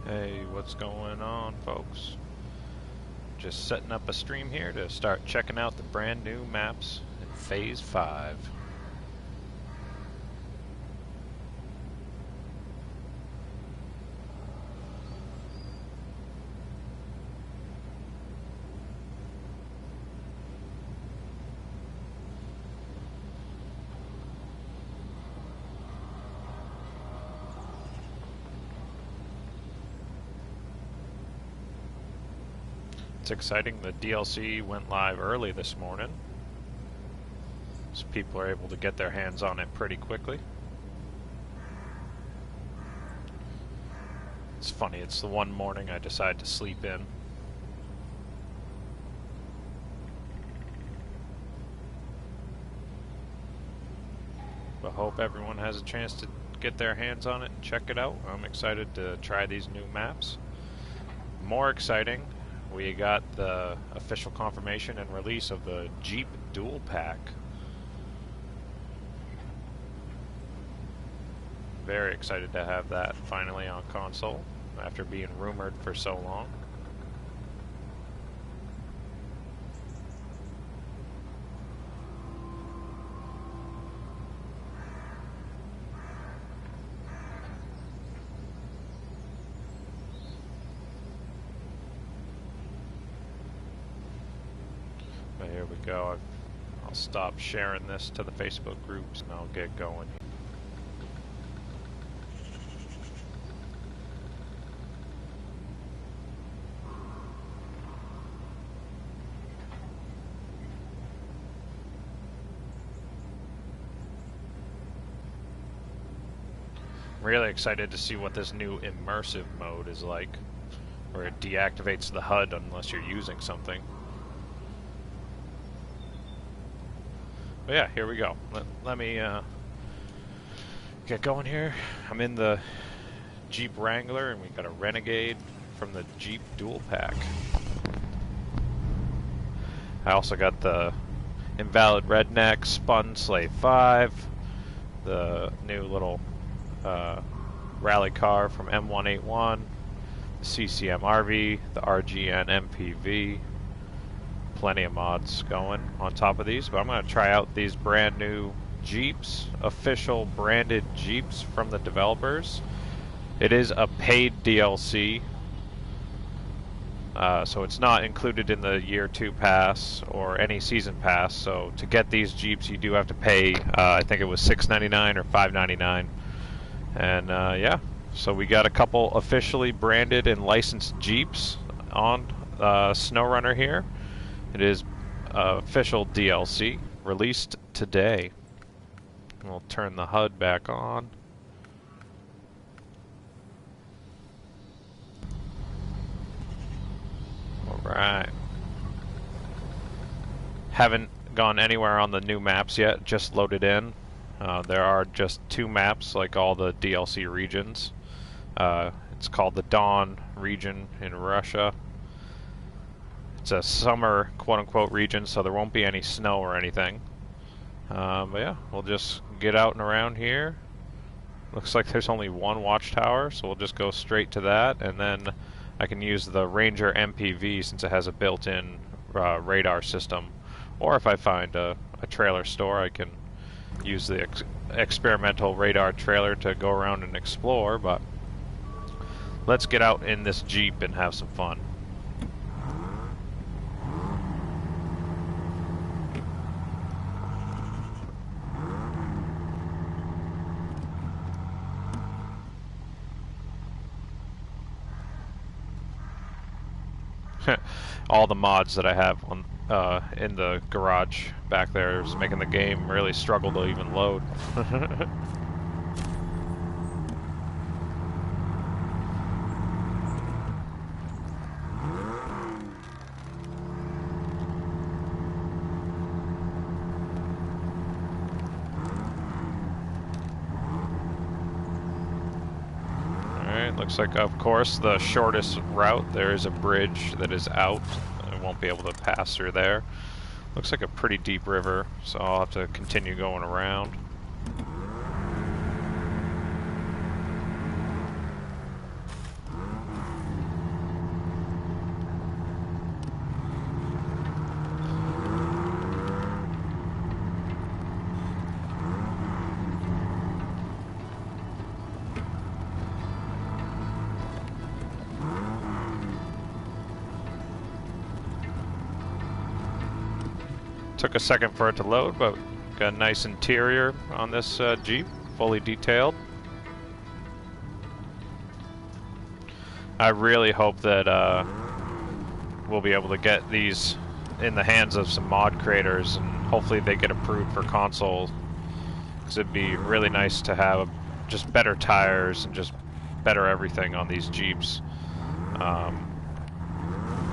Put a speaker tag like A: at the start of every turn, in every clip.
A: Hey, what's going on, folks? Just setting up a stream here to start checking out the brand new maps in Phase 5. It's exciting, the DLC went live early this morning, so people are able to get their hands on it pretty quickly. It's funny, it's the one morning I decide to sleep in. But hope everyone has a chance to get their hands on it and check it out. I'm excited to try these new maps. More exciting, we got the official confirmation and release of the Jeep Dual Pack. Very excited to have that finally on console after being rumored for so long. But here we go. I'll stop sharing this to the Facebook groups and I'll get going. Really excited to see what this new immersive mode is like, where it deactivates the HUD unless you're using something. But yeah, here we go. Let me get going here. I'm in the Jeep Wrangler and we got a Renegade from the Jeep Dual Pack. I also got the Invalid Redneck Spun Slave 5, the new little rally car from M181, the CCM RV, the RGN MPV. Plenty of mods going on top of these, but I'm going to try out these brand new Jeeps, official branded Jeeps from the developers. It is a paid DLC, so it's not included in the year 2 pass or any season pass. So to get these Jeeps, you do have to pay. I think it was $6.99 or $5.99. And yeah, so we got a couple officially branded and licensed Jeeps on SnowRunner here. It is official DLC, released today. We'll turn the HUD back on. Alright. Haven't gone anywhere on the new maps yet, just loaded in. There are just 2 maps, like all the DLC regions. It's called the Don region in Russia. It's a summer, quote-unquote, region, so there won't be any snow or anything. But yeah, we'll just get out and around here. Looks like there's only one watchtower, so we'll just go straight to that, and then I can use the Ranger MPV since it has a built-in radar system. Or if I find a trailer store, I can use the experimental radar trailer to go around and explore, but let's get out in this Jeep and have some fun. All the mods that I have on in the garage back there is making the game really struggle to even load. Looks like, of course, the shortest route, there is a bridge that is out. I won't be able to pass through there. Looks like a pretty deep river, so I'll have to continue going around. Took a second for it to load, but got a nice interior on this Jeep, fully detailed. I really hope that we'll be able to get these in the hands of some mod creators, and hopefully they get approved for console, because it'd be really nice to have just better tires and just better everything on these Jeeps.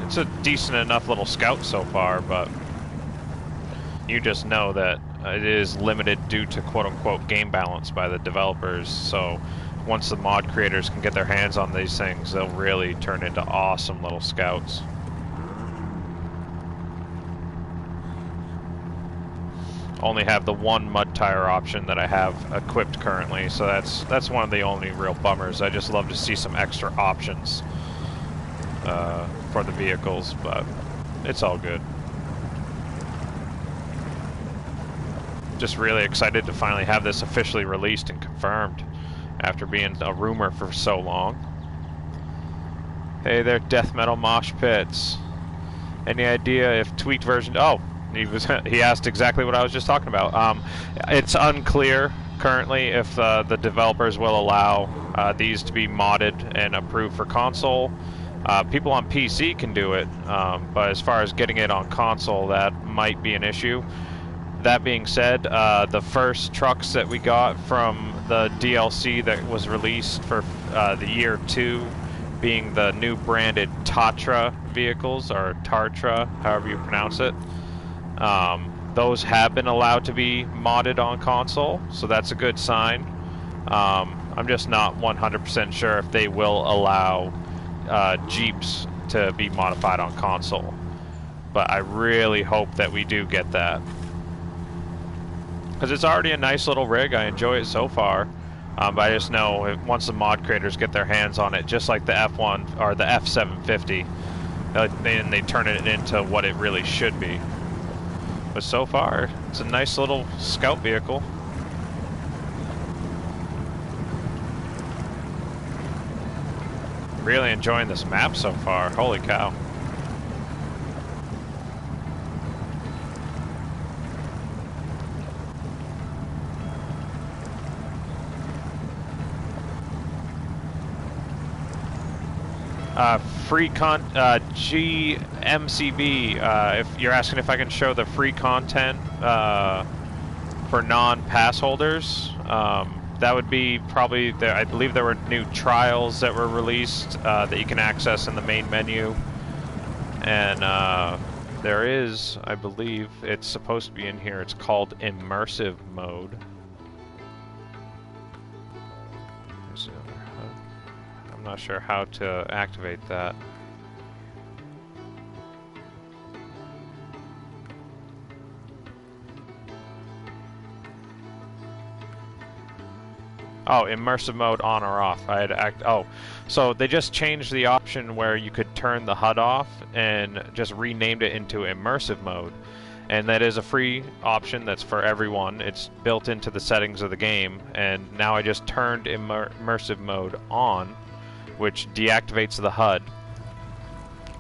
A: It's a decent enough little Scout so far, but you just know that it is limited due to quote-unquote game balance by the developers. So once the mod creators can get their hands on these things, they'll really turn into awesome little Scouts. Only have the one mud tire option that I have equipped currently, so that's one of the only real bummers. I just love to see some extra options for the vehicles, but it's all good. Just really excited to finally have this officially released and confirmed after being a rumor for so long. Hey there, death metal mosh pits. Any idea if tweaked version? Oh, he asked exactly what I was just talking about. It's unclear currently if the developers will allow these to be modded and approved for console. People on PC can do it, but as far as getting it on console, that might be an issue. That being said, the first trucks that we got from the DLC that was released for the year 2, being the new branded Tatra vehicles, or Tartra, however you pronounce it, those have been allowed to be modded on console, so that's a good sign. I'm just not 100% sure if they will allow Jeeps to be modified on console, but I really hope that we do get that, because it's already a nice little rig. I enjoy it so far, but I just know once the mod creators get their hands on it, just like the F1 or the F750, then they turn it into what it really should be. But so far, it's a nice little Scout vehicle. Really enjoying this map so far. Holy cow. GMCB, if you're asking if I can show the free content for non-pass holders, that would be probably, I believe there were new trials that were released that you can access in the main menu, and there is, I believe, it's supposed to be in here, it's called Immersive mode. I'm not sure how to activate that. Oh, immersive mode on or off. Oh, so they just changed the option where you could turn the HUD off and just renamed it into immersive mode. And that is a free option that's for everyone. It's built into the settings of the game, and now I just turned immersive mode on, which deactivates the HUD.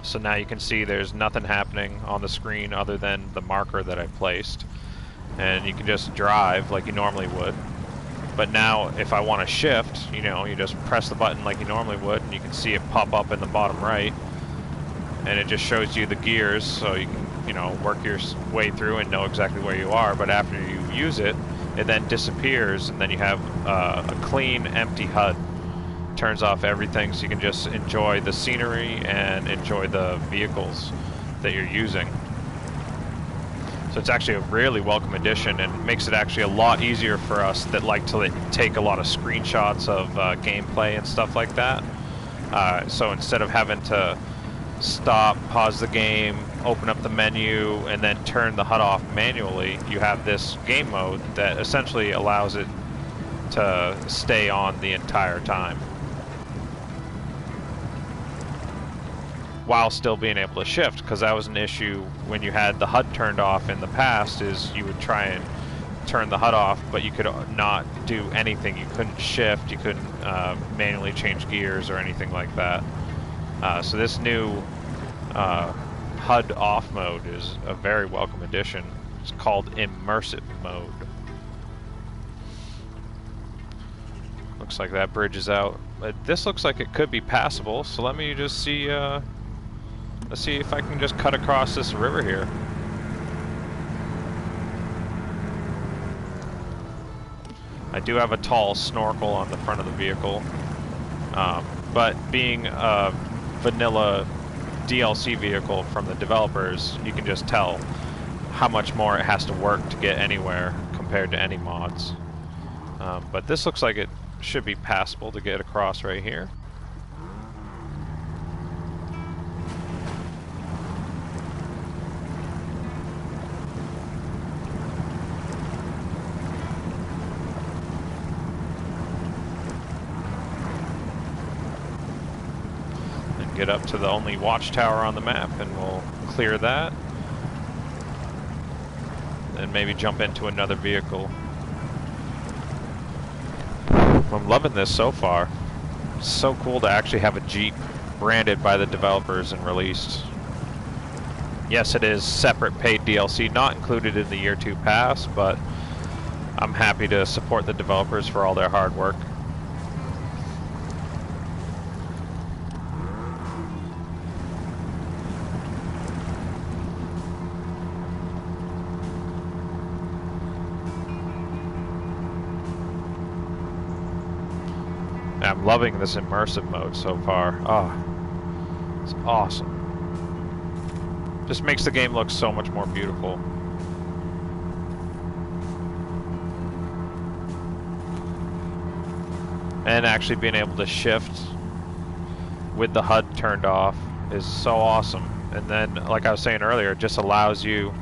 A: So now you can see there's nothing happening on the screen other than the marker that I placed. And you can just drive like you normally would. But now if I want to shift, you know, you just press the button like you normally would, and you can see it pop up in the bottom right. And it just shows you the gears, so you can, you know, work your way through and know exactly where you are. But after you use it, it then disappears, and then you have a clean, empty HUD. Turns off everything, so you can just enjoy the scenery and enjoy the vehicles that you're using. So it's actually a really welcome addition, and makes it actually a lot easier for us that like to take a lot of screenshots of gameplay and stuff like that. So instead of having to stop, pause the game, open up the menu, and then turn the HUD off manually, you have this game mode that essentially allows it to stay on the entire time, while still being able to shift, because that was an issue when you had the HUD turned off in the past, is you would try and turn the HUD off, but you could not do anything. You couldn't shift, you couldn't manually change gears or anything like that. So this new HUD off mode is a very welcome addition. It's called Immersive mode. Looks like that bridge is out. But this looks like it could be passable, so let me just see, let's see if I can just cut across this river here. I do have a tall snorkel on the front of the vehicle, but being a vanilla DLC vehicle from the developers, you can just tell how much more it has to work to get anywhere compared to any mods. But this looks like it should be passable to get across right here. Get up to the only watchtower on the map and we'll clear that. And maybe jump into another vehicle. I'm loving this so far. It's so cool to actually have a Jeep branded by the developers and released. Yes, it is separate paid DLC, not included in the Year 2 pass, but I'm happy to support the developers for all their hard work. I'm loving this immersive mode so far. Oh, it's awesome. Just makes the game look so much more beautiful. And actually being able to shift with the HUD turned off is so awesome. And then, like I was saying earlier, it just allows you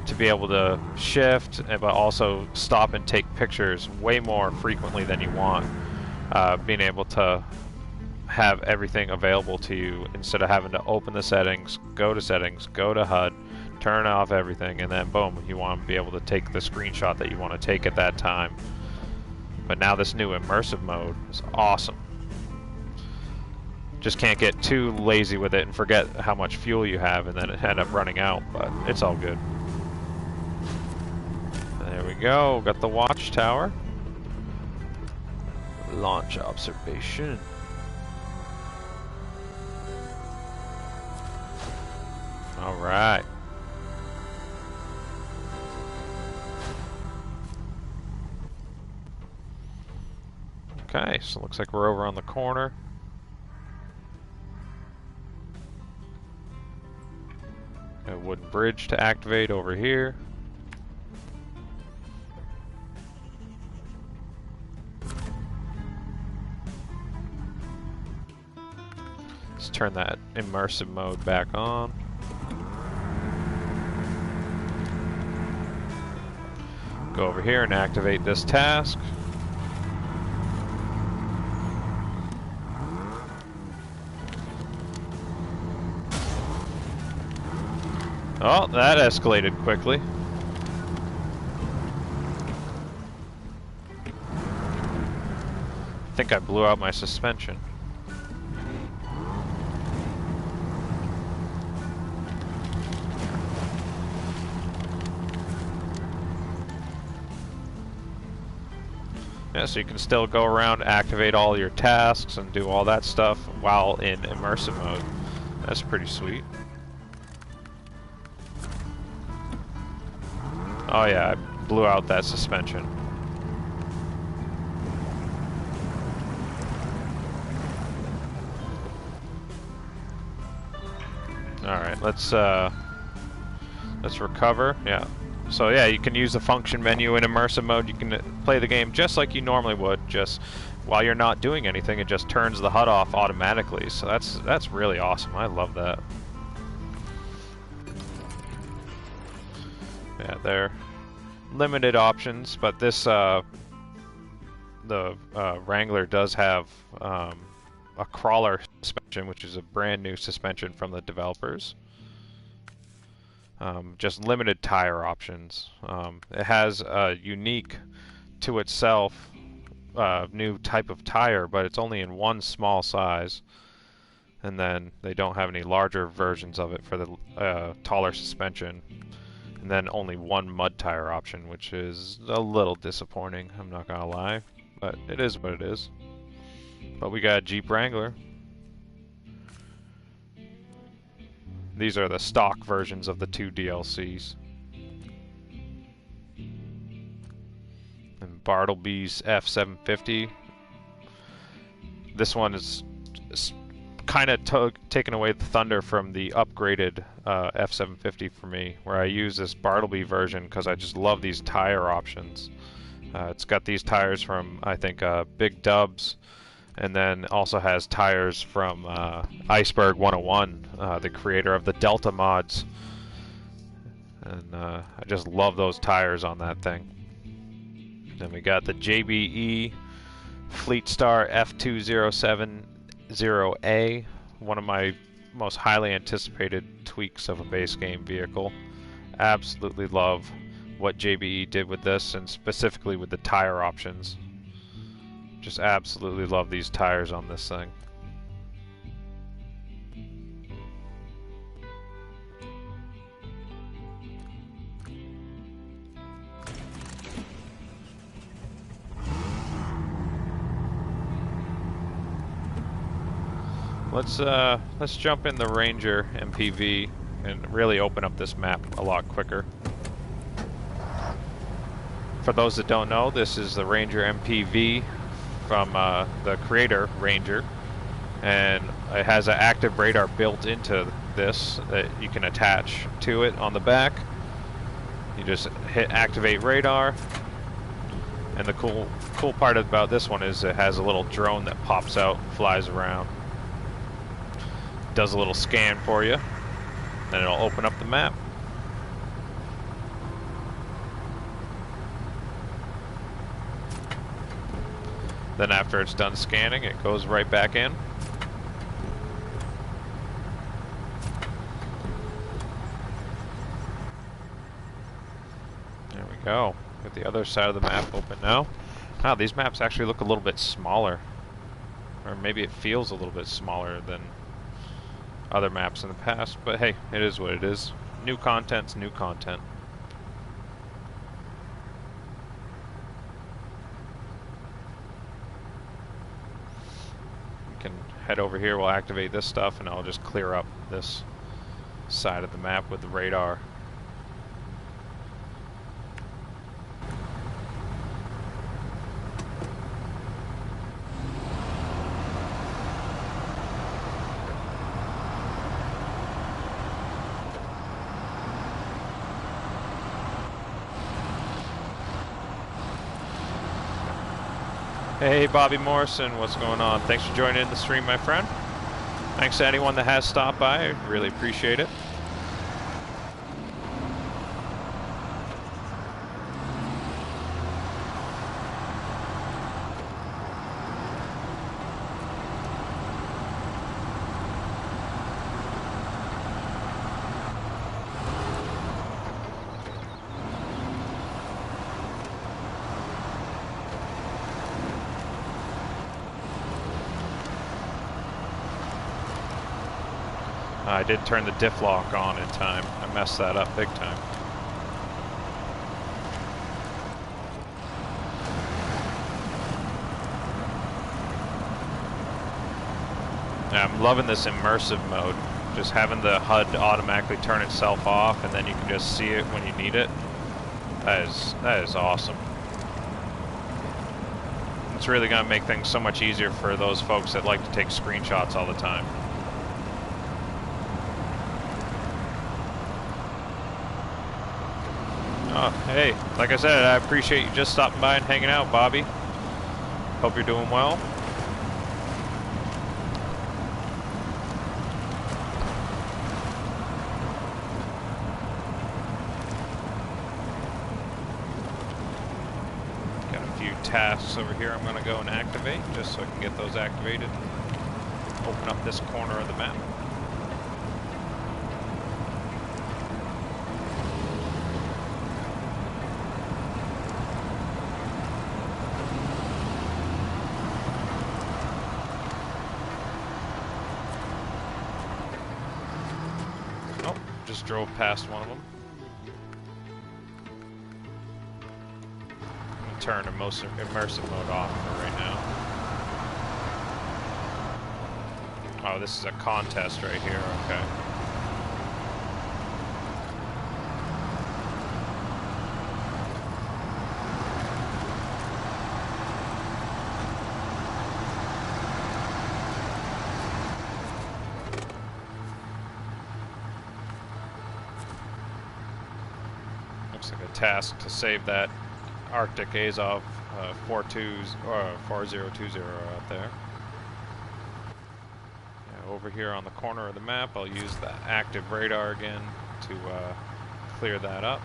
A: to be able to shift, but also stop and take pictures way more frequently than you want. Being able to have everything available to you instead of having to open the settings, go to HUD, turn off everything, and then boom, you want to be able to take the screenshot that you want to take at that time. But now this new immersive mode is awesome. Just can't get too lazy with it and forget how much fuel you have and then end up running out, but it's all good. There we go, got the watchtower. Launch observation. All right. Okay, so it looks like we're over on the corner. Got a wooden bridge to activate over here. Let's turn that immersive mode back on. Go over here and activate this task. Oh, that escalated quickly. I think I blew out my suspension. Yeah, so you can still go around, activate all your tasks, and do all that stuff while in immersive mode. That's pretty sweet. Oh yeah, I blew out that suspension. Alright, let's recover. Yeah. So yeah, you can use the function menu in immersive mode. You can play the game just like you normally would, just while you're not doing anything. It just turns the HUD off automatically. So that's really awesome. I love that. Yeah, they're limited options, but this the Wrangler does have a crawler suspension, which is a brand new suspension from the developers. Just limited tire options. It has a unique to itself new type of tire, but it's only in one small size. And then they don't have any larger versions of it for the taller suspension. And then only one mud tire option, which is a little disappointing, I'm not gonna lie. But it is what it is. But we got a Jeep Wrangler. These are the stock versions of the two DLCs. And Bartleby's F750. This one is kind of taken away the thunder from the upgraded F750 for me, where I use this Bartleby version because I just love these tire options. It's got these tires from, I think, Big Dubs, and then also has tires from Iceberg 101, the creator of the Delta mods. And I just love those tires on that thing. Then we got the JBE Fleetstar F2070A, one of my most highly anticipated tweaks of a base game vehicle. Absolutely love what JBE did with this, and specifically with the tire options. Just absolutely love these tires on this thing. Let's jump in the Ranger MPV and really open up this map a lot quicker. For those that don't know, this is the Ranger MPV from the creator Ranger, and it has an active radar built into this that you can attach to it on the back. You just hit activate radar, and the cool part about this one is it has a little drone that pops out and flies around. Does a little scan for you, then it'll open up the map. Then after it's done scanning, it goes right back in. There we go. Get the other side of the map open now. Wow, these maps actually look a little bit smaller. Or maybe it feels a little bit smaller than other maps in the past, but hey, it is what it is. New content's new content. We can head over here, we'll activate this stuff, and I'll just clear up this side of the map with the radar. Hey, Bobby Morrison, what's going on? Thanks for joining in the stream, my friend. Thanks to anyone that has stopped by, I really appreciate it. I did turn the diff lock on in time. I messed that up big time. Yeah, I'm loving this immersive mode. Just having the HUD automatically turn itself off, and then you can just see it when you need it. That is awesome. It's really going to make things so much easier for those folks that like to take screenshots all the time. Oh, hey, like I said, I appreciate you just stopping by and hanging out, Bobby. Hope you're doing well. Got a few tasks over here I'm going to go and activate, just so I can get those activated. Open up this corner of the map. Just drove past one of them. turn immersive mode off for right now. Oh, this is a contest right here, okay. Looks like a task to save that Arctic Azov 4020 out there. Over here on the corner of the map, I'll use the active radar again to clear that up.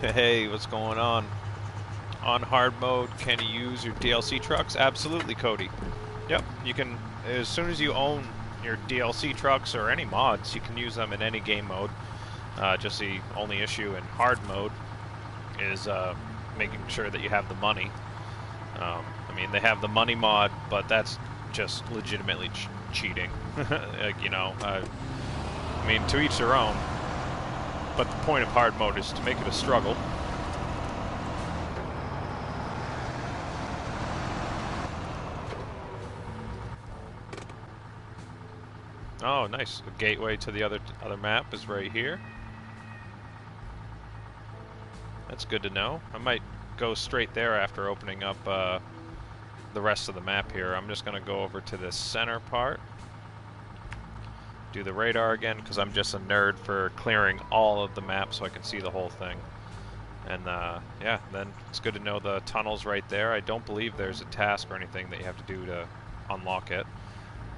A: Hey, what's going on? On hard mode, can you use your DLC trucks? Absolutely, Cody. Yep, you can, as soon as you own your DLC trucks or any mods, you can use them in any game mode. Just the only issue in hard mode is making sure that you have the money. I mean, they have the money mod, but that's just legitimately cheating. Like, you know, I mean, to each their own. But the point of hard mode is to make it a struggle. Oh, nice. The gateway to the other map is right here. That's good to know. I might go straight there after opening up the rest of the map here. I'm just going to go over to this center part. Do the radar again, because I'm just a nerd for clearing all of the map so I can see the whole thing. And yeah, then it's good to know the tunnel's right there. I don't believe there's a task or anything that you have to do to unlock it.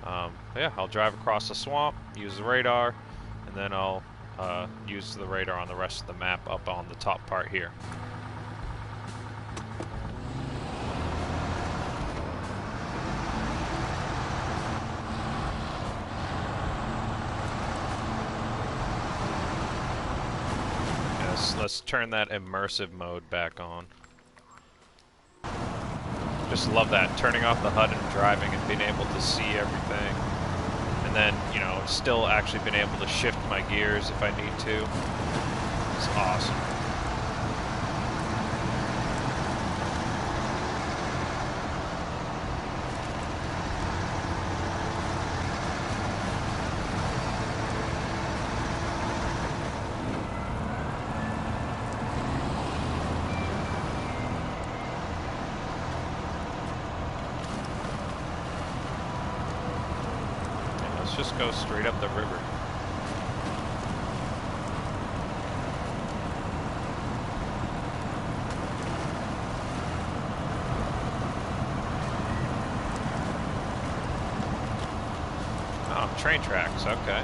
A: Yeah, I'll drive across the swamp, use the radar, and then I'll use the radar on the rest of the map up on the top part here. Yes, let's turn that immersive mode back on. Just love that, turning off the HUD and driving and being able to see everything. And then, you know, still actually being able to shift my gears if I need to. It's awesome. Just go straight up the river. Oh, train tracks, okay.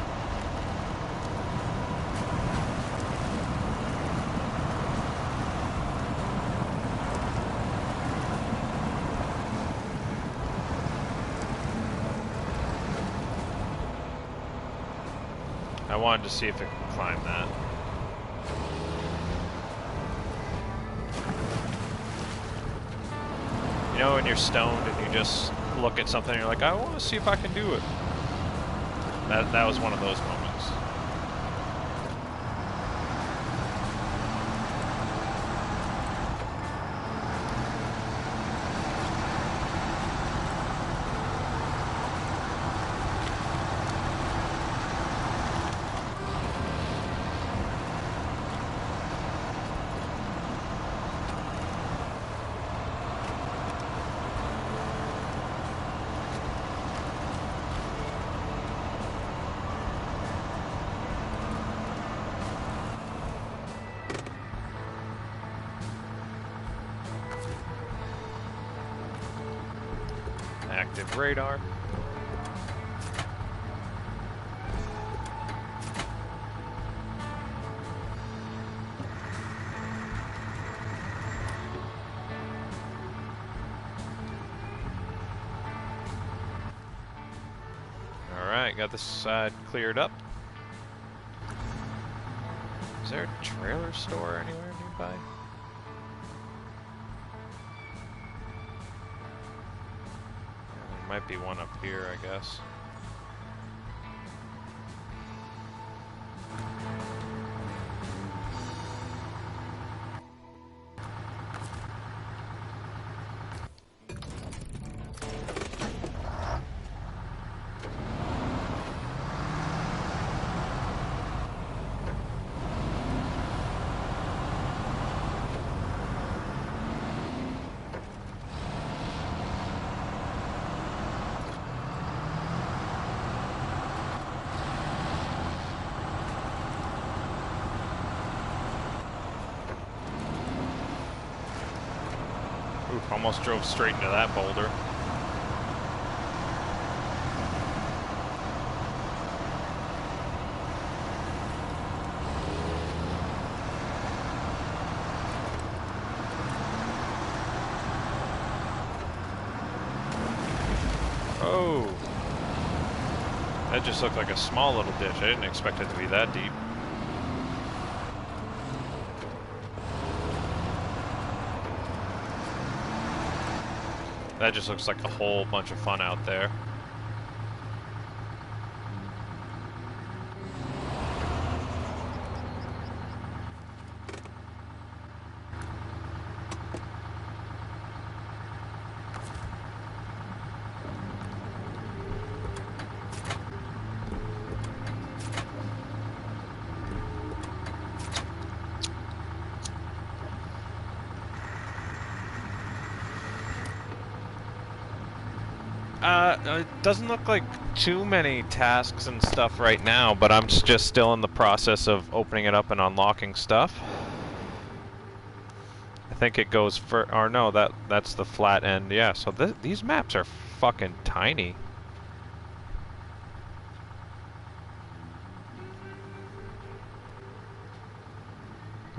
A: I wanted to see if it could climb that. You know when you're stoned and you just look at something and you're like, I want to see if I can do it. That was one of those moments. Active radar. Alright, got this side cleared up. there a trailer store anywhere nearby? There might be one up here, I guess. Oof, almost drove straight into that boulder. Oh! That just looked like a small little ditch. I didn't expect it to be that deep. That just looks like a whole bunch of fun out there. It doesn't look like too many tasks and stuff right now, but I'm just still in the process of opening it up and unlocking stuff. I think it goes for, or no, that's the flat end. Yeah, so these maps are fucking tiny.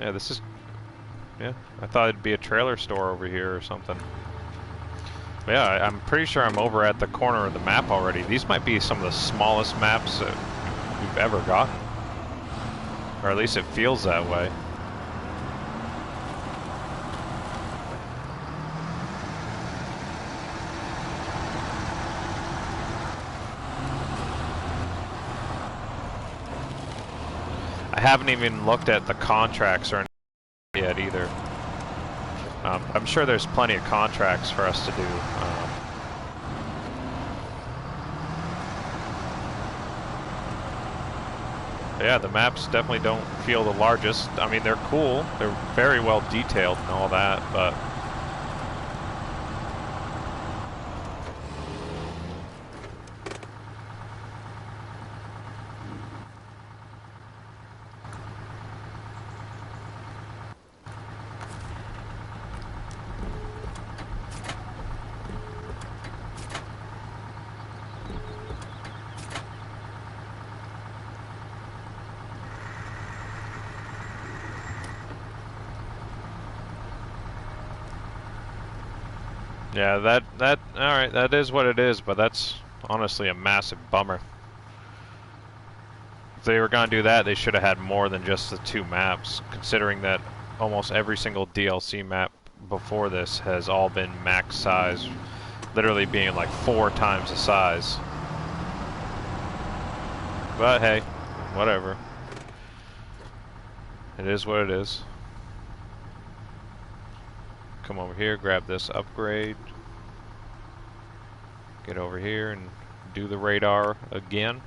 A: Yeah, this is, yeah, I thought it'd be a trailer store over here or something. Yeah, I'm pretty sure I'm over at the corner of the map already. These might be some of the smallest maps that we've ever gotten. Or at least it feels that way. I haven't even looked at the contracts or anything yet either. I'm sure there's plenty of contracts for us to do. Yeah, the maps definitely don't feel the largest. I mean, they're cool. They're very well detailed and all that, but... Yeah, alright, that is what it is, but that's honestly a massive bummer. If they were gonna do that, they should have had more than just the 2 maps, considering that almost every single DLC map before this has all been max size, literally being like 4 times the size. But hey, whatever. It is what it is. Come over here, grab this upgrade. Get over here and do the radar again.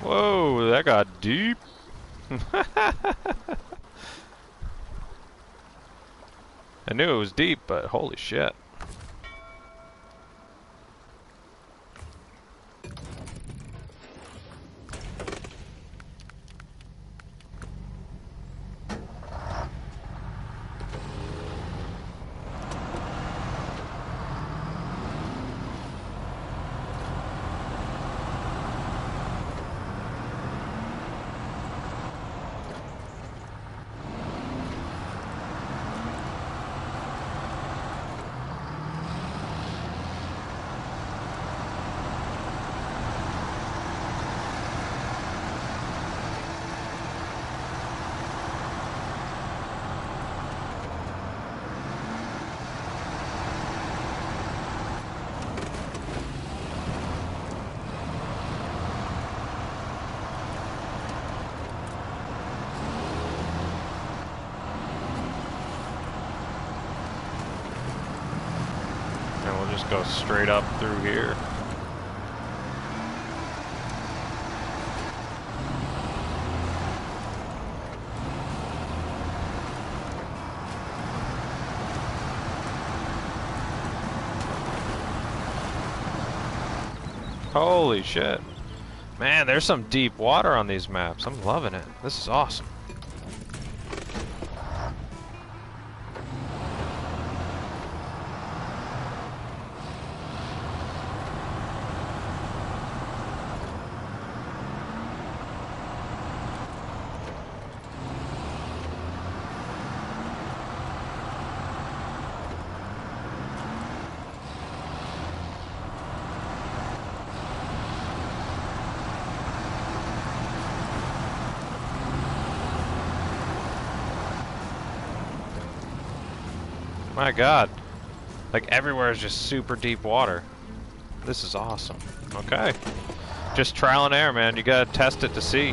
A: Whoa, that got deep. I knew it was deep, but holy shit. And we'll just go straight up through here. Holy shit. Man, there's some deep water on these maps. I'm loving it. This is awesome. My God. Like everywhere is just super deep water. This is awesome. Okay. Just trial and error, man. You gotta test it to see.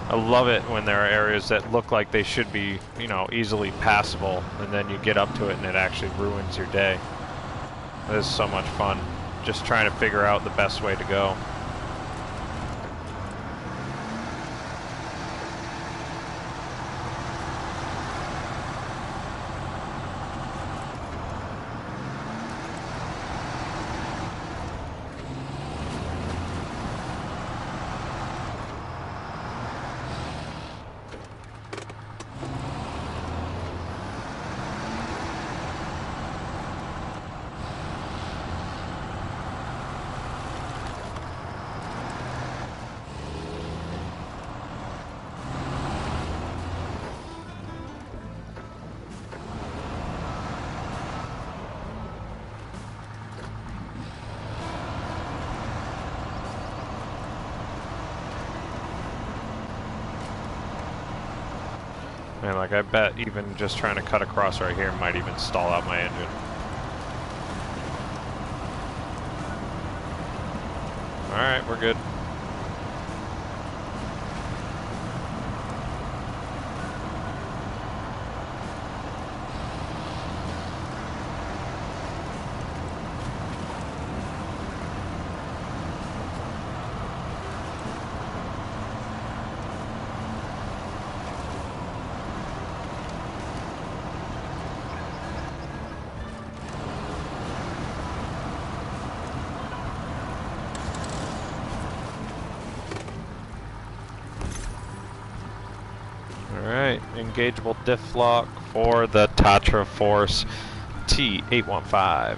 A: I love it when there are areas that look like they should be, you know, easily passable, and then you get up to it and it actually ruins your day. This is so much fun. Just trying to figure out the best way to go. Man, like I bet even just trying to cut across right here might even stall out my engine. Alright, we're good. Alright, engageable diff lock for the Tatra Force T815.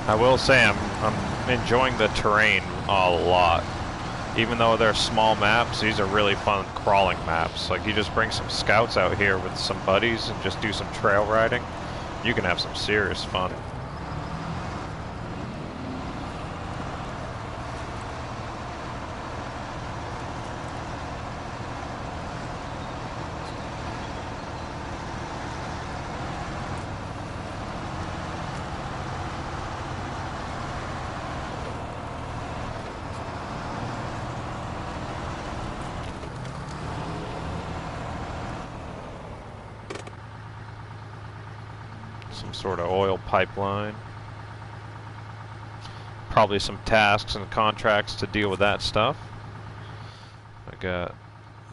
A: I will say I'm enjoying the terrain a lot. Even though they're small maps, these are really fun crawling maps. Like you just bring some scouts out here with some buddies and just do some trail riding. You can have some serious fun. Some sort of oil pipeline. probably some tasks and contracts to deal with that stuff. I got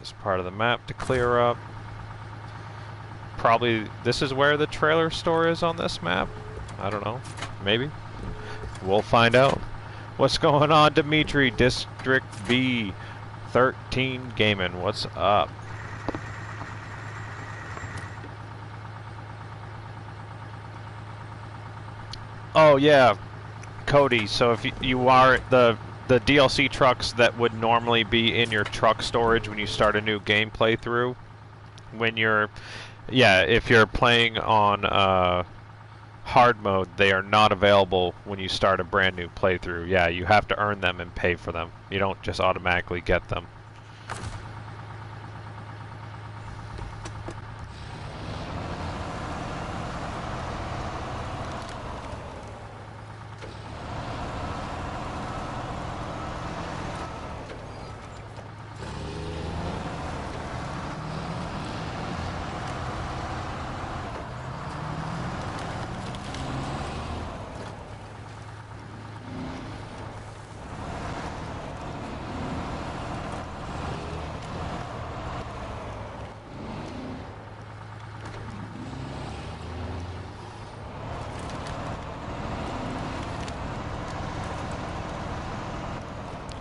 A: this part of the map to clear up. Probably this is where the trailer store is on this map. I don't know. Maybe. We'll find out. What's going on, Dimitri? District B 13 Gaming. What's up? Oh yeah, Cody. So if you are the DLC trucks that would normally be in your truck storage when you start a new game playthrough, when you're, yeah, if you're playing on hard mode, they are not available when you start a brand new playthrough. Yeah, you have to earn them and pay for them. You don't just automatically get them.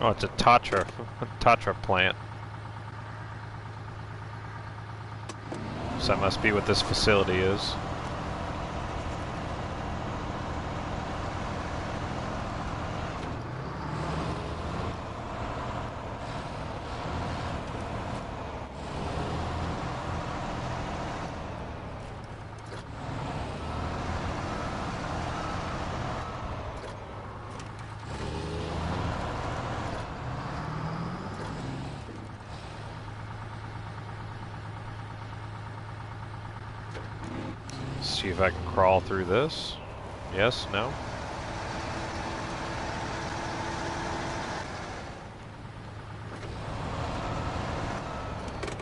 A: Oh, it's a Tatra plant. So that must be what this facility is. See if I can crawl through this. Yes, no?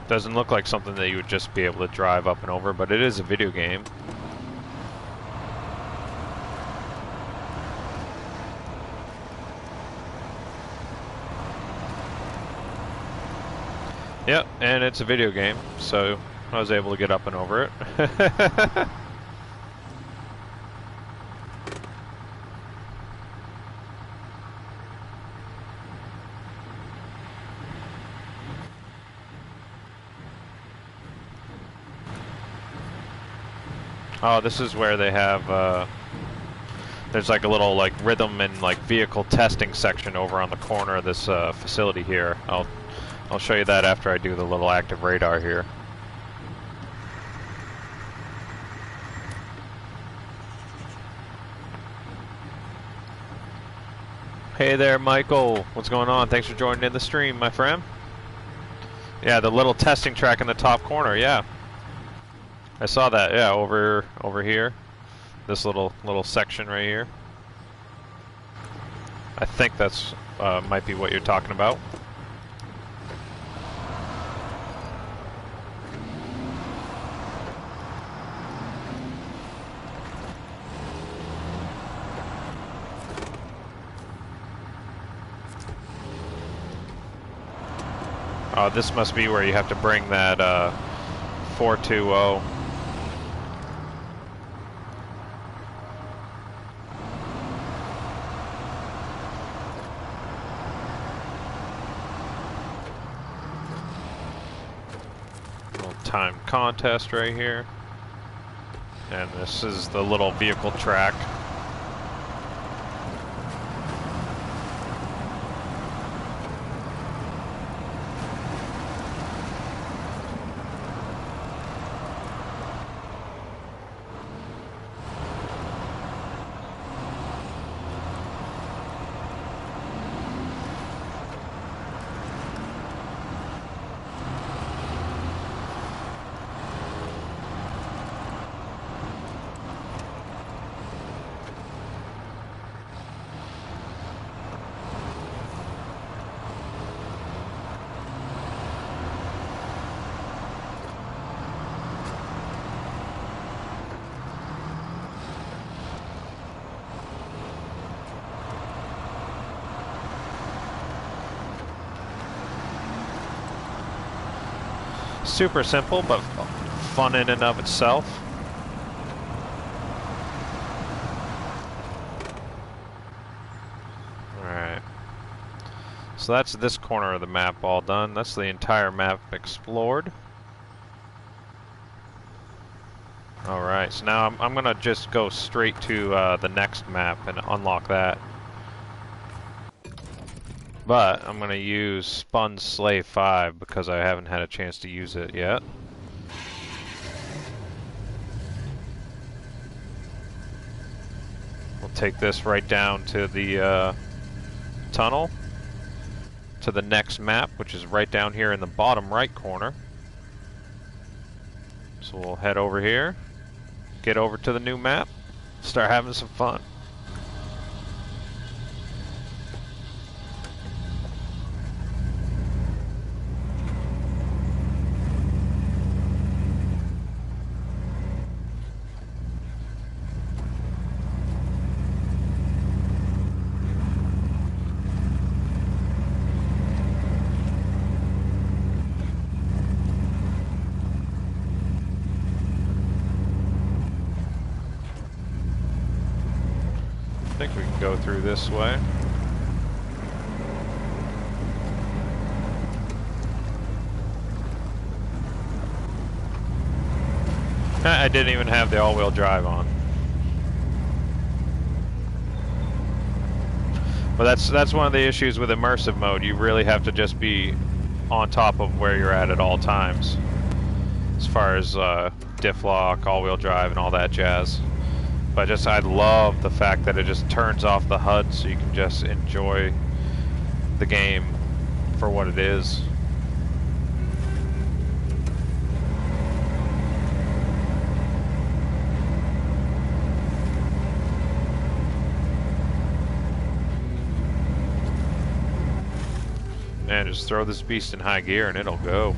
A: Doesn't look like something that you would just be able to drive up and over, but it is a video game. Yep, and it's a video game, so I was able to get up and over it. Oh, this is where they have, there's like a little like rhythm and like vehicle testing section over on the corner of this facility here. I'll show you that after I do the little active radar here. Hey there, Michael. What's going on? Thanks for joining in the stream, my friend. Yeah, the little testing track in the top corner, yeah. I saw that, yeah, over here. This little section right here. I think that's might be what you're talking about. This must be where you have to bring that 420. Little time contest right here. And this is the little vehicle track. Super simple, but fun in and of itself. Alright. So that's this corner of the map all done. That's the entire map explored. Alright, so now I'm gonna just go straight to the next map and unlock that. But I'm gonna use Spun Sleigh 5 because I haven't had a chance to use it yet. We'll take this right down to the tunnel, to the next map, which is right down here in the bottom right corner. So we'll head over here, get over to the new map, start having some fun. I think we can go through this way. I didn't even have the all-wheel drive on. But that's one of the issues with immersive mode. You really have to just be on top of where you're at all times, as far as diff lock, all-wheel drive, and all that jazz. But I love the fact that it just turns off the HUD so you can just enjoy the game for what it is. Man, just throw this beast in high gear and it'll go.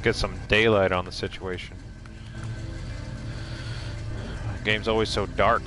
A: Get some daylight on the situation. The game's always so dark.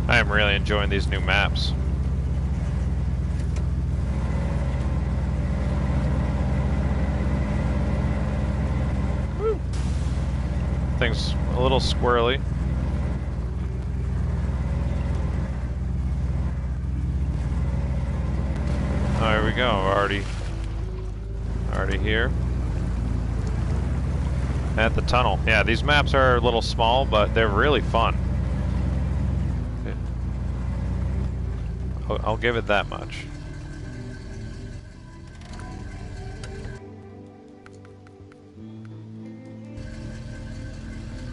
A: I am really enjoying these new maps. Woo. Thing's a little squirrely. Oh, here we go. We're already here. At the tunnel. Yeah, these maps are a little small, but they're really fun. I'll give it that much.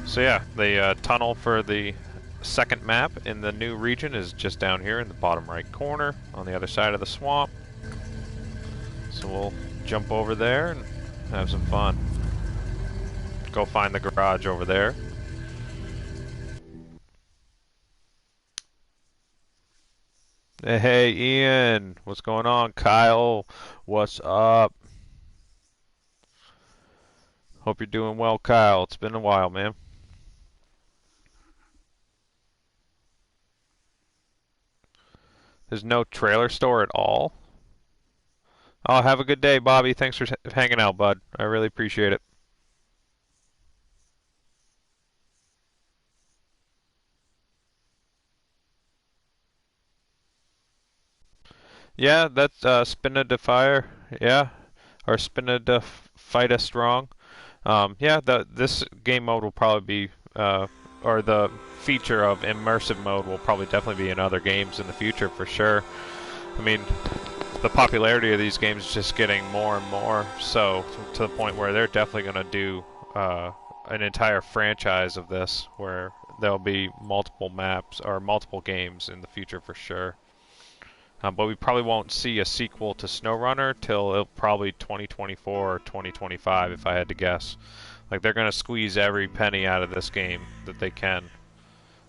A: So yeah, the tunnel for the second map in the new region is just down here in the bottom right corner on the other side of the swamp. So we'll jump over there and have some fun. Go find the garage over there. Hey, Ian, what's going on? Kyle, what's up? Hope you're doing well, Kyle. It's been a while, man. There's no trailer store at all? Oh, have a good day, Bobby. Thanks for hanging out, bud. I really appreciate it. Yeah, that's Spinna to Fire. Yeah, or Spinna to Fight Us Strong. Yeah, this game mode will probably be, or the feature of immersive mode will probably definitely be in other games in the future for sure. I mean, the popularity of these games is just getting more and more so to the point where they're definitely going to do an entire franchise of this where there'll be multiple maps or multiple games in the future for sure. But we probably won't see a sequel to SnowRunner till probably 2024 or 2025 if I had to guess. Like they're going to squeeze every penny out of this game that they can,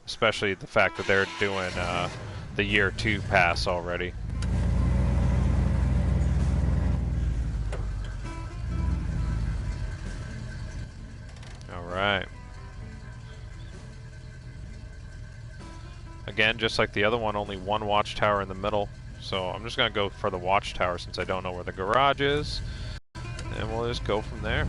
A: especially the fact that they're doing the year 2 pass already. Alright. Again, just like the other one, only one watchtower in the middle. So I'm just going to go for the watchtower since I don't know where the garage is. And we'll just go from there.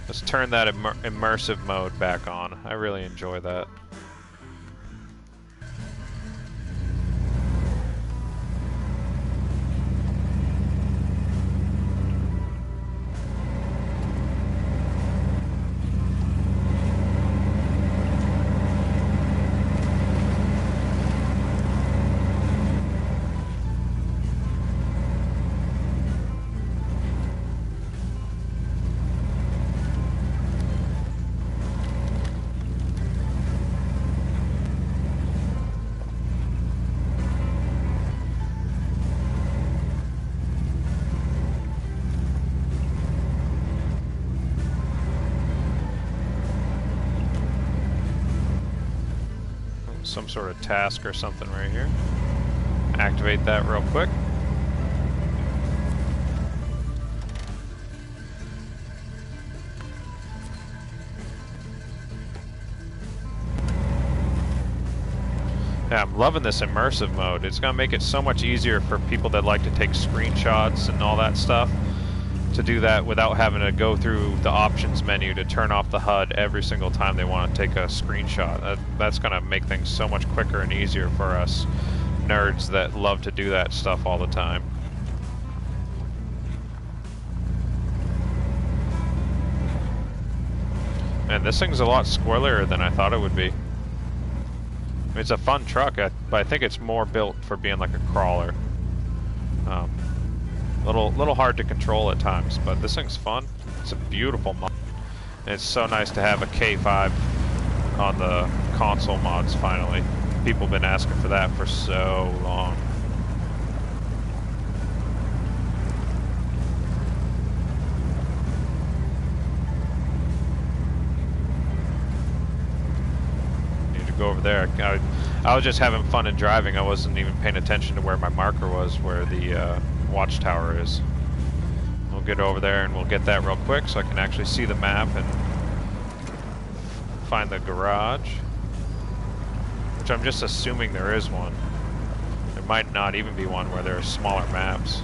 A: Let's turn that immersive mode back on. I really enjoy that. Some sort of task or something right here. Activate that real quick. Yeah, I'm loving this immersive mode. It's going to make it so much easier for people that like to take screenshots and all that stuff to do that without having to go through the options menu to turn off the HUD every single time they want to take a screenshot. That's going to make things so much quicker and easier for us nerds that love to do that stuff all the time. And this thing's a lot squirrelier than I thought it would be. I mean, it's a fun truck, but I think it's more built for being like a crawler. Little hard to control at times, but this thing's fun. It's a beautiful mod. And it's so nice to have a K5 on the console mods finally. People have been asking for that for so long. Need to go over there. I was just having fun and driving. I wasn't even paying attention to where my marker was, where the watchtower is. We'll get over there and we'll get that real quick so I can actually see the map and find the garage, which I'm just assuming there is one. There might not even be one where there are smaller maps.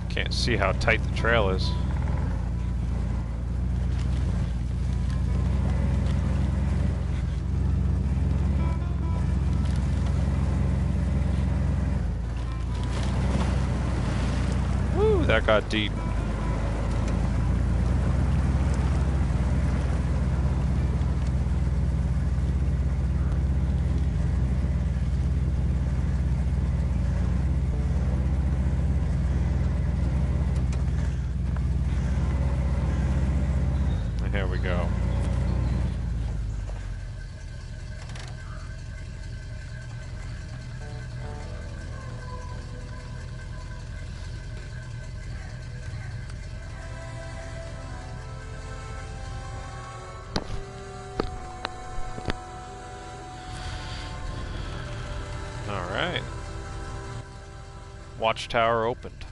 A: Can't see how tight the trail is. that got deep. Here we go. All right. Watchtower opened.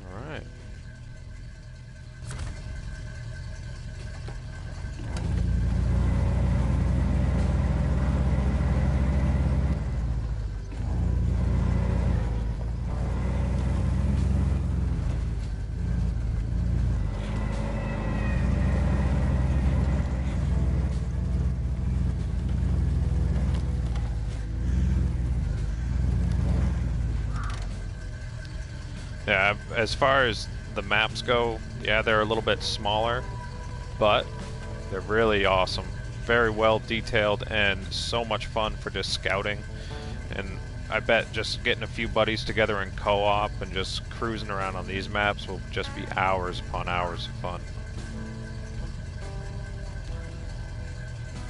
A: All right. Yeah, as far as the maps go, yeah, they're a little bit smaller, but they're really awesome. Very well detailed and so much fun for just scouting. And I bet just getting a few buddies together in co-op and just cruising around on these maps will just be hours upon hours of fun.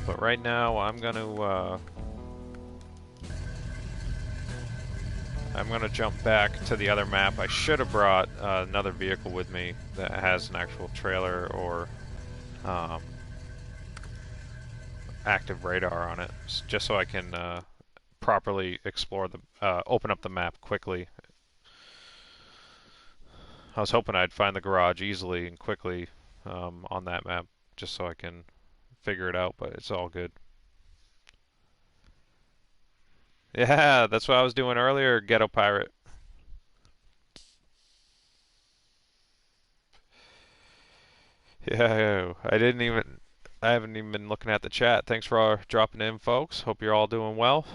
A: But right now, I'm gonna jump back to the other map. I should have brought another vehicle with me that has an actual trailer or active radar on it, just so I can properly explore the, open up the map quickly. I was hoping I'd find the garage easily and quickly on that map, just so I can figure it out, but it's all good. Yeah, that's what I was doing earlier, Ghetto Pirate. Yeah, I haven't even been looking at the chat. Thanks for dropping in, folks. Hope you're all doing well.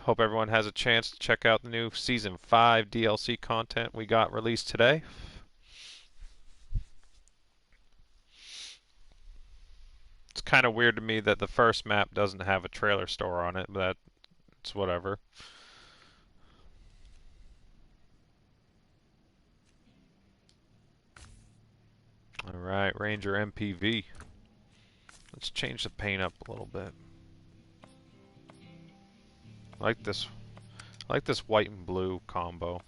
A: Hope everyone has a chance to check out the new Season 5 DLC content we got released today. It's kind of weird to me that the first map doesn't have a trailer store on it, but that's whatever. Alright, Ranger MPV. Let's change the paint up a little bit. I like this white and blue combo.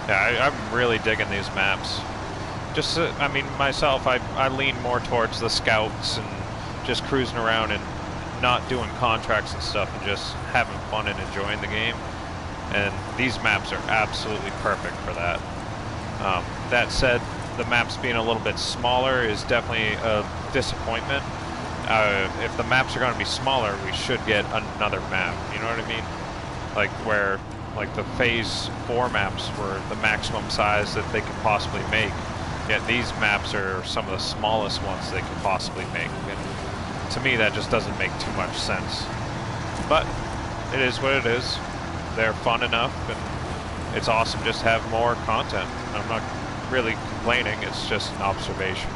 A: Yeah, I'm really digging these maps. Just, I mean, myself, I lean more towards the scouts and just cruising around and not doing contracts and stuff and just having fun and enjoying the game. And these maps are absolutely perfect for that. That said, the maps being a little bit smaller is definitely a disappointment. If the maps are going to be smaller, we should get another map. You know what I mean? Like where, like the Phase 4 maps were the maximum size that they could possibly make. Yet these maps are some of the smallest ones they could possibly make. And to me, that just doesn't make too much sense. But it is what it is. They're fun enough, and it's awesome just to have more content. I'm not really complaining, it's just an observation.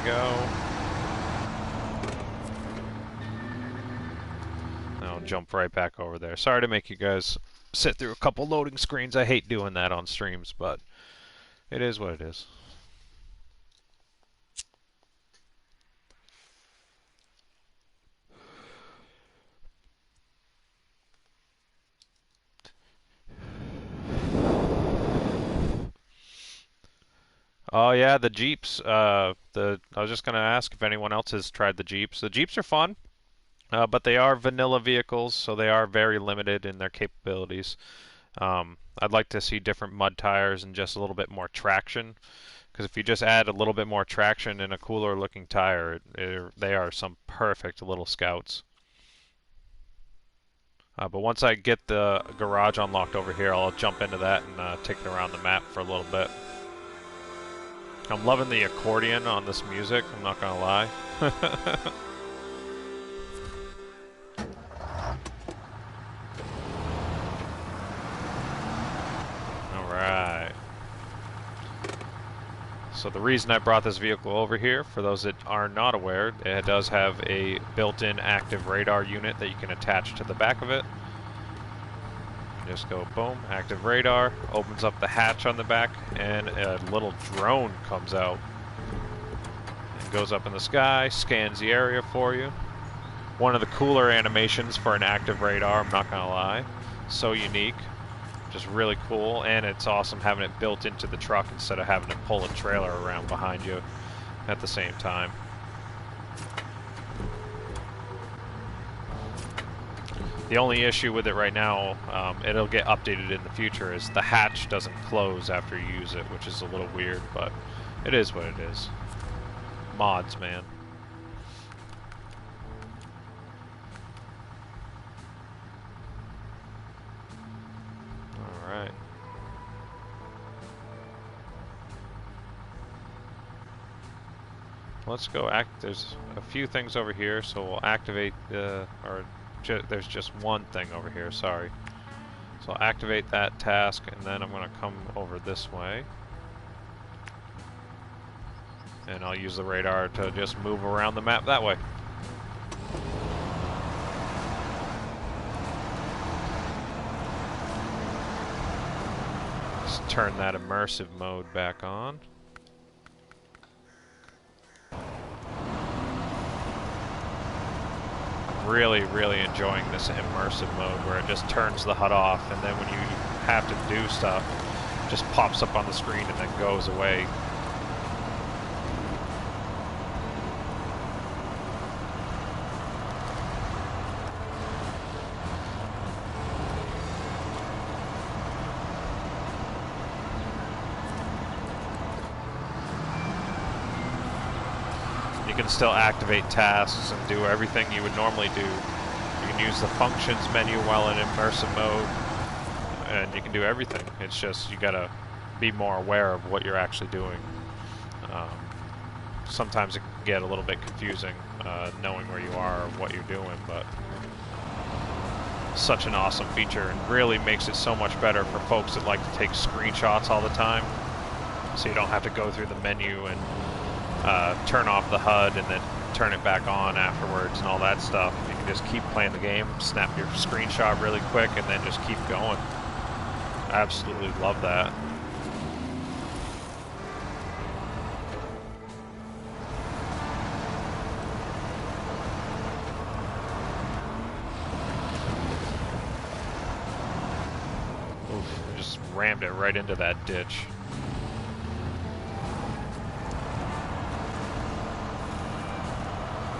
A: go. I'll jump right back over there. Sorry to make you guys sit through a couple loading screens. I hate doing that on streams, but it is what it is. Oh yeah, the Jeeps. I was just gonna ask if anyone else has tried the Jeeps. The Jeeps are fun, but they are vanilla vehicles, so they are very limited in their capabilities. I'd like to see different mud tires and just a little bit more traction, because if you just add a little bit more traction and a cooler looking tire, they are some perfect little scouts. But once I get the garage unlocked over here, I'll jump into that and take it around the map for a little bit. I'm loving the accordion on this music, I'm not gonna lie. Alright. So the reason I brought this vehicle over here, for those that are not aware, it does have a built-in active radar unit that you can attach to the back of it. Just go boom, active radar, opens up the hatch on the back, and a little drone comes out. It goes up in the sky, scans the area for you. One of the cooler animations for an active radar, I'm not gonna lie. So unique, just really cool, and it's awesome having it built into the truck instead of having to pull a trailer around behind you at the same time. The only issue with it right now, it'll get updated in the future, is the hatch doesn't close after you use it, which is a little weird, but it is what it is. Mods, man. Alright. Let's go there's a few things over here, so we'll activate there's just one thing over here, sorry. So I'll activate that task, and then I'm going to come over this way. And I'll use the radar to just move around the map that way. Let's turn that immersive mode back on. Really enjoying this immersive mode where it just turns the HUD off, and then when you have to do stuff, it just pops up on the screen and then goes away. You can still activate tasks and do everything you would normally do. You can use the functions menu while in immersive mode, and you can do everything. It's just you gotta be more aware of what you're actually doing. Sometimes it can get a little bit confusing knowing where you are or what you're doing, but such an awesome feature, and really makes it so much better for folks that like to take screenshots all the time, so you don't have to go through the menu and turn off the HUD and then turn it back on afterwards and all that stuff. You can just keep playing the game, snap your screenshot really quick, and then just keep going. I absolutely love that. Oof, I just rammed it right into that ditch.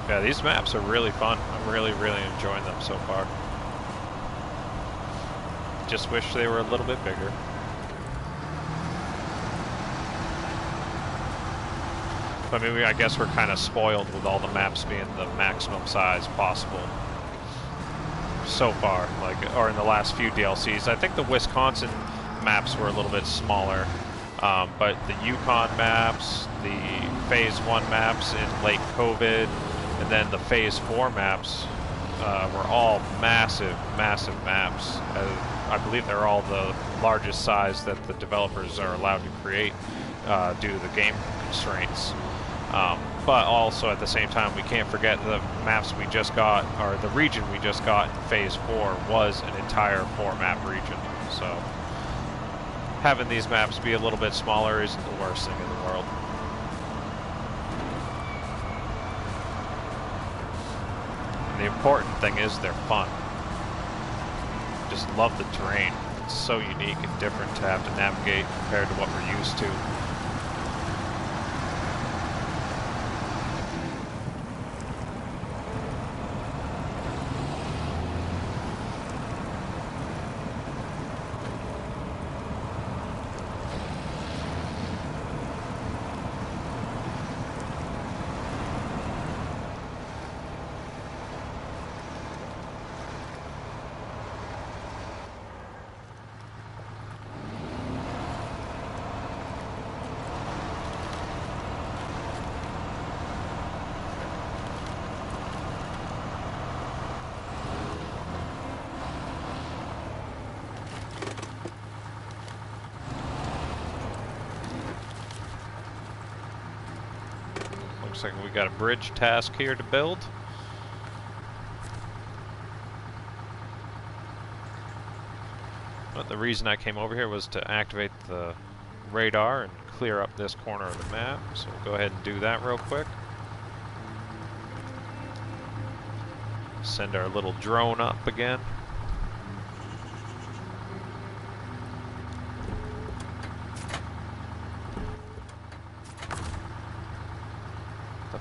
A: Yeah, these maps are really fun. I'm really enjoying them so far. Just wish they were a little bit bigger. But maybe I guess we're kind of spoiled with all the maps being the maximum size possible so far, or in the last few DLCs. I think the Wisconsin maps were a little bit smaller, but the Yukon maps, the Phase 1 maps in late COVID, and then the Phase 4 maps were all massive maps. I believe they're all the largest size that the developers are allowed to create due to the game constraints. But also at the same time, we can't forget the maps we just got, or the region we just got in Phase 4 was an entire 4-map region. So having these maps be a little bit smaller isn't the worst thing in the world. And the important thing is they're fun. Just love the terrain. It's so unique and different to have to navigate compared to what we're used to. Looks like we got a bridge task here to build. But the reason I came over here was to activate the radar and clear up this corner of the map. So we'll go ahead and do that real quick. Send our little drone up again.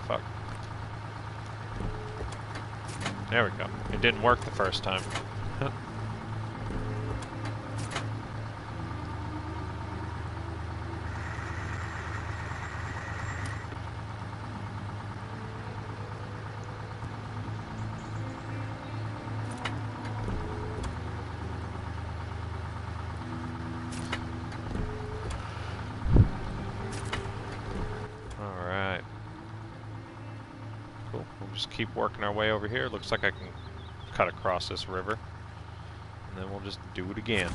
A: Fuck. There we go. It didn't work the first time. Just keep working our way over here. Looks like I can cut across this river. And then we'll just do it again.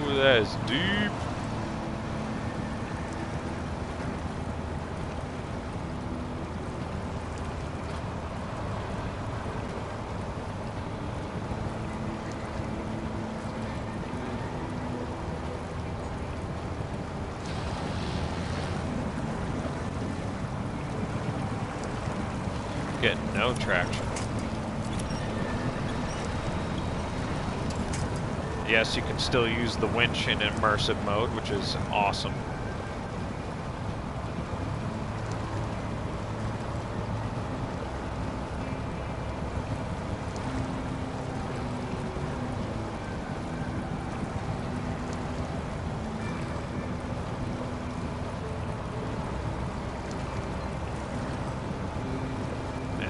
A: Ooh, that is deep. Getting no traction. Yes, you can still use the winch in immersive mode, which is awesome.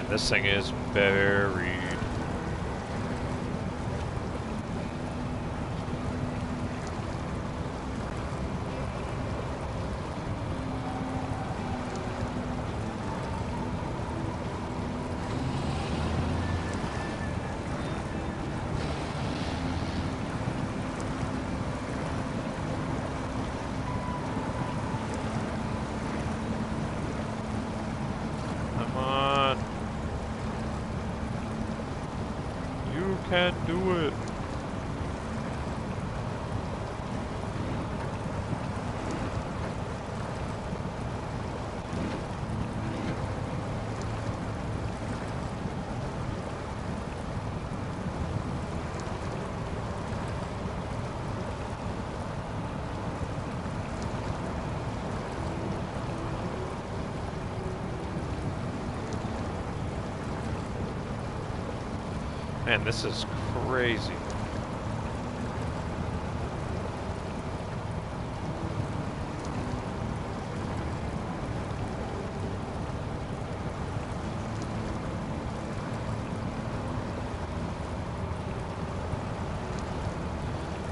A: This thing is buried. Can't do it. Man, this is crazy.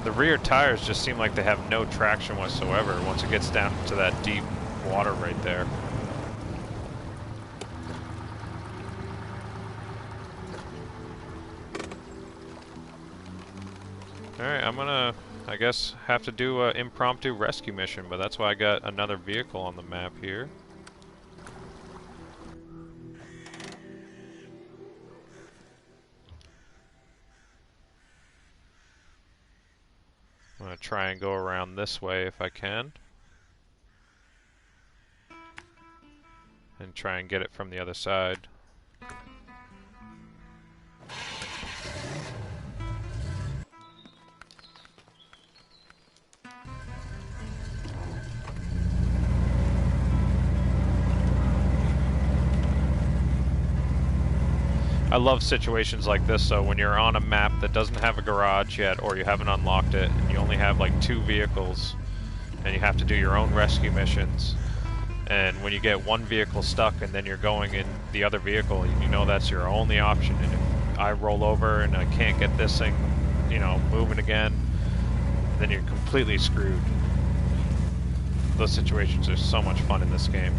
A: The rear tires just seem like they have no traction whatsoever once it gets down to that deep water right there. Alright, I'm gonna, I guess, have to do an impromptu rescue mission, but that's why I got another vehicle on the map here. I'm gonna try and go around this way if I can. And try and get it from the other side. I love situations like this, though, when you're on a map that doesn't have a garage yet, or you haven't unlocked it, and you only have like 2 vehicles, and you have to do your own rescue missions. And when you get one vehicle stuck and then you're going in the other vehicle, you know that's your only option. And if I roll over and I can't get this thing, you know, moving again, then you're completely screwed. Those situations are so much fun in this game.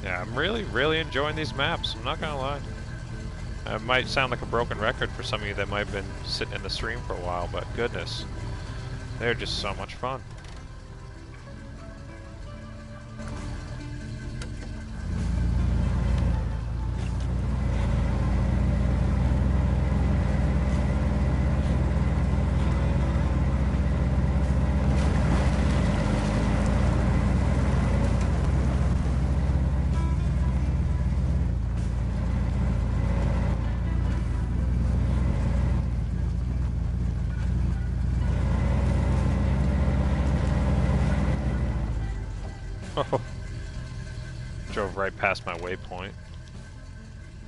A: Yeah, I'm really enjoying these maps, I'm not gonna lie. It might sound like a broken record for some of you that might have been sitting in the stream for a while, but goodness, they're just so much fun. Drove right past my waypoint.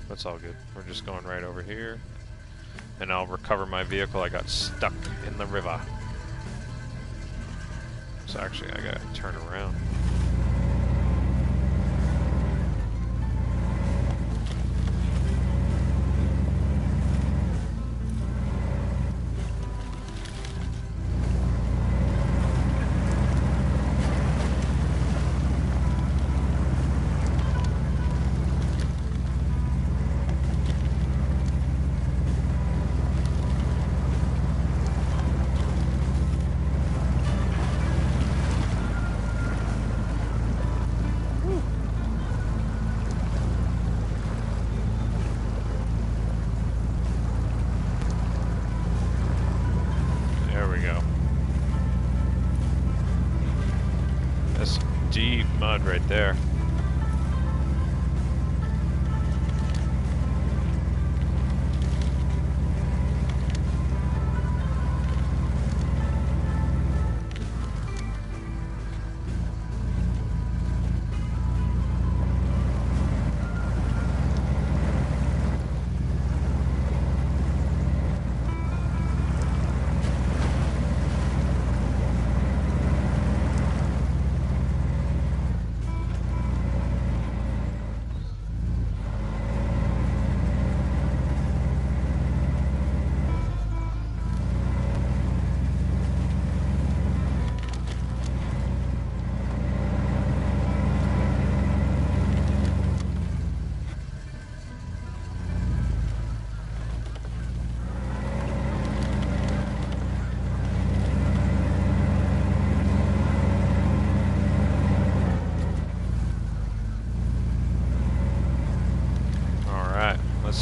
A: That's all good. We're just going right over here. And I'll recover my vehicle. I got stuck in the river. So actually I gotta turn around. Deep mud right there.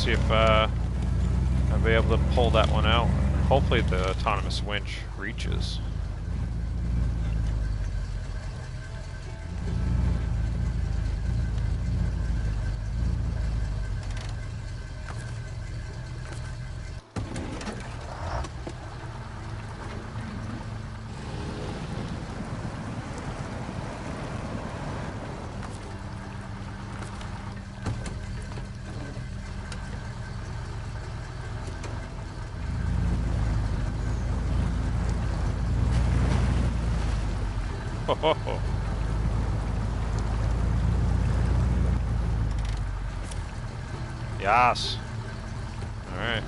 A: see if I'll be able to pull that one out. Hopefully the autonomous winch reaches. Oh. Yes. All right.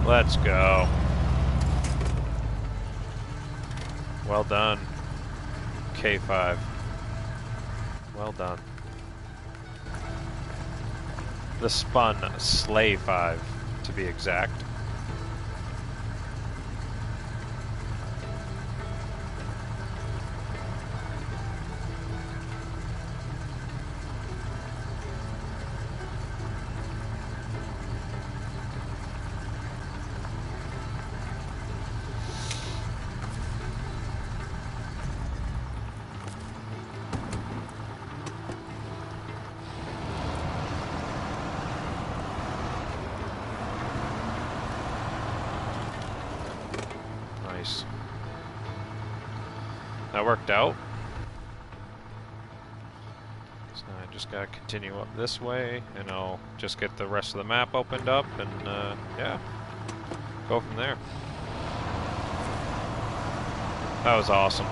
A: Let's go. Well done, K5. Well done. The spun Sleigh 5, to be exact. Nice. That worked out. So now I just gotta continue up this way, and I'll just get the rest of the map opened up, and yeah, go from there. That was awesome.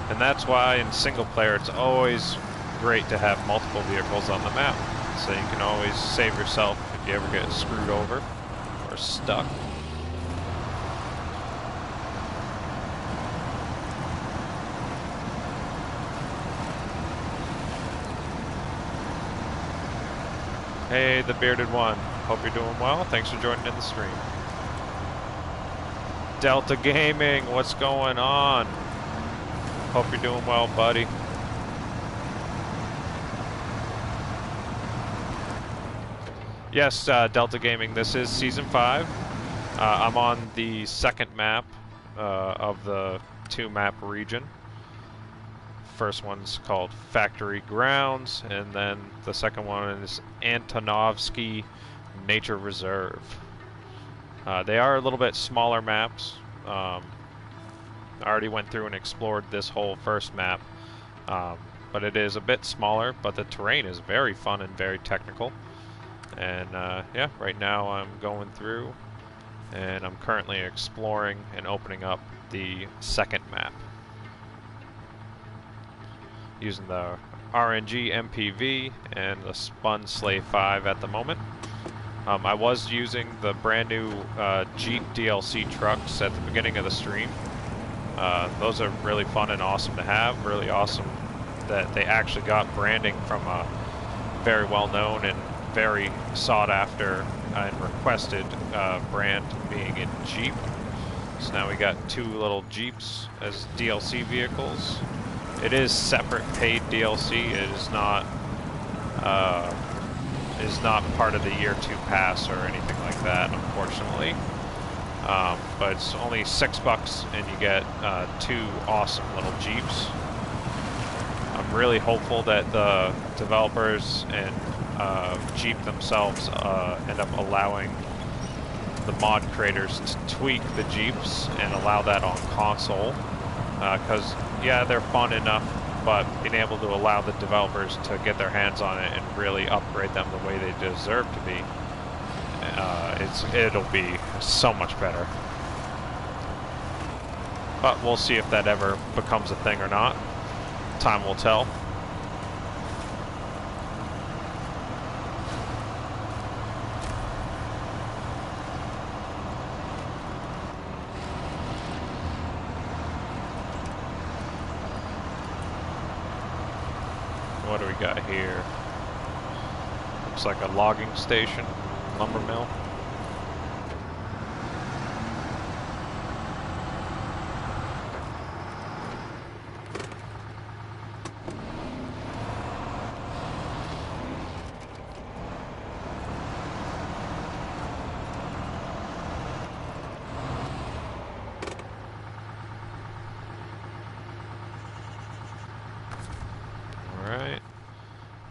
A: And that's why in single player it's always great to have multiple vehicles on the map, so you can always save yourself if you ever get screwed over or stuck. Hey, the bearded one. Hope you're doing well. Thanks for joining in the stream. Delta Gaming, what's going on? Hope you're doing well, buddy. Yes, Delta Gaming, this is Season 5. I'm on the second map of the 2-map region. First one's called Factory Grounds, and then the second one is Antonovsky Nature Reserve. They are a little bit smaller maps. I already went through and explored this whole first map, but it is a bit smaller, but the terrain is very fun and very technical. And yeah, right now I'm going through and I'm currently exploring and opening up the second map using the RNG MPV and the spun Sleigh 5 at the moment. I was using the brand new Jeep DLC trucks at the beginning of the stream. Those are really fun and awesome to have. Really awesome that they actually got branding from a very well known and very sought after and requested brand, being in Jeep. So now we got 2 little Jeeps as DLC vehicles. It is separate paid DLC. It is not part of the year 2 pass or anything like that, unfortunately. But it's only $6 and you get 2 awesome little Jeeps. I'm really hopeful that the developers and Jeep themselves end up allowing the mod creators to tweak the Jeeps and allow that on console, because yeah, they're fun enough, but being able to allow the developers to get their hands on it and really upgrade them the way they deserve to be, it'll be so much better. But we'll see if that ever becomes a thing or not. Time will tell. what do we got here? Looks like a logging station, lumber mill.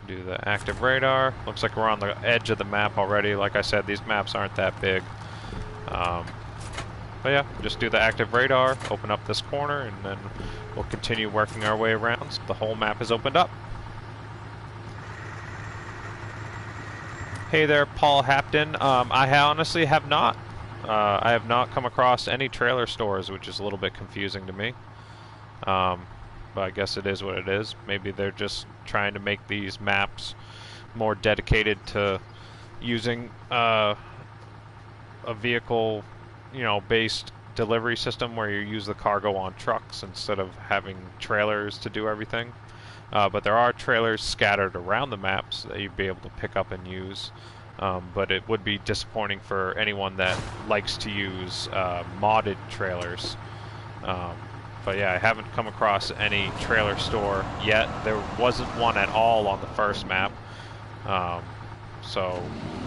A: Do the active radar. Looks like we're on the edge of the map already. Like I said, these maps aren't that big. But yeah, just do the active radar, open up this corner, and then we'll continue working our way around. So the whole map is opened up. Hey there, Paul Hapton. I honestly have not. I have not come across any trailer stores, which is a little bit confusing to me. But I guess it is what it is. Maybe they're just trying to make these maps more dedicated to using a vehicle, based delivery system where you use the cargo on trucks instead of having trailers to do everything. But there are trailers scattered around the maps that you'd be able to pick up and use. But it would be disappointing for anyone that likes to use modded trailers. But yeah, I haven't come across any trailer store yet. There wasn't one at all on the first map. So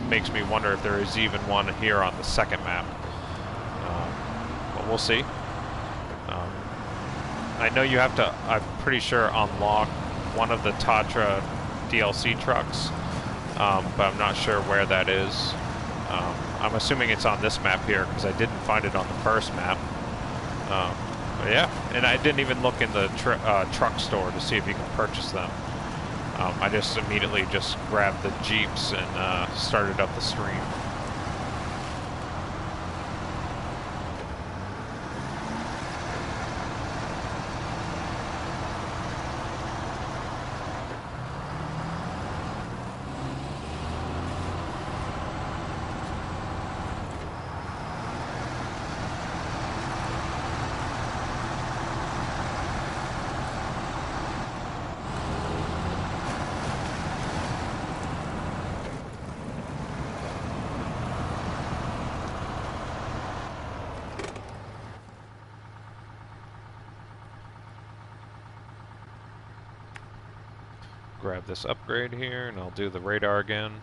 A: makes me wonder if there is even one here on the second map. But we'll see. I know you have to, I'm pretty sure, unlock one of the Tatra DLC trucks. But I'm not sure where that is. I'm assuming it's on this map here because I didn't find it on the first map. But yeah, and I didn't even look in the truck store to see if you can purchase them. I just immediately just grabbed the Jeeps and started up the stream. Grab this upgrade here, and I'll do the radar again.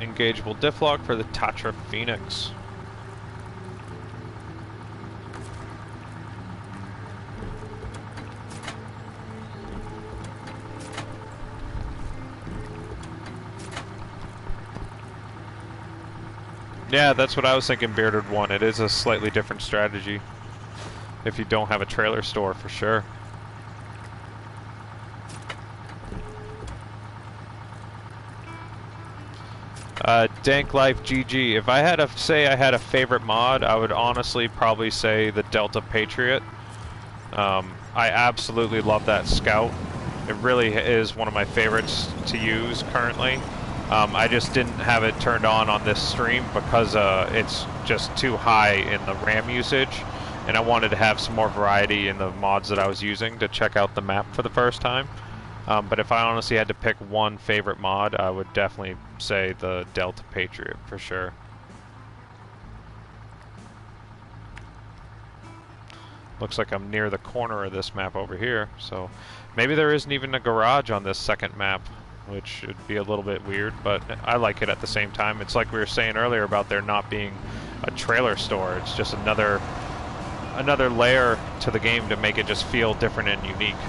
A: Engageable diff lock for the Tatra Phoenix. Yeah, that's what I was thinking, Bearded One. It is a slightly different strategy if you don't have a trailer store, for sure. Dank Life GG. If I had to say I had a favorite mod, I would honestly probably say the Delta Patriot. I absolutely love that Scout. It really is one of my favorites to use currently. I just didn't have it turned on this stream because it's just too high in the RAM usage, and I wanted to have some more variety in the mods that I was using to check out the map for the first time. But if I honestly had to pick one favorite mod, I would definitely say the Delta Patriot for sure. Looks like I'm near the corner of this map over here, so maybe there isn't even a garage on this second map, which would be a little bit weird, but I like it at the same time. It's like we were saying earlier about there not being a trailer store. It's just another layer to the game to make it just feel different and unique.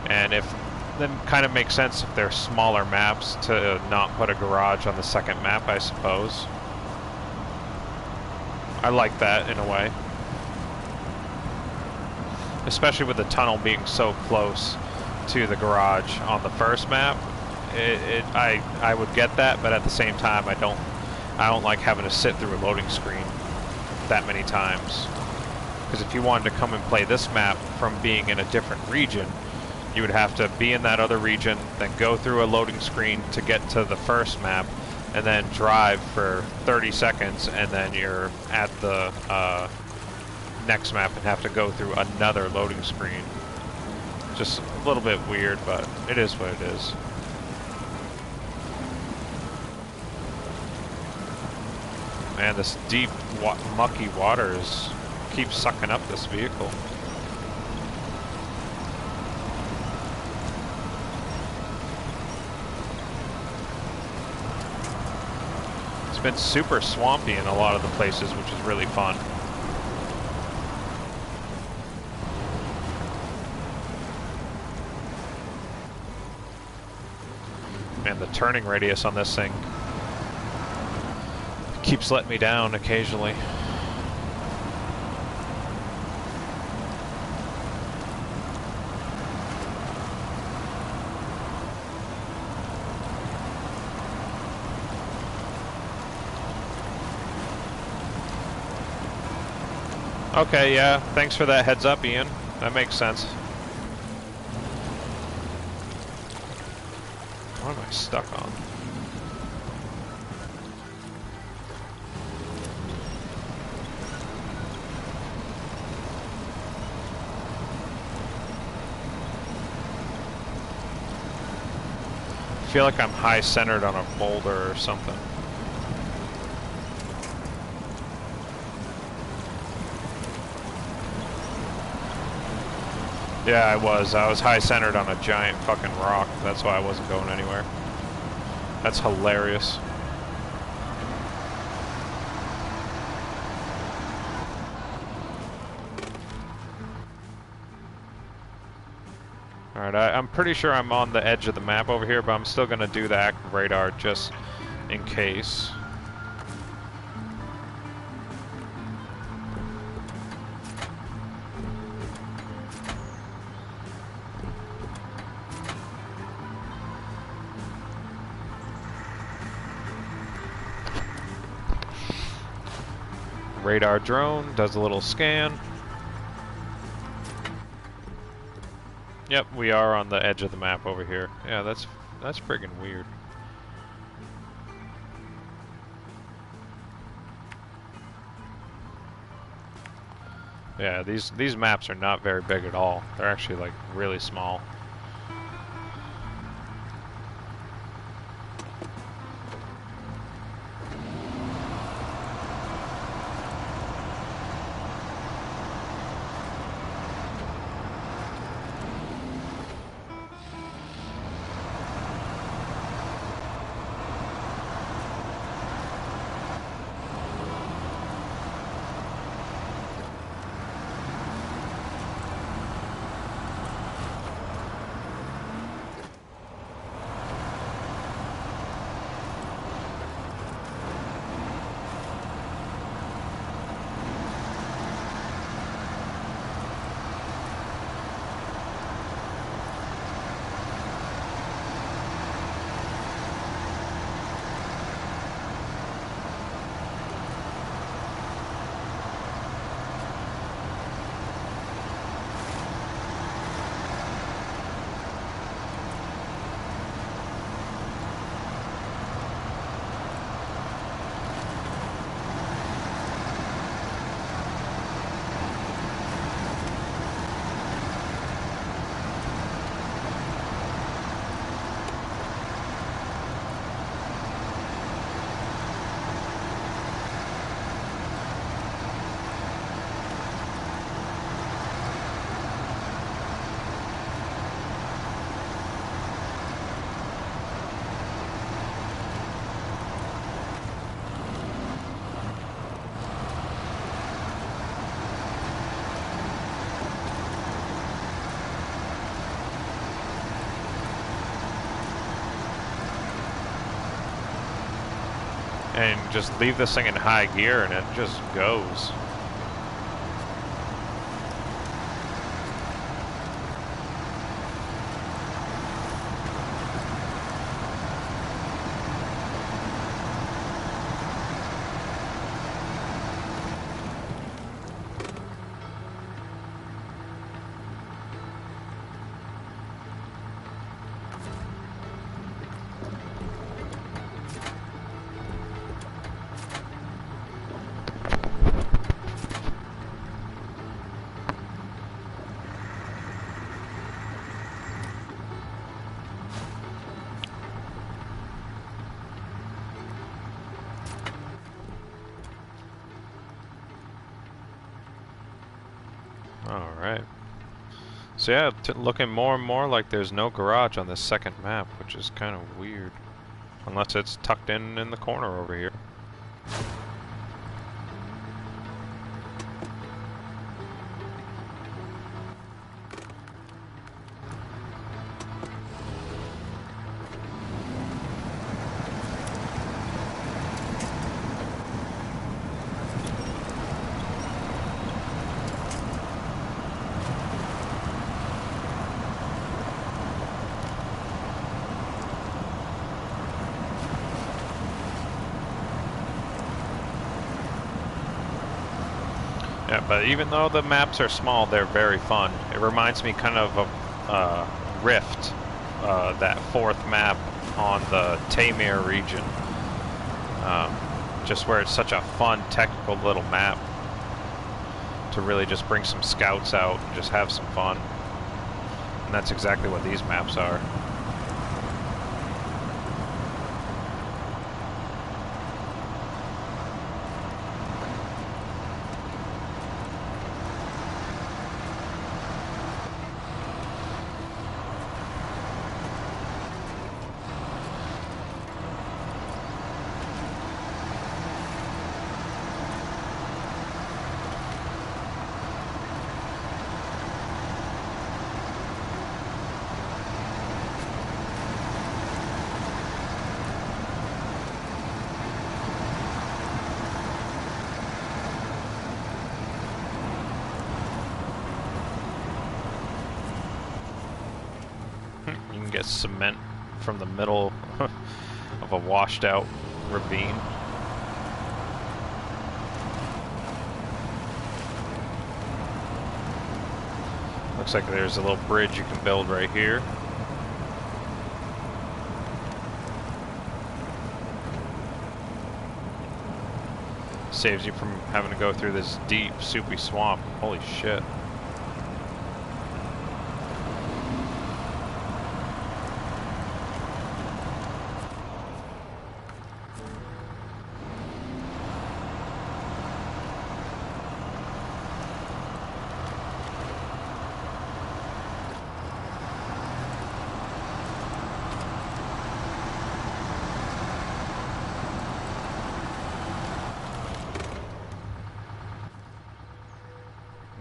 A: And if then kind of makes sense if they're smaller maps to not put a garage on the second map, I suppose. I like that in a way. Especially with the tunnel being so close to the garage on the first map. I would get that, but at the same time I I don't like having to sit through a loading screen that many times. Because if you wanted to come and play this map from being in a different region, you would have to be in that other region, then go through a loading screen to get to the first map, and then drive for 30 seconds, and then you're at the next map and have to go through another loading screen. Just a little bit weird, but it is what it is. Man, this deep, mucky water keeps sucking up this vehicle. It's been super swampy in a lot of the places, which is really fun. Man, the turning radius on this thing keeps letting me down occasionally. Okay, yeah, thanks for that heads up, Ian. That makes sense. What am I stuck on? I feel like I'm high centered on a boulder or something. Yeah, I was high centered on a giant fucking rock. That's why I wasn't going anywhere. That's hilarious. Alright, I'm pretty sure I'm on the edge of the map over here, but I'm still gonna do the active radar just in case. Radar drone does a little scan. Yep, we are on the edge of the map over here. Yeah, that's friggin' weird. Yeah, these maps are not very big at all. They're actually like really small. And just leave this thing in high gear and it just goes. Alright. So yeah, looking more and more like there's no garage on this second map, which is kind of weird. Unless it's tucked in the corner over here. Yeah, but even though the maps are small, they're very fun. It reminds me kind of Rift, that fourth map on the Tamir region. Just where it's such a fun, technical little map to really just bring some scouts out and just have some fun. And that's exactly what these maps are. You can get cement from the middle of a washed out ravine. Looks like there's a little bridge you can build right here. Saves you from having to go through this deep, soupy swamp. Holy shit.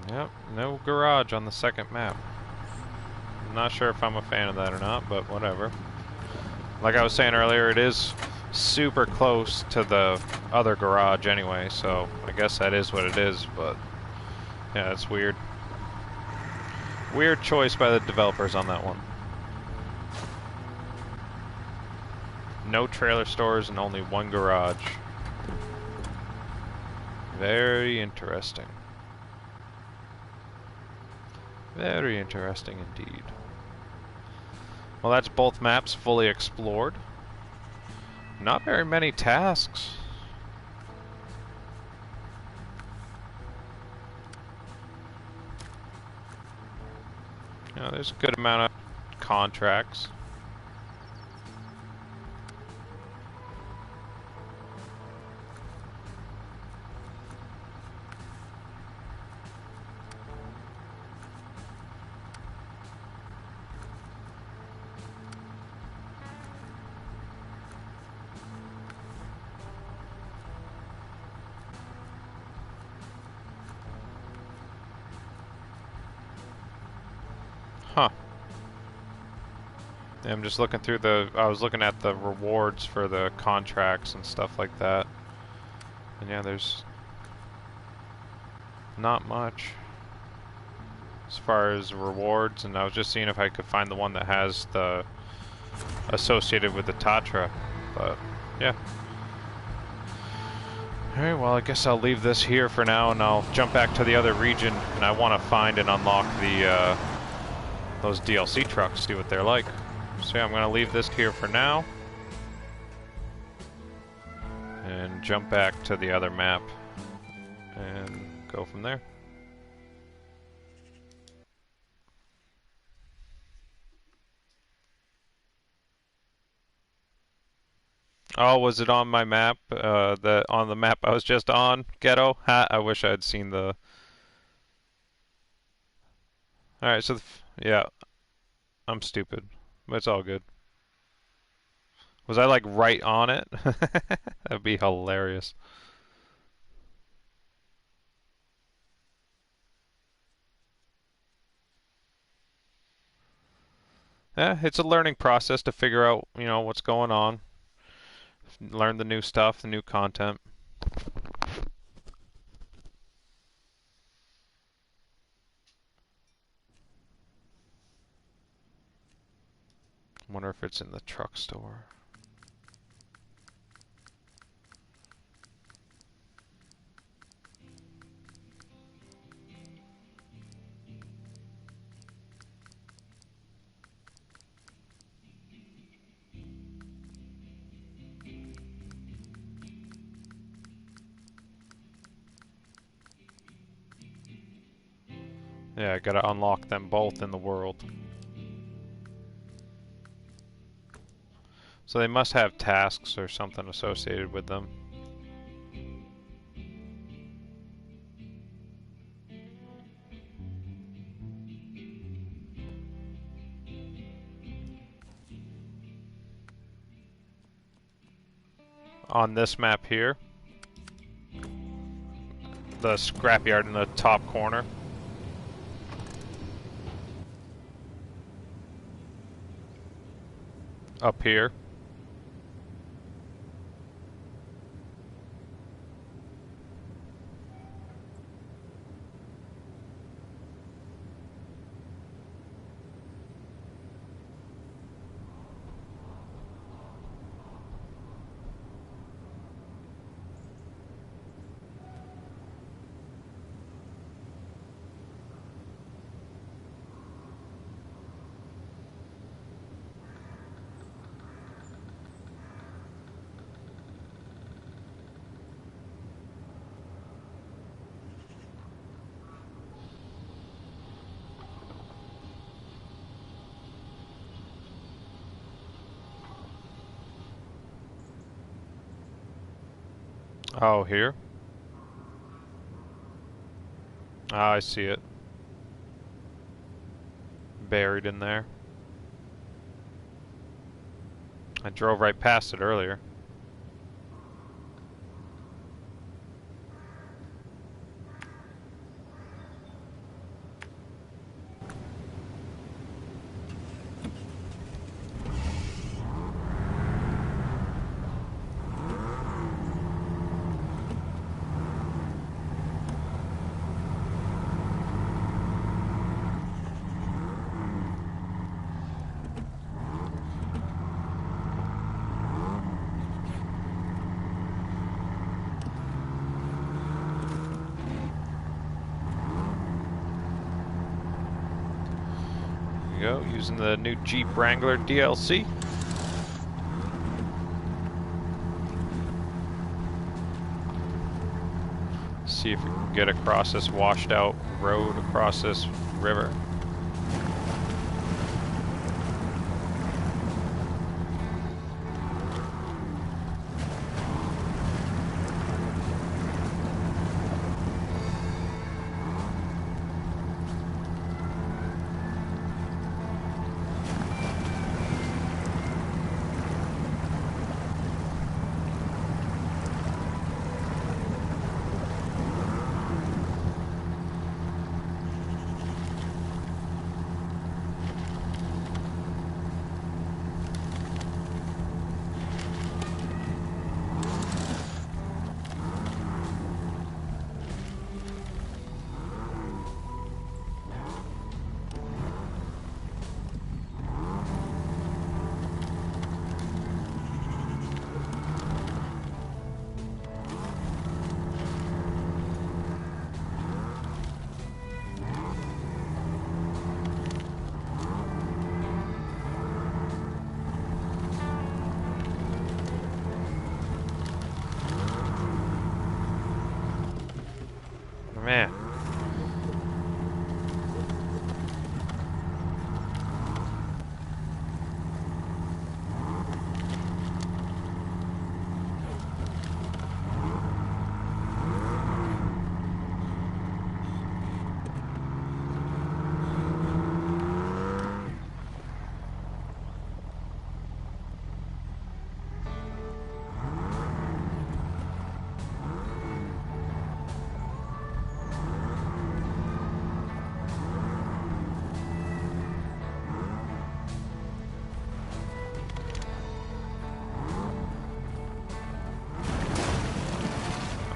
A: Yep, no garage on the second map. I'm not sure if I'm a fan of that or not, but whatever. Like I was saying earlier, it is super close to the other garage anyway, so I guess that is what it is, but yeah, it's weird. Weird choice by the developers on that one. No trailer stores and only one garage. Very interesting. Very interesting indeed. Well, that's both maps fully explored. Not very many tasks. You know, there's a good amount of contracts. Huh. Yeah, I'm just looking through I was looking at the rewards for the contracts and stuff like that. And yeah, there's not much as far as rewards, and I was just seeing if I could find the one that has the associated with the Tatra, but yeah. Alright, well I guess I'll leave this here for now and I'll jump back to the other region, and I want to find and unlock the those DLC trucks, see what they're like. So yeah, I'm going to leave this here for now and jump back to the other map and go from there. Oh, was it on my map? On the map I was just on, Ghetto? Ha, I wish I had seen the Alright, so yeah, I'm stupid. But it's all good. Was I like right on it? That'd be hilarious. Yeah, it's a learning process to figure out, what's going on, learn the new stuff, the new content. Wonder if it's in the truck store. Yeah, I gotta unlock them both in the world. So they must have tasks or something associated with them. On this map here, the scrapyard in the top corner. Up here. Oh, here? Ah, I see it. Buried in there. I drove right past it earlier. Go, using the new Jeep Wrangler DLC. See if we can get across this washed out road, across this river.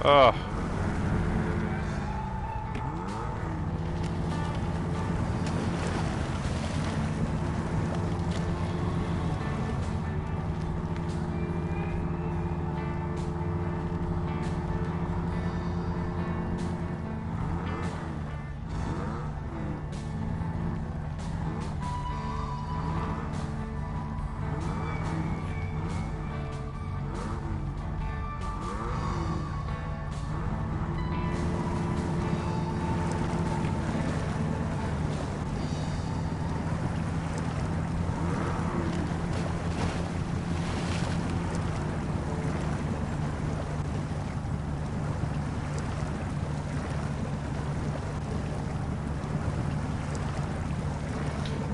A: Ugh.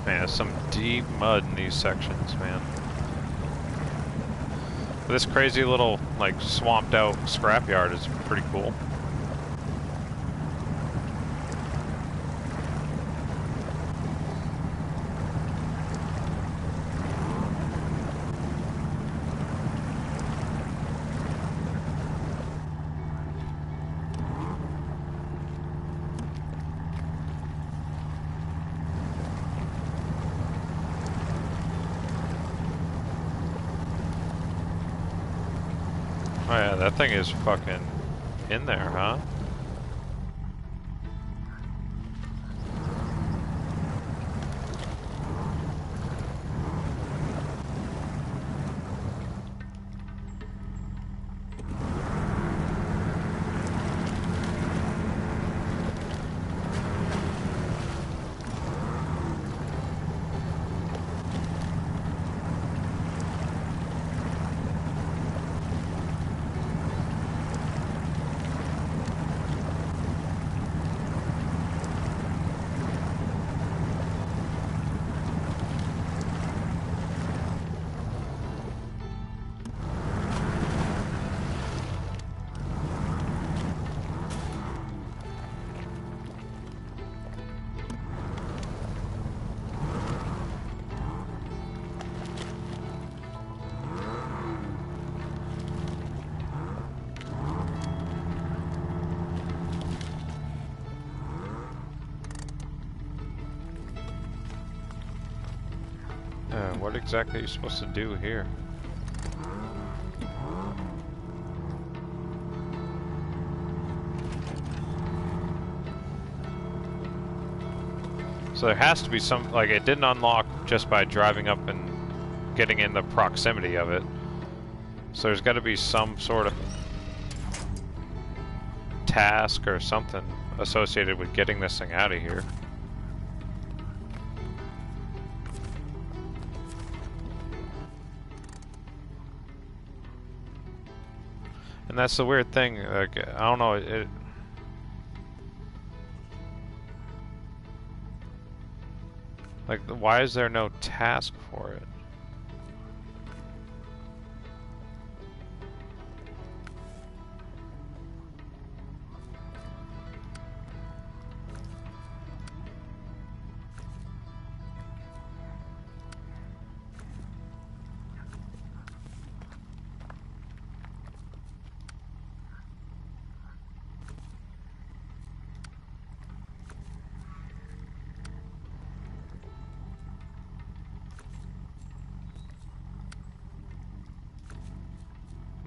A: Man, there's some deep mud in these sections, man. This crazy little, like, swamped out scrapyard is pretty cool. Oh yeah, that thing is fucking in there, huh? What exactly are you supposed to do here? So there has to be some, like, it didn't unlock just by driving up and getting in the proximity of it. So there's got to be some sort of task or something associated with getting this thing out of here. And that's the weird thing, like, I don't know, like, why is there no task for it?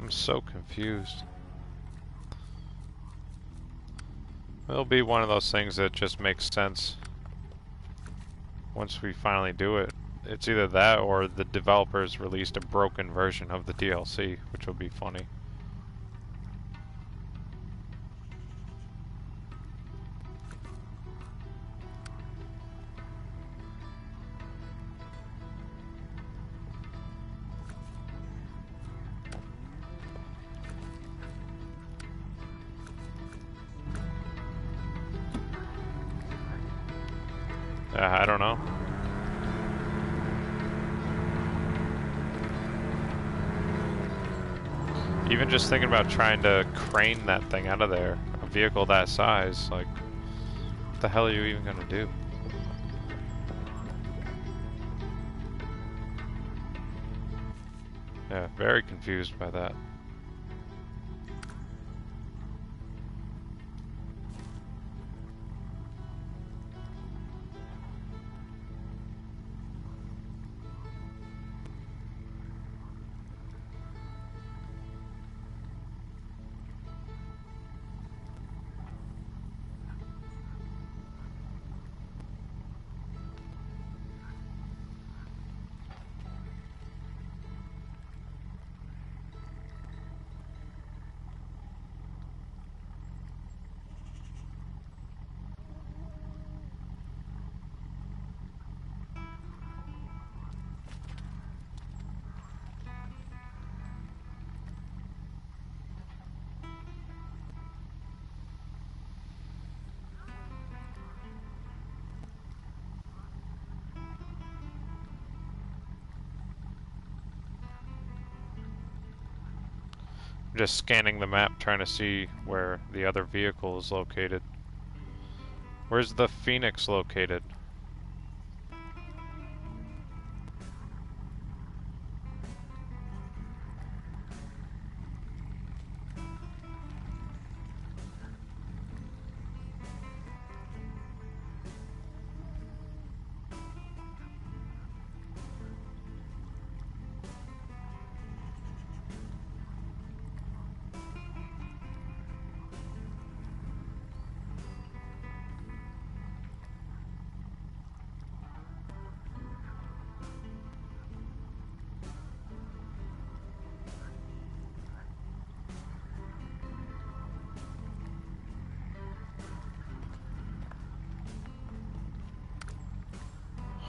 A: I'm so confused. It'll be one of those things that just makes sense once we finally do it. It's either that or the developers released a broken version of the DLC, which will be funny. I don't know. Even just thinking about trying to crane that thing out of there, a vehicle that size, like, what the hell are you even gonna do? Yeah, very confused by that. I'm just scanning the map trying to see where the other vehicle is located. Where's the Phoenix located?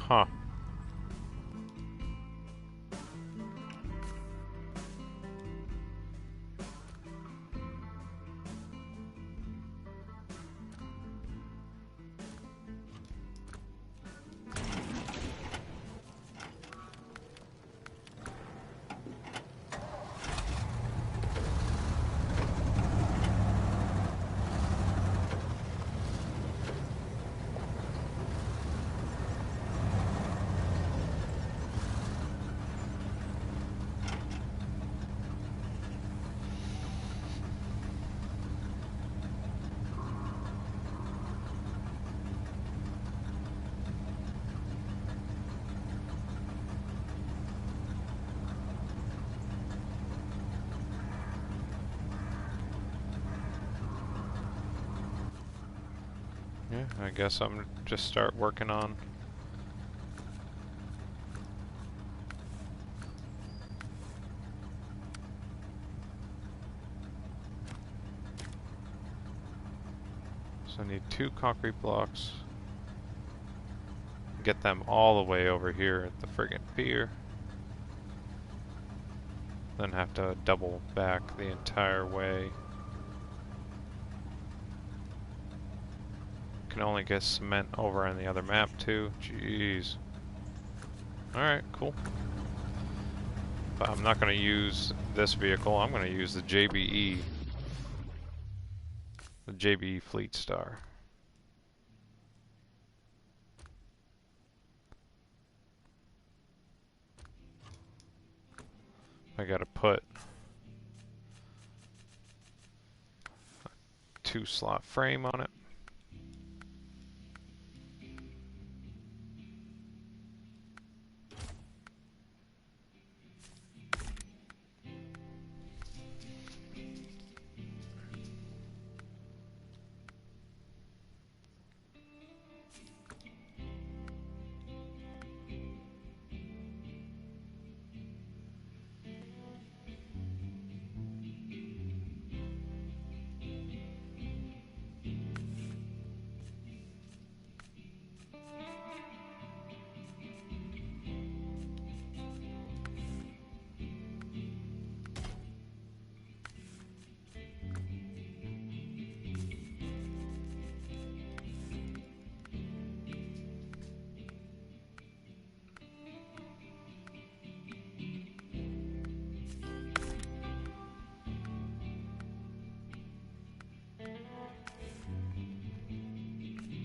A: Huh. Yeah, I guess I'm just start working on. So I need 2 concrete blocks. Get them all the way over here at the friggin' pier. Then have to double back the entire way. Can only get cement over on the other map too. Jeez. Alright, cool. But I'm not going to use this vehicle. I'm going to use the JBE. The JBE Fleet Star. I got to put a 2-slot frame on it.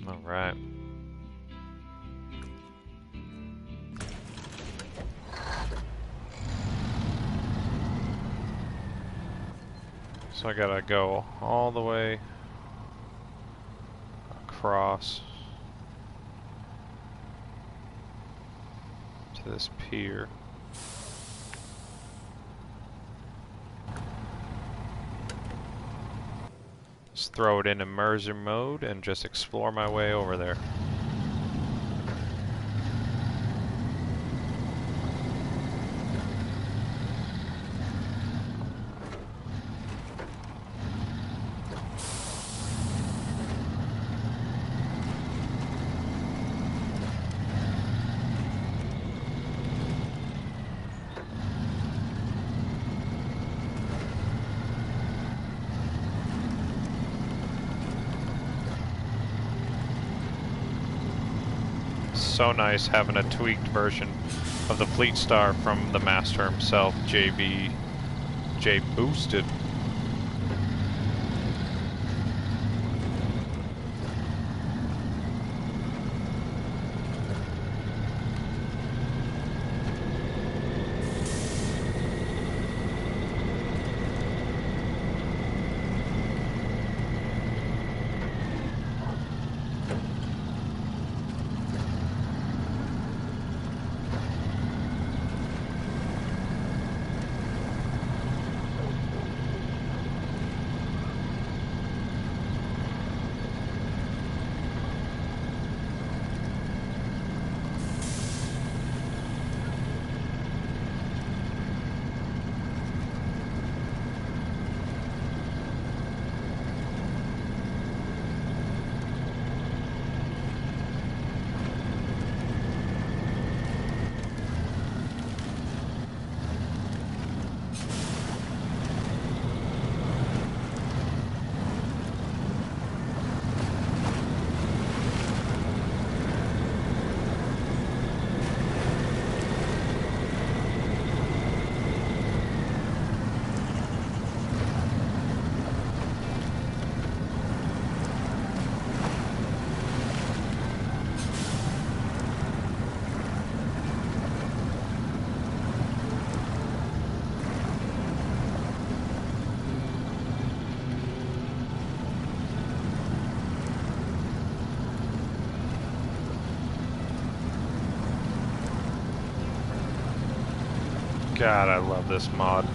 A: Alright. So I gotta go all the way across to this pier. Just throw it in immersive mode and just explore my way over there. So nice having a tweaked version of the Fleet Star from the master himself, J Boosted. God, I love this mod.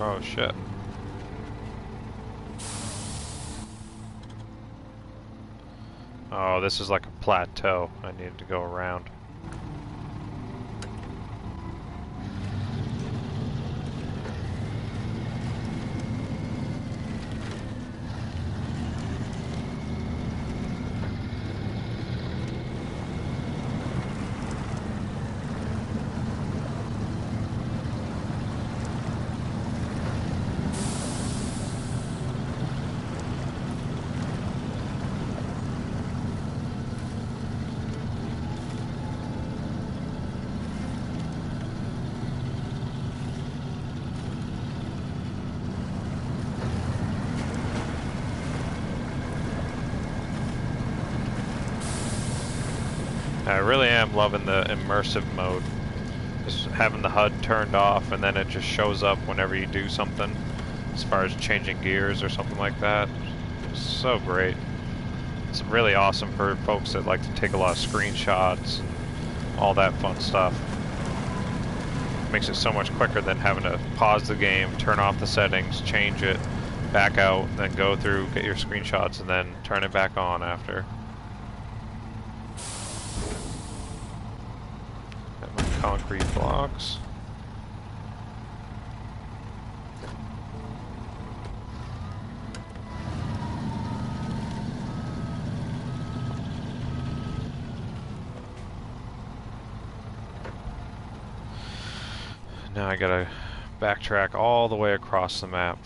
A: Oh shit. Oh, this is like a plateau. I need to go around. I really am loving the immersive mode. Just having the HUD turned off and then it just shows up whenever you do something, as far as changing gears or something like that. It's so great. It's really awesome for folks that like to take a lot of screenshots and all that fun stuff. Makes it so much quicker than having to pause the game, turn off the settings, change it, back out, then go through, get your screenshots, and then turn it back on after. Concrete blocks. Now I gotta backtrack all the way across the map.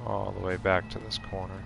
A: All the way back to this corner.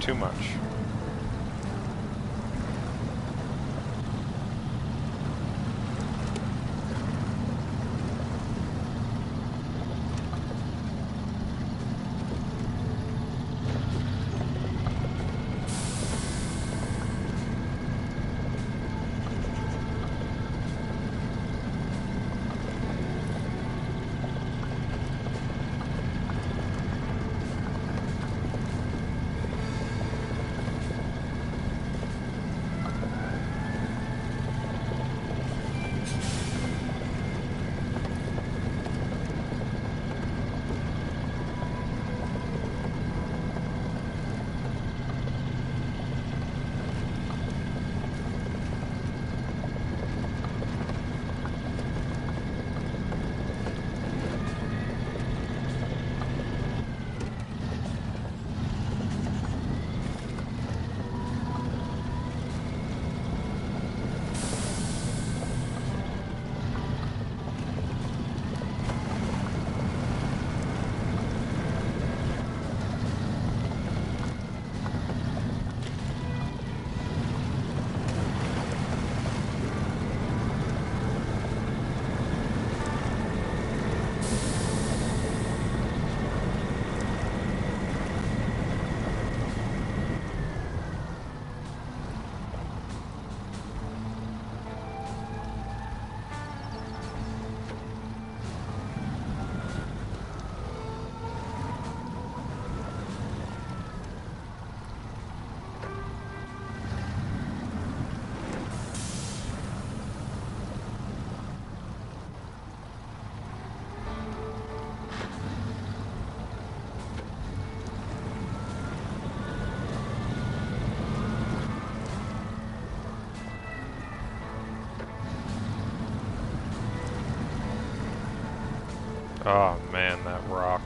A: Too much. Oh man, that rock.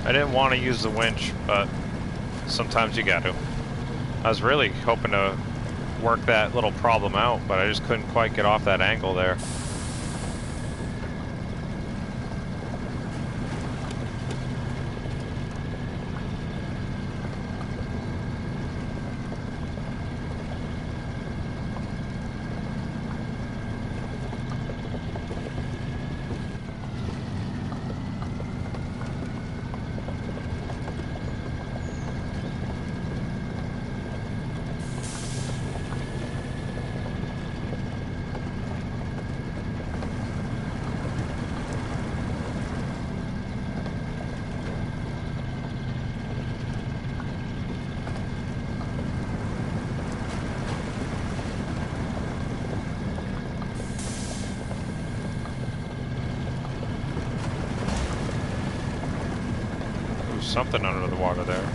A: I didn't want to use the winch, but sometimes you got to. I was really hoping to work that little problem out, but I just couldn't quite get off that angle there. Something under the water there.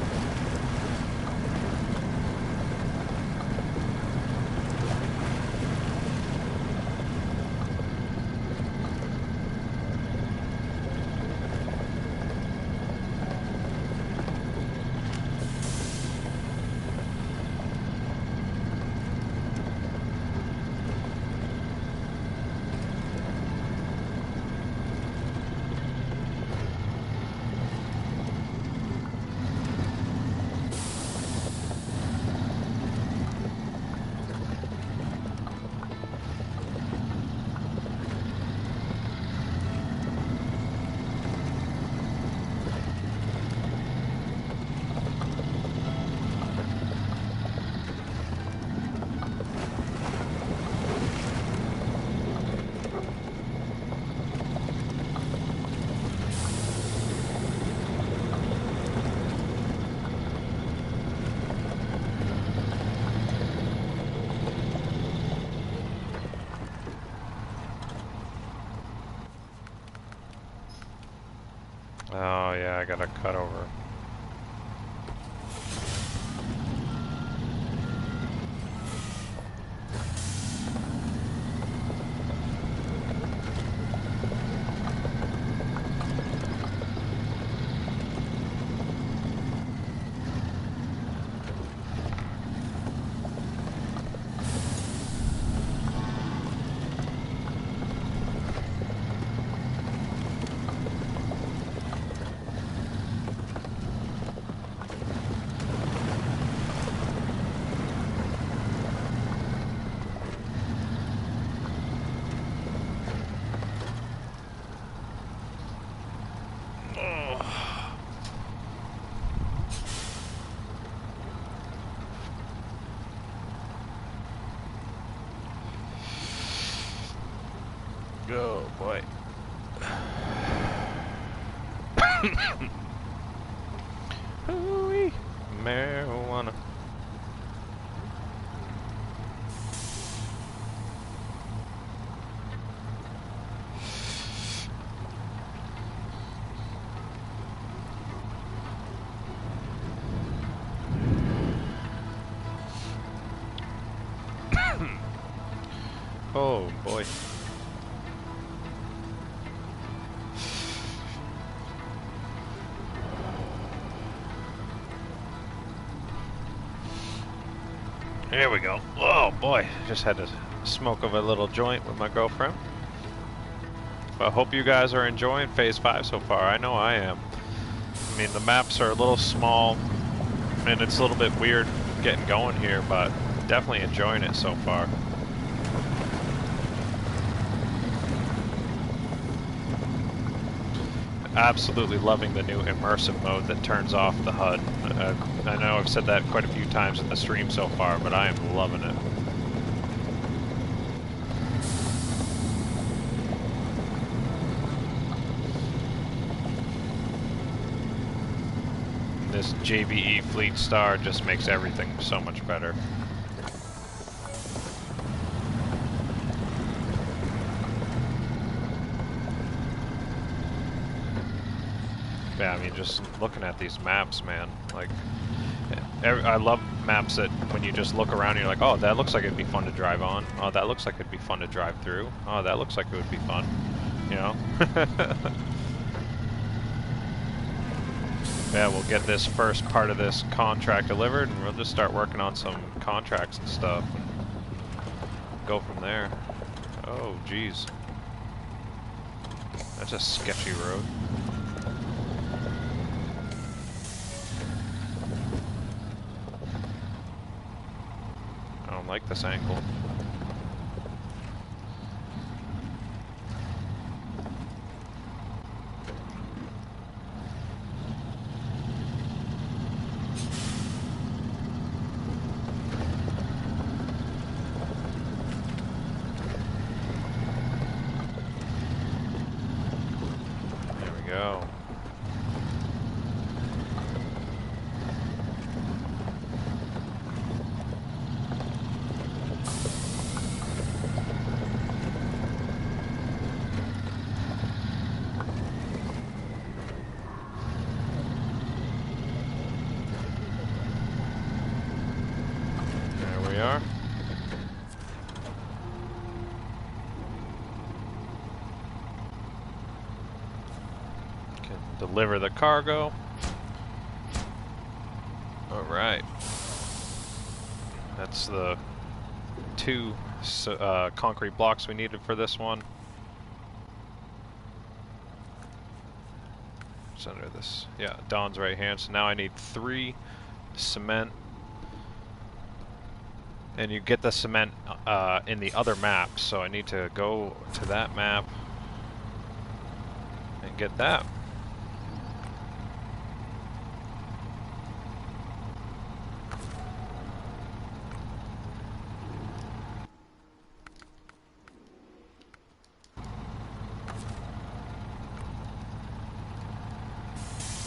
A: Oh yeah, I gotta cut over. Oh boy. Hooey, marijuana. Oh boy. There we go. Oh boy, just had to smoke of a little joint with my girlfriend. But I hope you guys are enjoying Phase 5 so far. I know I am. I mean, the maps are a little small, and it's a little bit weird getting going here, but definitely enjoying it so far. absolutely loving the new immersive mode that turns off the HUD. I know I've said that quite a few times in the stream so far, but I am loving it. This JVE Fleet Star just makes everything so much better. Yeah, I mean, just looking at these maps, man, like, I love maps that when you just look around, you're like, oh, that looks like it'd be fun to drive on. Oh, that looks like it'd be fun to drive through. Oh, that looks like it would be fun, you know? Yeah, we'll get this first part of this contract delivered, and we'll just start working on some contracts and stuff, and go from there. Oh, geez. That's a sketchy road. I don't like this angle. There we go. Are. Can deliver the cargo. All right. That's the 2 concrete blocks we needed for this one. It's under this. Yeah, Don's right hand. So now I need 3 cement. And you get the cement in the other map, so I need to go to that map and get that.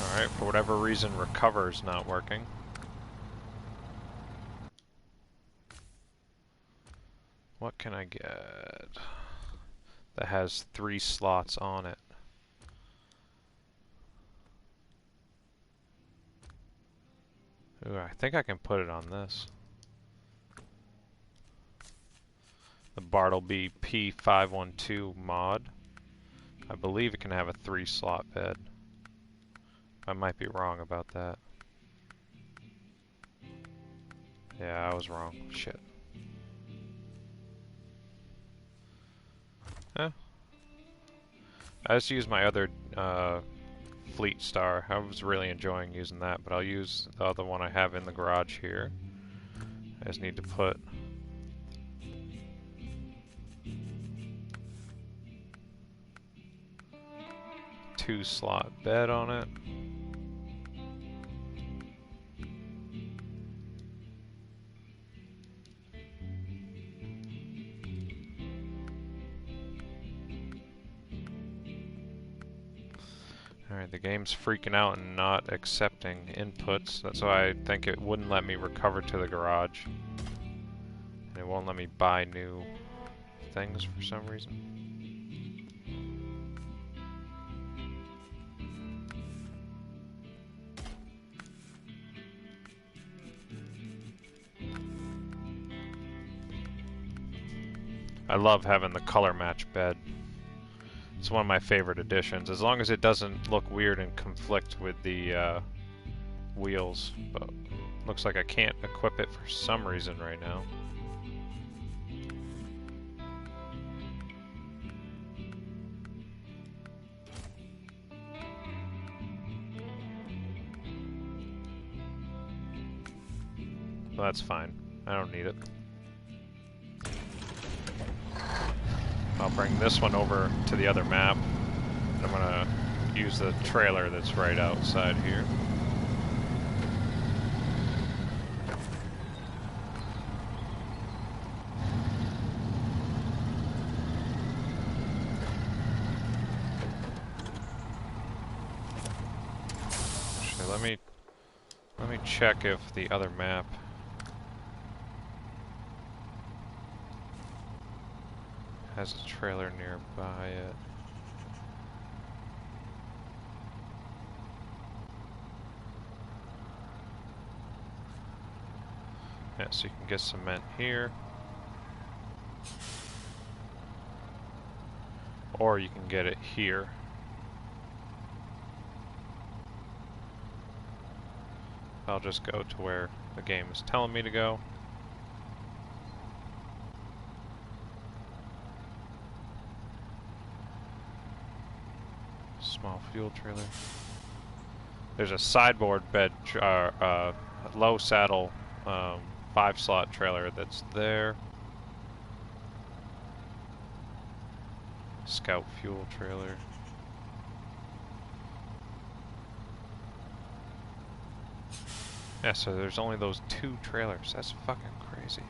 A: Alright, for whatever reason, recover's not working. What can I get that has 3 slots on it? Ooh, I think I can put it on this. The Bartleby P512 mod. I believe it can have a 3-slot bed. I might be wrong about that. Yeah, I was wrong. Shit. Eh. I just used my other Fleet Star. I was really enjoying using that, but I'll use the other one I have in the garage here. I just need to put a 2-slot bed on it. Alright, the game's freaking out and not accepting inputs. That's why I think it wouldn't let me recover to the garage. And it won't let me buy new things for some reason. I love having the color match bed. It's one of my favorite additions, as long as it doesn't look weird and conflict with the wheels. But looks like I can't equip it for some reason right now. Well, that's fine. I don't need it. I'll bring this one over to the other map. I'm gonna use the trailer that's right outside here. Actually, let me check if the other map has a trailer nearby it. Yeah, so you can get cement here. Or you can get it here. I'll just go to where the game is telling me to go. Small fuel trailer. There's a sideboard bed, low saddle, 5-slot trailer that's there. Scout fuel trailer. Yeah, so there's only those 2 trailers. That's fucking crazy.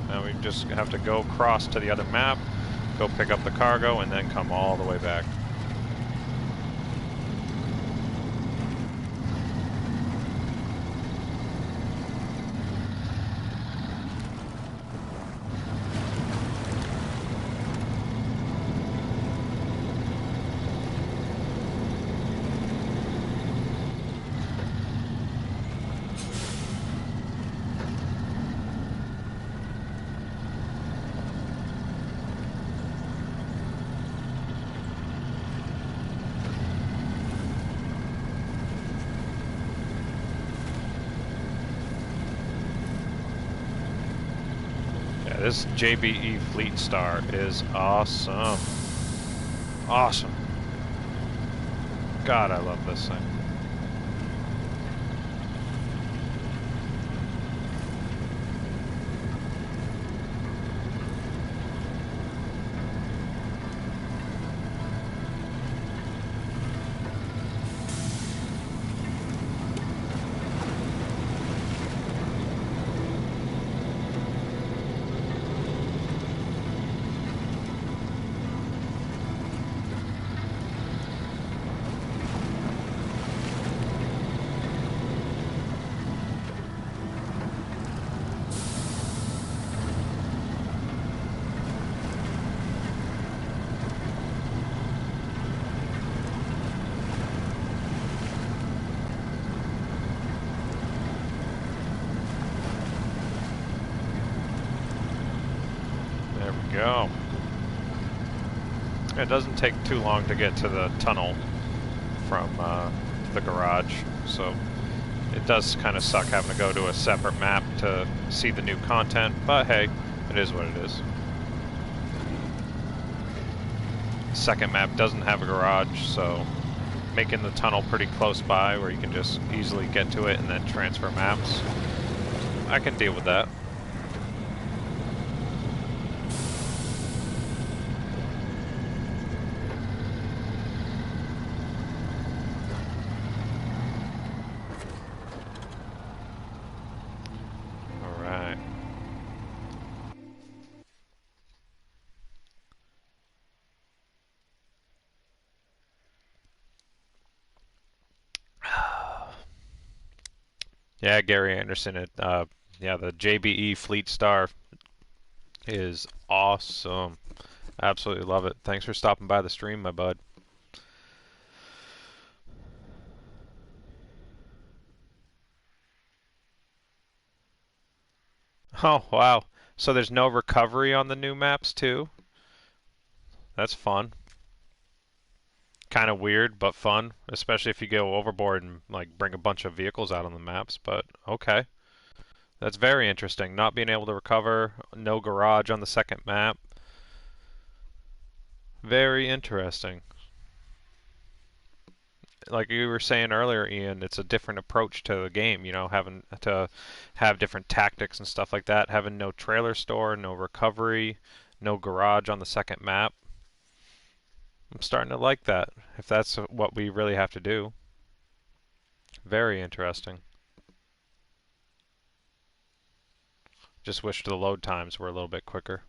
A: Now we just have to go across to the other map, go pick up the cargo, and then come all the way back. This JBE Fleet Star is awesome. Awesome. God, I love this thing. Go. It doesn't take too long to get to the tunnel from the garage, so it does kind of suck having to go to a separate map to see the new content, but hey, it is what it is. The second map doesn't have a garage, so making the tunnel pretty close by where you can just easily get to it and then transfer maps, I can deal with that. Yeah, Gary Anderson. Yeah, the JBE Fleet Star is awesome. Absolutely love it. Thanks for stopping by the stream, my bud. Oh, wow. So there's no recovery on the new maps too? That's fun. Kind of weird, but fun, especially if you go overboard and like bring a bunch of vehicles out on the maps, but okay. That's very interesting. Not being able to recover, no garage on the second map. Very interesting. Like you were saying earlier, Ian, it's a different approach to the game, you know, having to have different tactics and stuff like that, having no trailer store, no recovery, no garage on the second map. I'm starting to like that, if that's what we really have to do. Very interesting. Just wish the load times were a little bit quicker.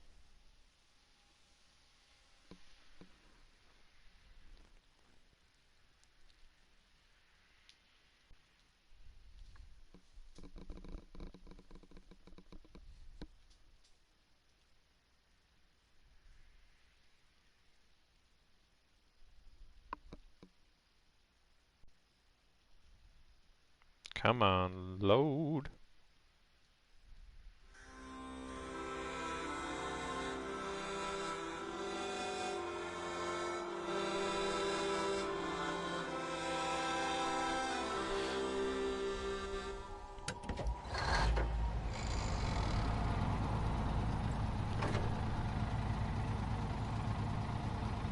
A: Come on, load.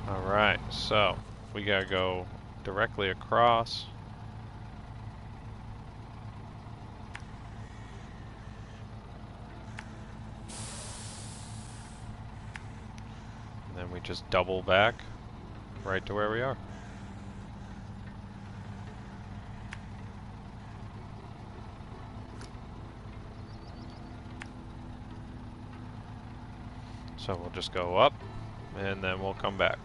A: Alright, so we gotta go directly across. And then we just double back right to where we are. So we'll just go up and then we'll come back.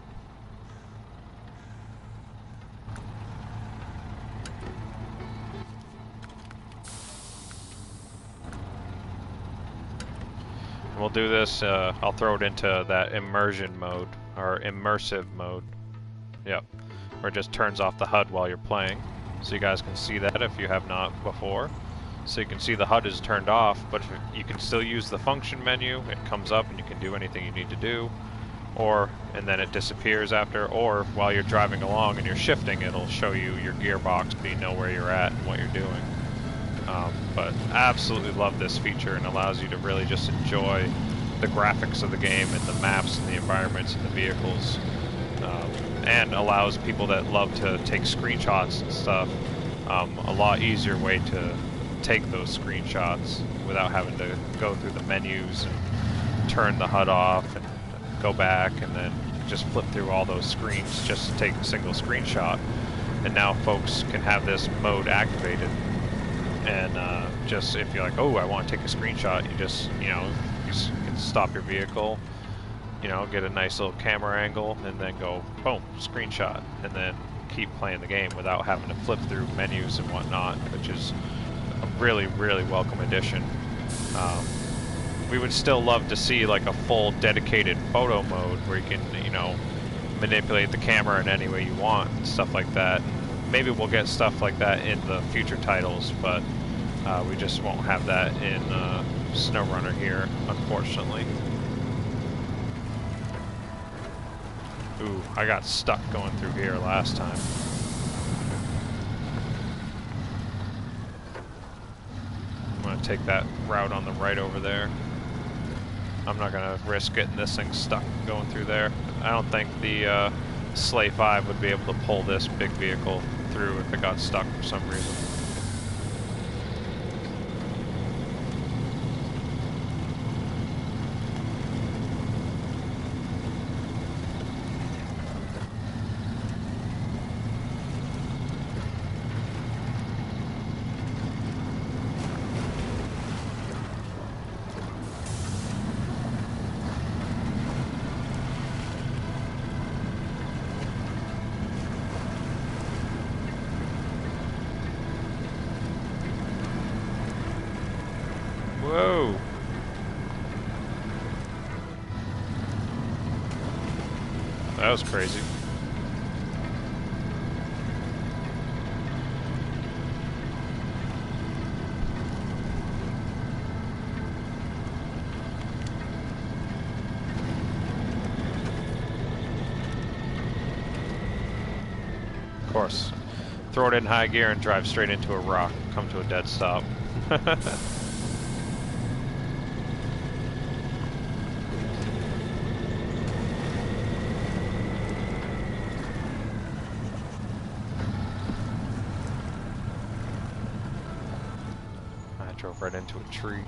A: We'll do this, I'll throw it into that immersion mode, or immersive mode. Yep, where it just turns off the HUD while you're playing. So you guys can see that if you have not before. So you can see the HUD is turned off, but you can still use the function menu. It comes up and you can do anything you need to do. And then it disappears after, or while you're driving along and you're shifting, it'll show you your gearbox, but you know where you're at and what you're doing. But absolutely love this feature, and allows you to really just enjoy the graphics of the game and the maps and the environments and the vehicles, and allows people that love to take screenshots and stuff a lot easier way to take those screenshots without having to go through the menus and turn the HUD off and go back and then just flip through all those screens just to take a single screenshot. And now folks can have this mode activated. And just if you're like, oh, I want to take a screenshot, you just, you can stop your vehicle, get a nice little camera angle, and then go, boom, screenshot, and then keep playing the game without having to flip through menus and whatnot, which is a really, really welcome addition. We would still love to see like a full dedicated photo mode where you can, manipulate the camera in any way you want and stuff like that. Maybe we'll get stuff like that in the future titles, but we just won't have that in SnowRunner here, unfortunately. Ooh, I got stuck going through here last time. I'm going to take that route on the right over there. I'm not going to risk getting this thing stuck going through there. I don't think the Sleigh 5 would be able to pull this big vehicle through if it got stuck for some reason. Whoa! That was crazy. Of course. Throw it in high gear and drive straight into a rock. Come to a dead stop. I drove right into a tree.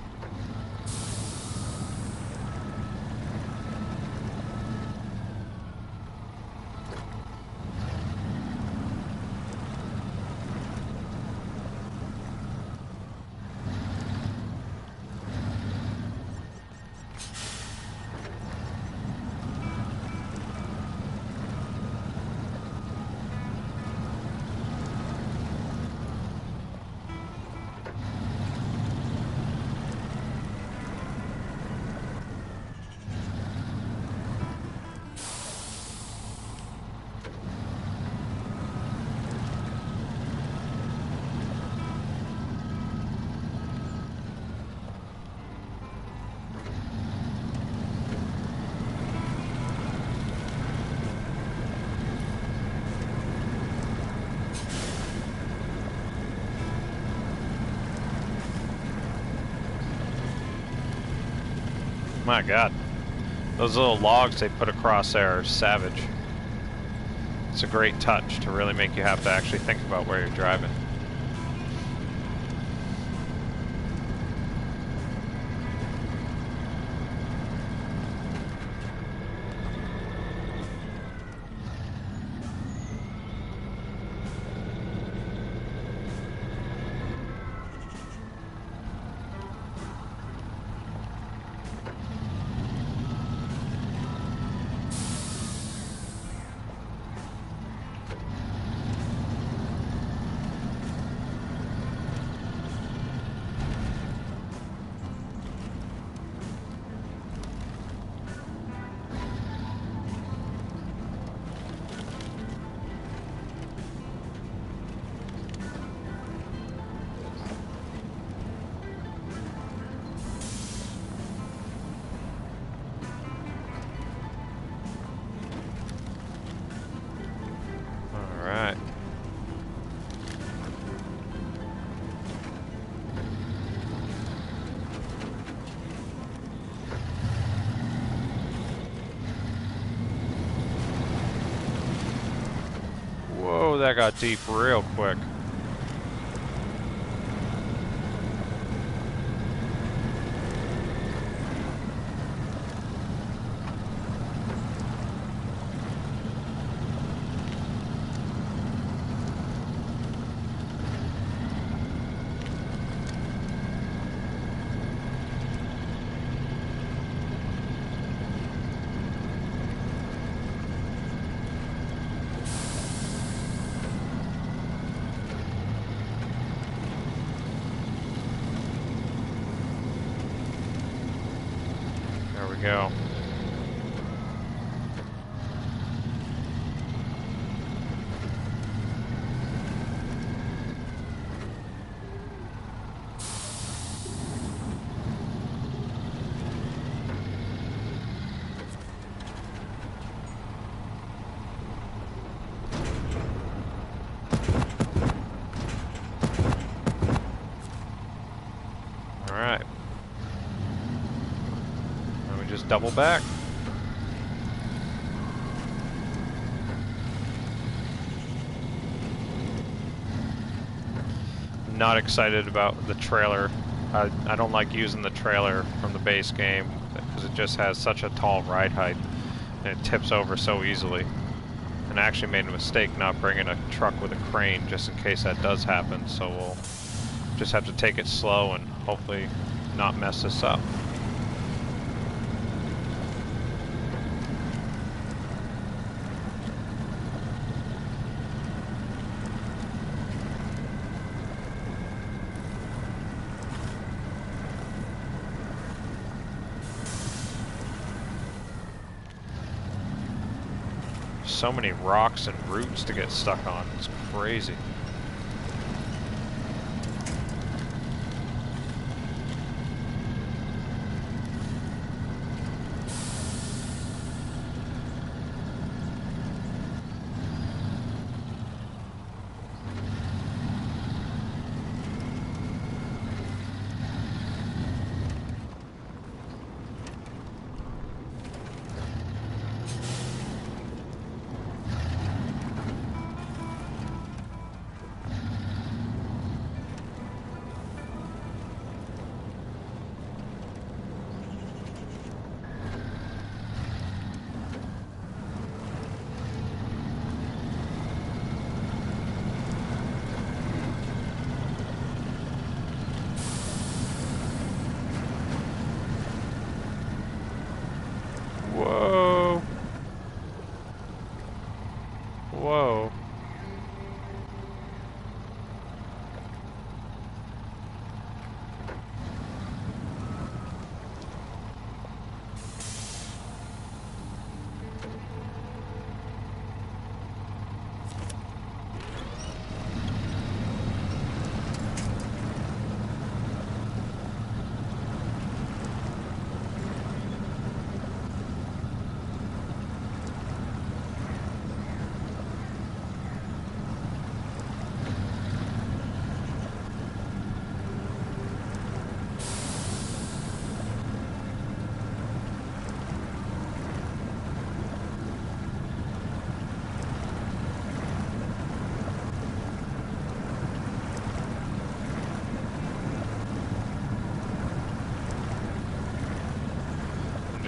A: My God, those little logs they put across there are savage. It's a great touch to really make you have to actually think about where you're driving. Whoa, that got deep real quick. Go. All right. Just double back. Not excited about the trailer. I don't like using the trailer from the base game because it just has such a tall ride height and it tips over so easily. And I actually made a mistake not bringing a truck with a crane just in case that does happen, so we'll just have to take it slow and hopefully not mess this up. So many rocks and roots to get stuck on. It's crazy.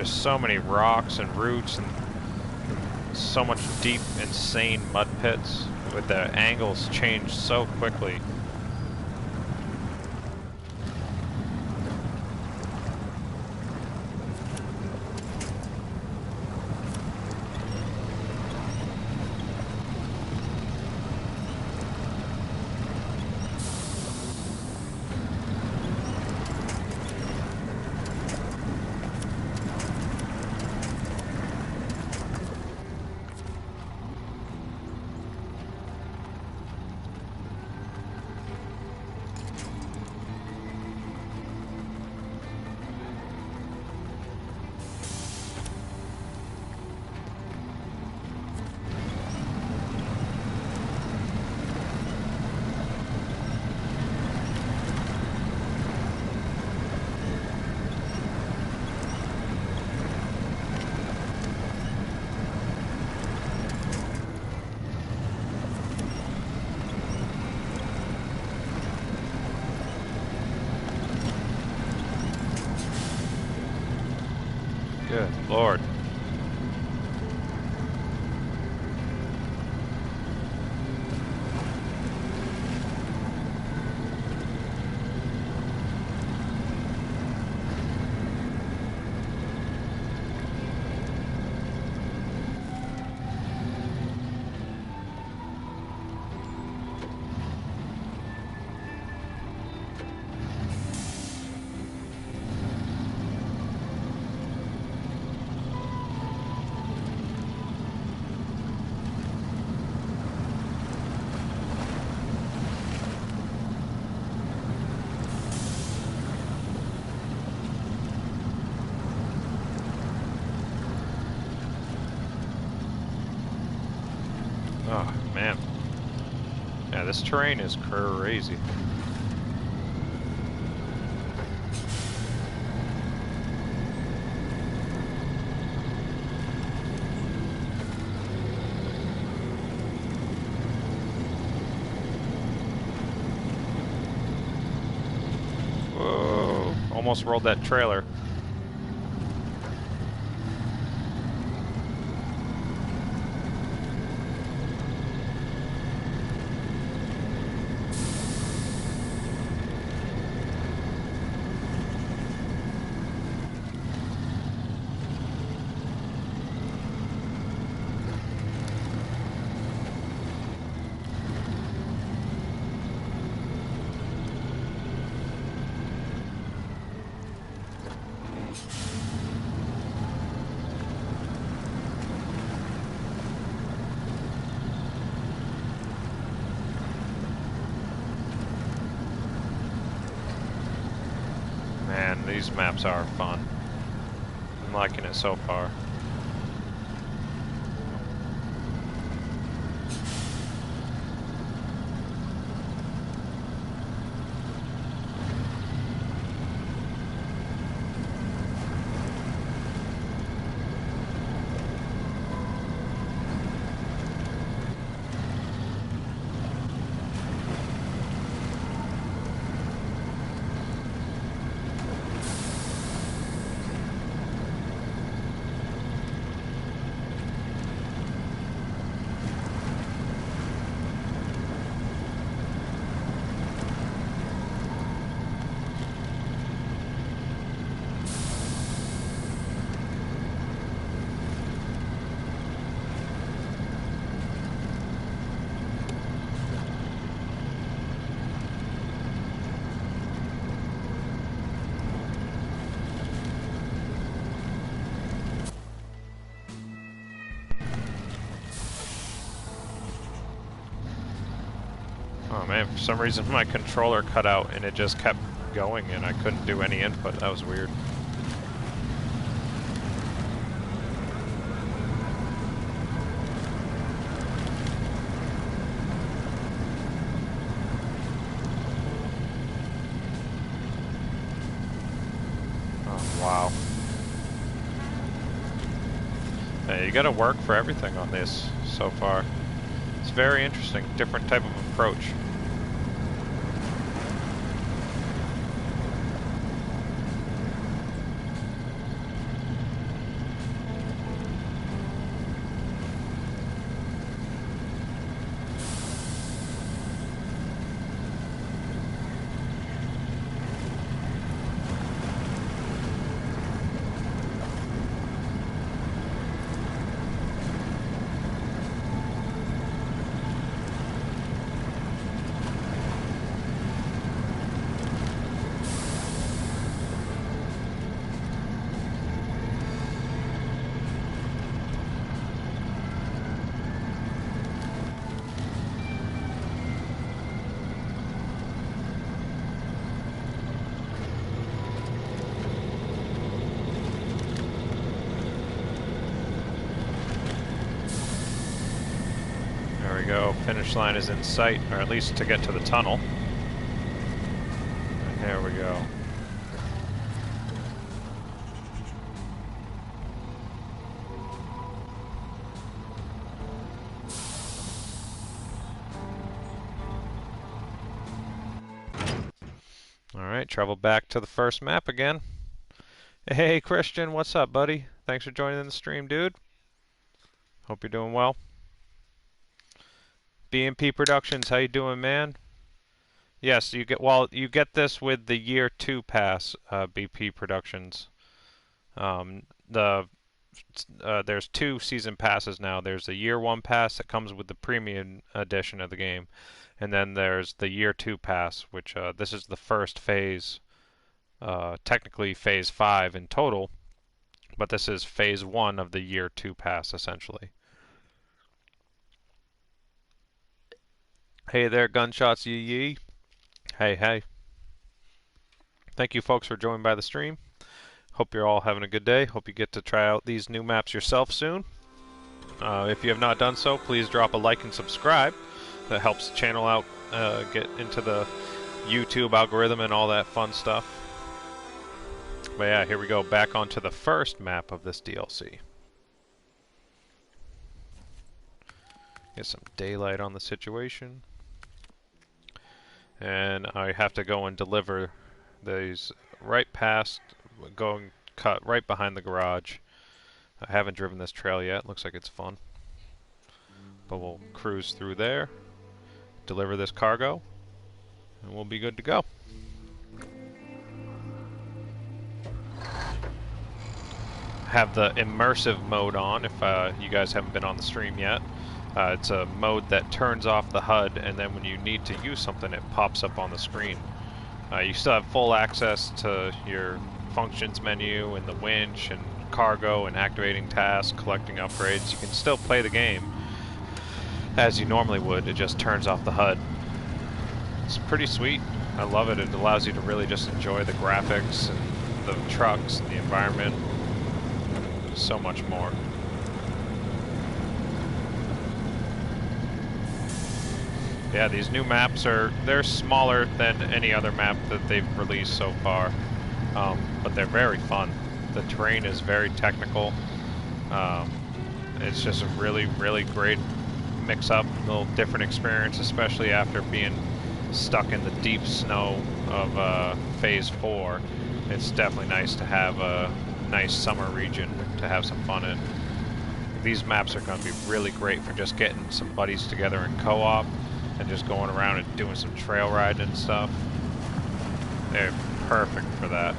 A: just so many rocks and roots and so much deep, insane mud pits with the angles change so quickly. Good Lord. Oh, man. Yeah, this terrain is crazy. Whoa, almost rolled that trailer. Man, these maps are fun. I'm liking it so far. Oh man, for some reason my controller cut out and it just kept going and I couldn't do any input. That was weird. Oh wow. Hey, you gotta work for everything on this so far. It's very interesting, different type of approach. finish line is in sight, or at least to get to the tunnel. And there we go. Alright, travel back to the first map again. Hey Christian, what's up, buddy? Thanks for joining the stream, dude. Hope you're doing well. B&P Productions, how you doing, man? Yes, you get this with the year 2 pass, BP Productions. There's 2 season passes now. There's the year 1 pass that comes with the premium edition of the game, and then there's the year 2 pass, which this is the first phase, technically phase 5 in total, but this is phase 1 of the year 2 pass essentially. Hey there, Gunshots Yee Yee. Hey, hey. Thank you folks for joining by the stream. Hope you're all having a good day. Hope you get to try out these new maps yourself soon. If you have not done so, please drop a like and subscribe. That helps the channel out, get into the YouTube algorithm and all that fun stuff. But yeah, here we go, back onto the first map of this DLC. Get some daylight on the situation. And I have to go and deliver these right past, cut right behind the garage. I haven't driven this trail yet. Looks like it's fun. But we'll cruise through there, deliver this cargo, and we'll be good to go. Have the immersive mode on if you guys haven't been on the stream yet. It's a mode that turns off the HUD, and then when you need to use something, it pops up on the screen. You still have full access to your functions menu and the winch and cargo and activating tasks, collecting upgrades. You can still play the game as you normally would. It just turns off the HUD. It's pretty sweet. I love it. It allows you to really just enjoy the graphics and the trucks and the environment. So much more. Yeah, these new maps they're smaller than any other map that they've released so far, but they're very fun. The terrain is very technical. It's just a really, really great mix-up, a little different experience, especially after being stuck in the deep snow of Phase 4. It's definitely nice to have a nice summer region to have some fun in. These maps are going to be really great for just getting some buddies together in co-op and just going around and doing some trail riding and stuff. They're perfect for that.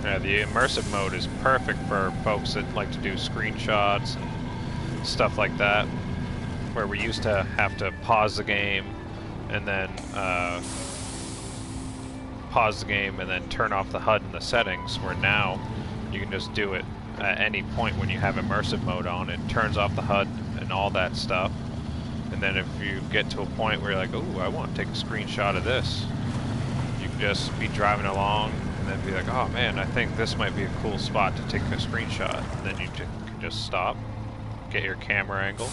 A: Yeah, the immersive mode is perfect for folks that like to do screenshots and stuff like that, where we used to have to pause the game and then turn off the HUD in the settings, where now you can just do it at any point when you have immersive mode on. It turns off the HUD and all that stuff, and then if you get to a point where you're like, ooh, I want to take a screenshot of this, you can just be driving along and then be like, oh man, I think this might be a cool spot to take a screenshot. And then you can just stop, get your camera angle,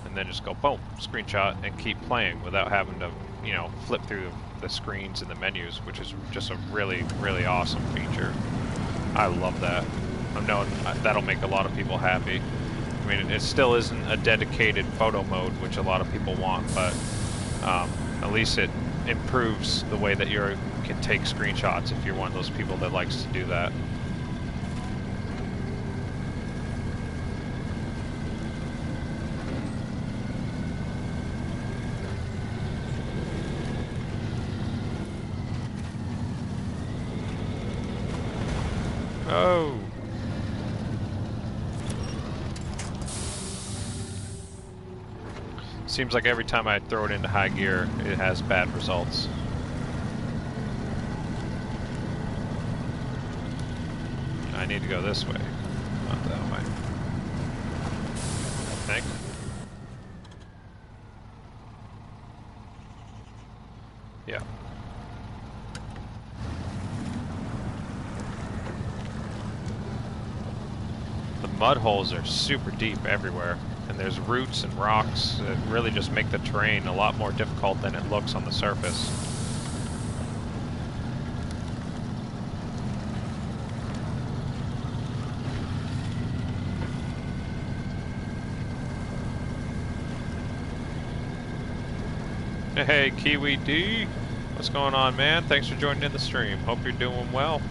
A: and then just go boom, screenshot, and keep playing without having to, you know, flip through the screens and the menus, which is just a really, really awesome feature. I love that. I know that'll make a lot of people happy. I mean, it still isn't a dedicated photo mode, which a lot of people want, but at least it improves the way that you can take screenshots if you're one of those people that likes to do that. Seems like every time I throw it into high gear, it has bad results. I need to go this way, not that way. I think. Yeah. The mud holes are super deep everywhere, and there's roots and rocks that really just make the terrain a lot more difficult than it looks on the surface. Hey, Kiwi D! What's going on, man? Thanks for joining in the stream. Hope you're doing well.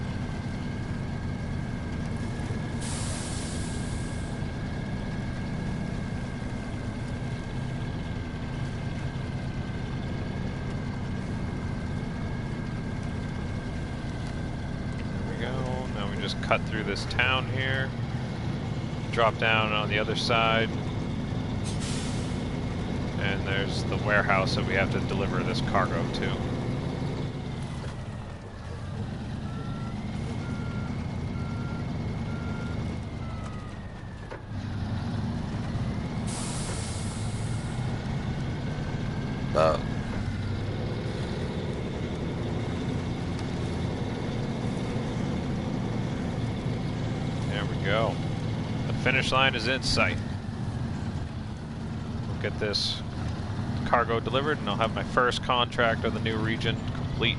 A: Cut through this town here, drop down on the other side, and there's the warehouse that we have to deliver this cargo to. Go. The finish line is in sight. We'll get this cargo delivered and I'll have my first contract of the new region complete.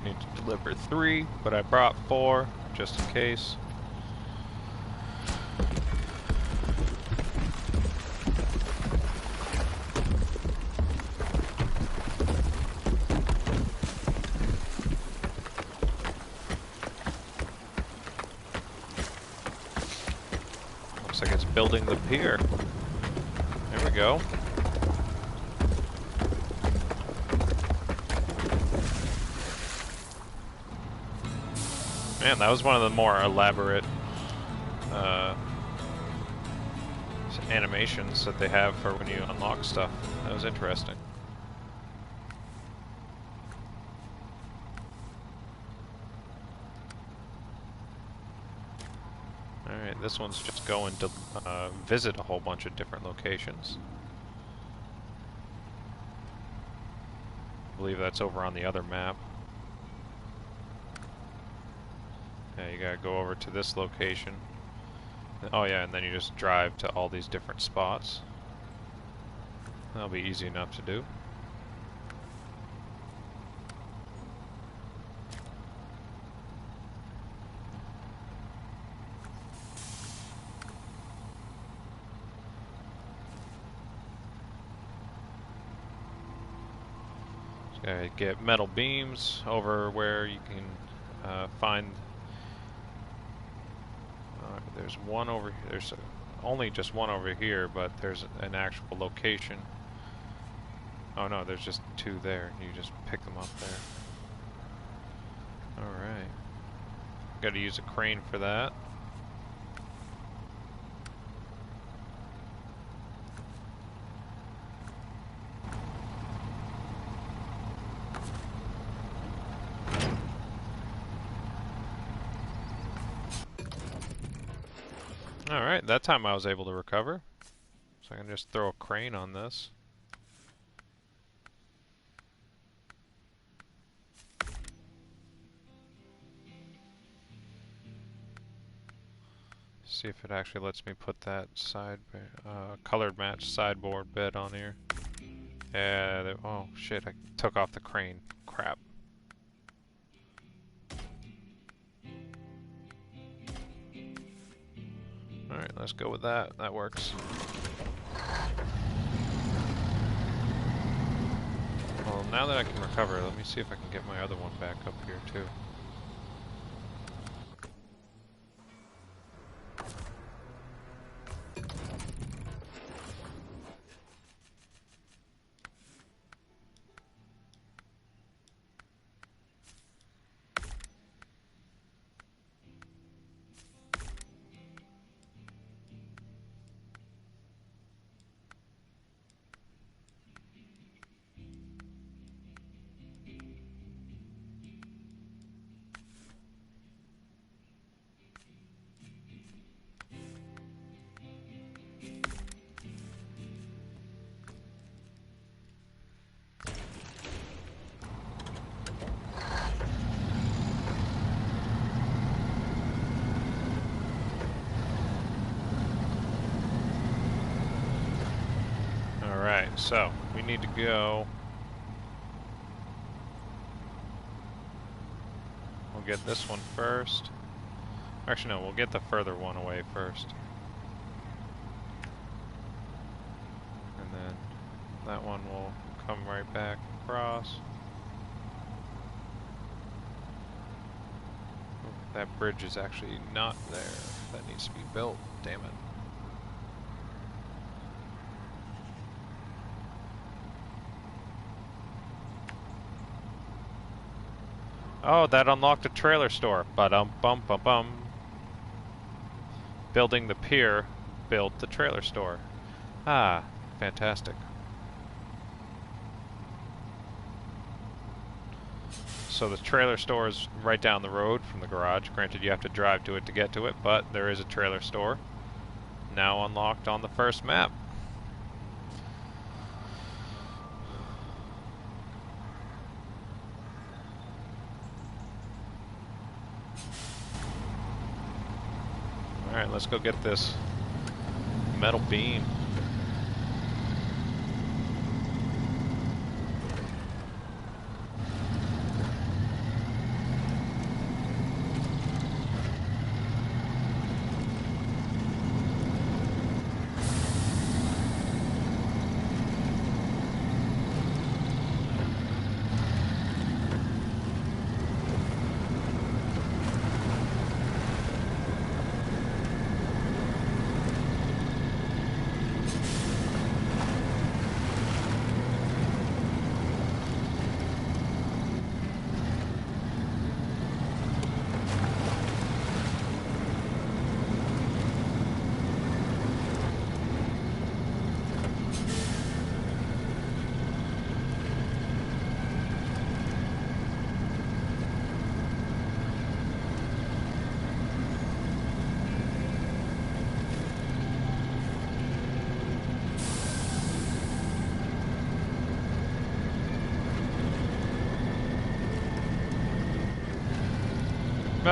A: Need to deliver 3, but I brought 4 just in case. Looks like it's building the pier. There we go. Man, that was one of the more elaborate animations that they have for when you unlock stuff. That was interesting. Alright, this one's just going to visit a whole bunch of different locations. I believe that's over on the other map. Yeah, you gotta go over to this location. Oh yeah, and then you just drive to all these different spots. That'll be easy enough to do. Just gotta get metal beams over where you can find. There's one over here. There's only just one over here, but there's an actual location. Oh no, there's just 2 there. You just pick them up there. Alright. Gotta use a crane for that. Alright, that time I was able to recover. So I can just throw a crane on this. See if it actually lets me put that colored match sideboard bed on here. Oh shit, I took off the crane. Crap. Alright, let's go with that. That works. Well, now that I can recover, let me see if I can get my other one back up here too. Alright, so we need to go. We'll get this one first. Actually, no, we'll get the further one away first. And then that one will come right back across. Oh, that bridge is actually not there. That needs to be built. Damn it. Oh, that unlocked a trailer store. Ba-dum-bum-bum-bum. Building the pier built the trailer store. Ah, fantastic. So the trailer store is right down the road from the garage. Granted, you have to drive to it to get to it, but there is a trailer store. Now unlocked on the first map. Alright, let's go get this metal beam.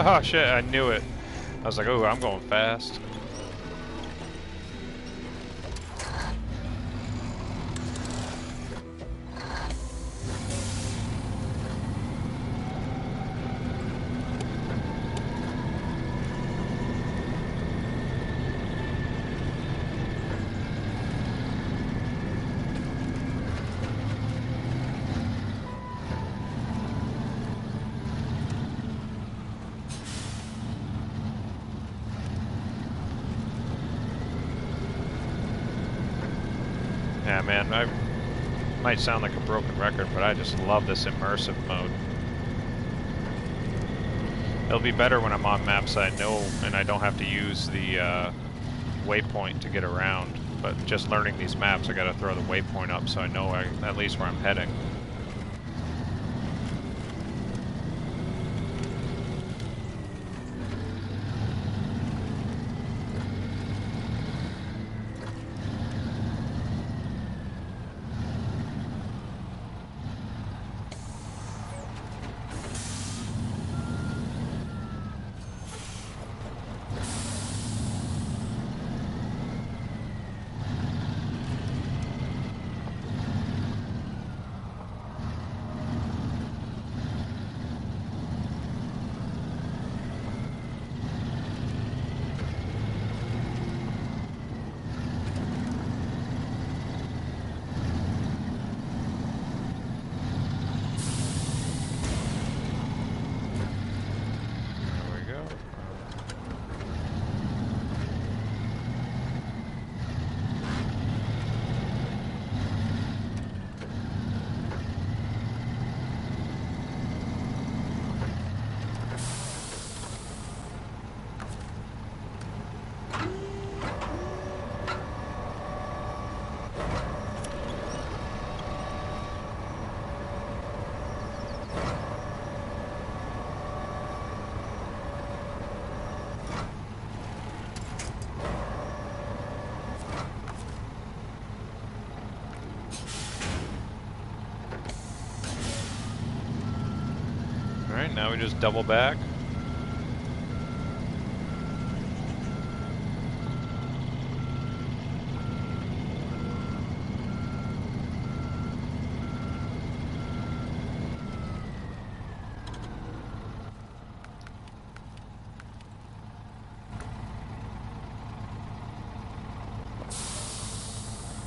A: Oh shit, I knew it. I was like, oh, I'm going fast. Yeah, man, I might sound like a broken record, but I just love this immersive mode. It'll be better when I'm on maps I know and I don't have to use the waypoint to get around. But just learning these maps, I gotta throw the waypoint up so I know at least where I'm heading. now we just double back.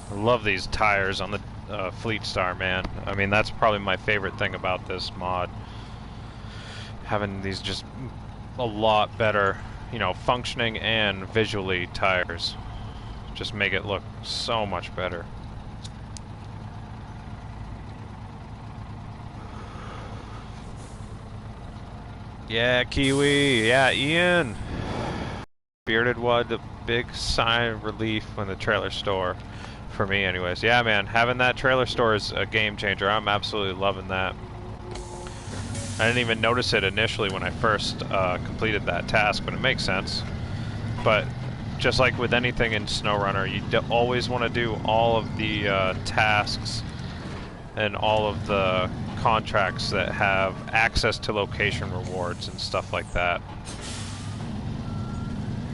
A: I love these tires on the Fleet Star, man. I mean, that's probably my favorite thing about this mod. Having these just a lot better, you know, functioning and visually tires. Just make it look so much better. Yeah, Kiwi. Yeah, Ian. Bearded Wood, a big sign of relief when the trailer store. For me, anyways. Yeah, man, having that trailer store is a game changer. I'm absolutely loving that. I didn't even notice it initially when I first completed that task, but it makes sense. But just like with anything in SnowRunner, you always want to do all of the tasks and all of the contracts that have access to location rewards and stuff like that.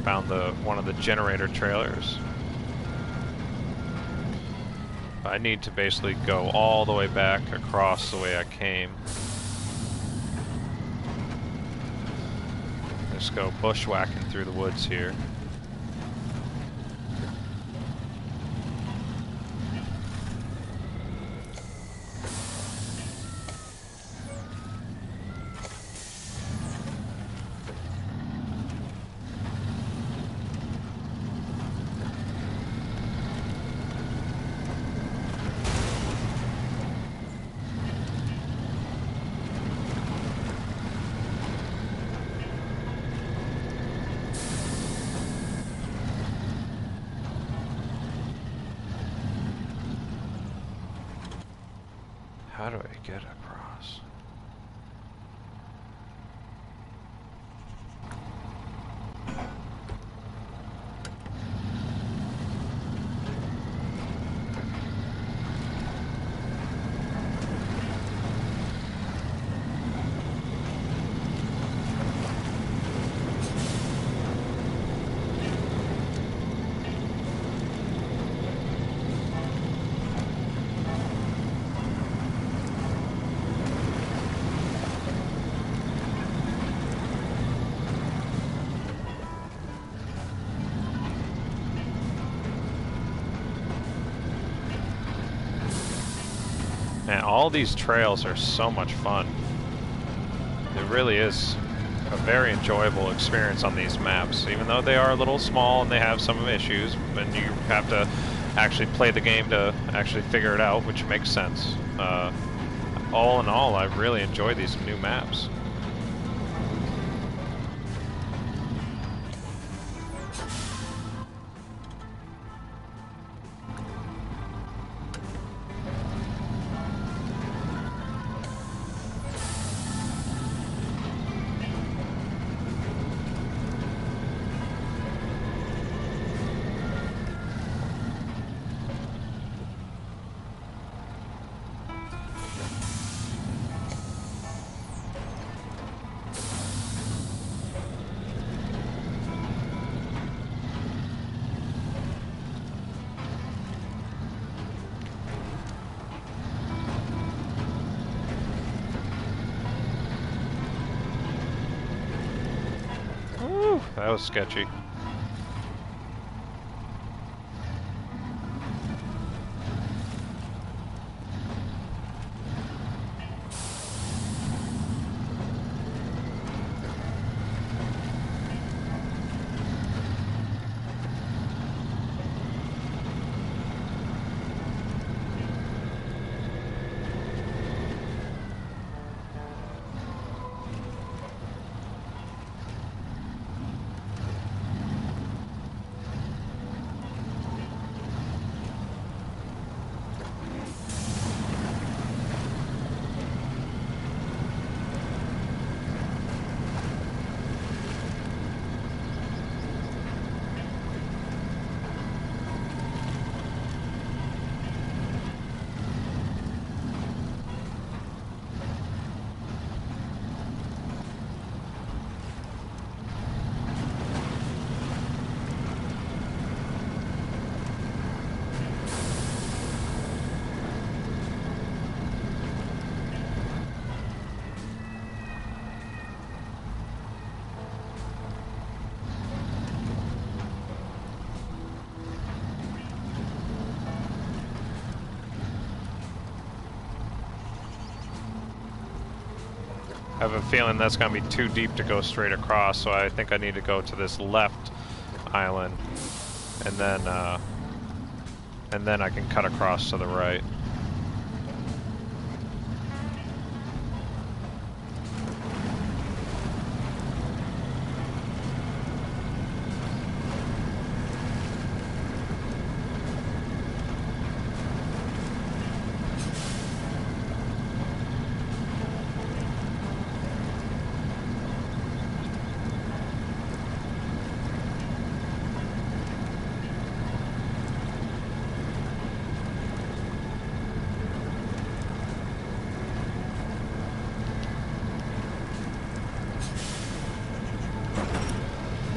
A: Found one of the generator trailers. I need to basically go all the way back across the way I came. Just go bushwhacking through the woods here. How do I get across? Man, all these trails are so much fun. It really is a very enjoyable experience on these maps, even though they are a little small and they have some issues, and you have to actually play the game to actually figure it out, which makes sense. All in all, I really enjoy these new maps. That was sketchy. have a feeling that's going to be too deep to go straight across, so I think I need to go to this left island, and then I can cut across to the right.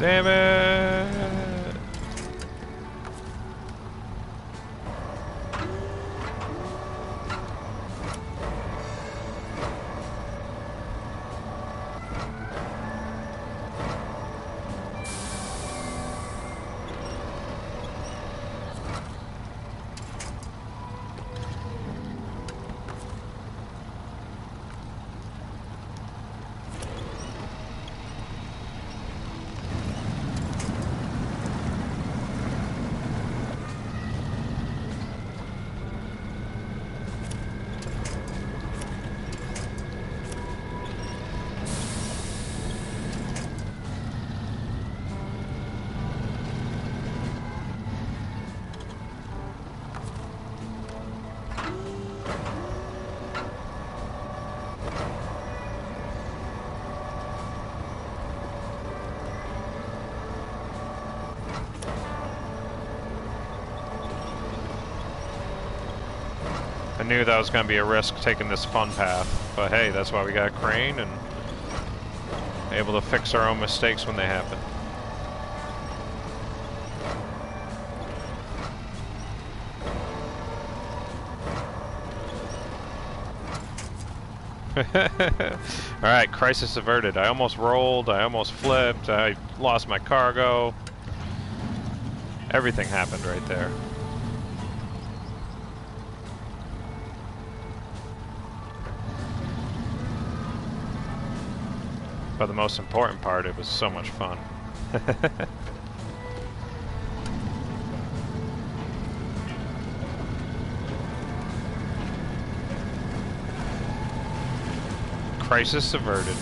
A: Damn it! I knew that was going to be a risk taking this fun path, but hey, that's why we got a crane and able to fix our own mistakes when they happen. Alright, crisis averted. I almost rolled, I almost flipped, I lost my cargo. Everything happened right there. But the most important part, it was so much fun. Crisis averted.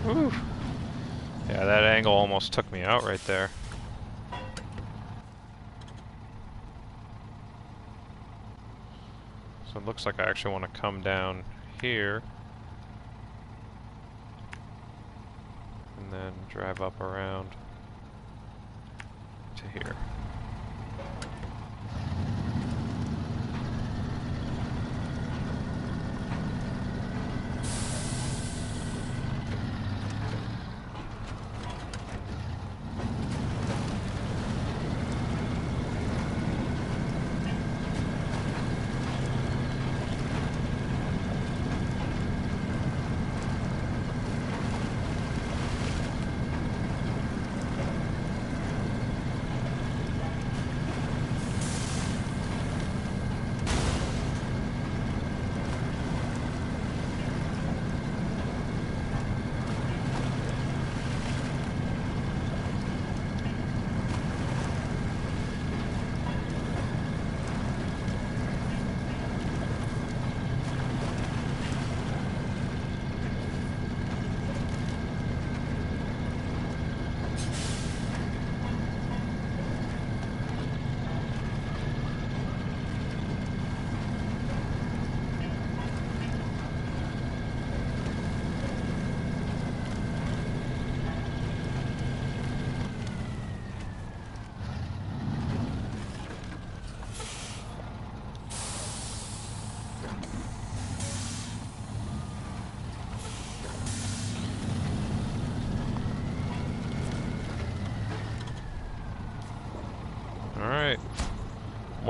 A: Whew. Yeah, that angle almost took me out right there. So it looks like I actually want to come down here and then drive up around to here.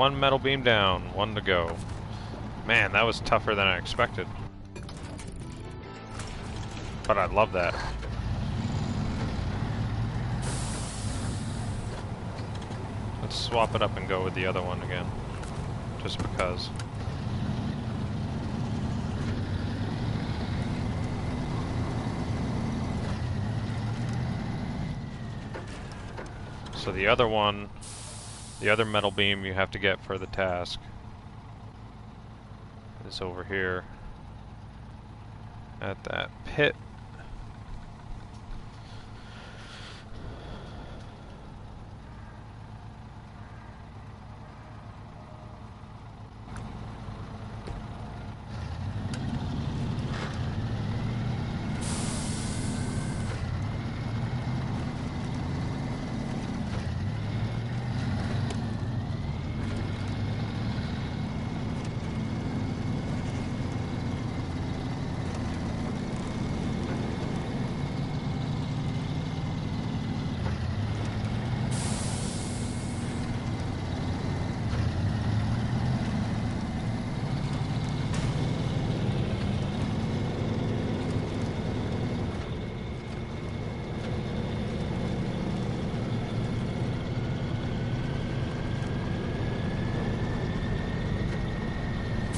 A: one metal beam down, one to go. Man, that was tougher than I expected. But I love that. Let's swap it up and go with the other one again. Just because. So the other one, the other metal beam you have to get for the task is over here at that pit.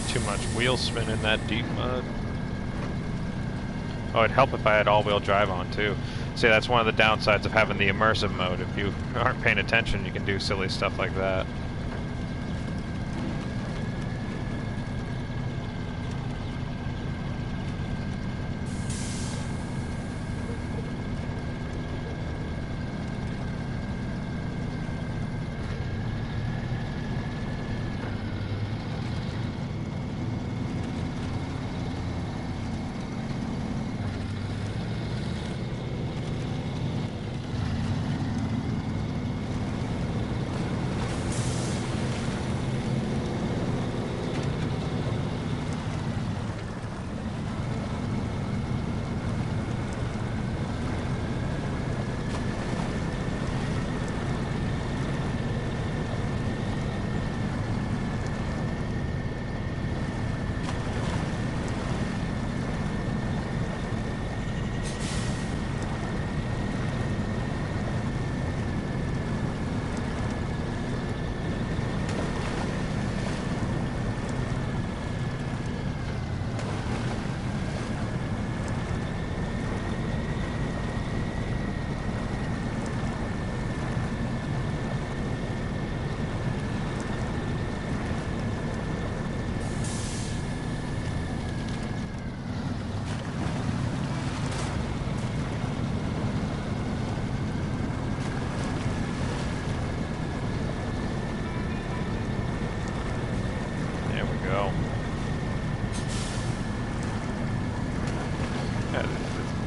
A: Too much wheel spin in that deep mud. Oh, it'd help if I had all-wheel drive on too. See, that's one of the downsides of having the immersive mode. If you aren't paying attention, you can do silly stuff like that.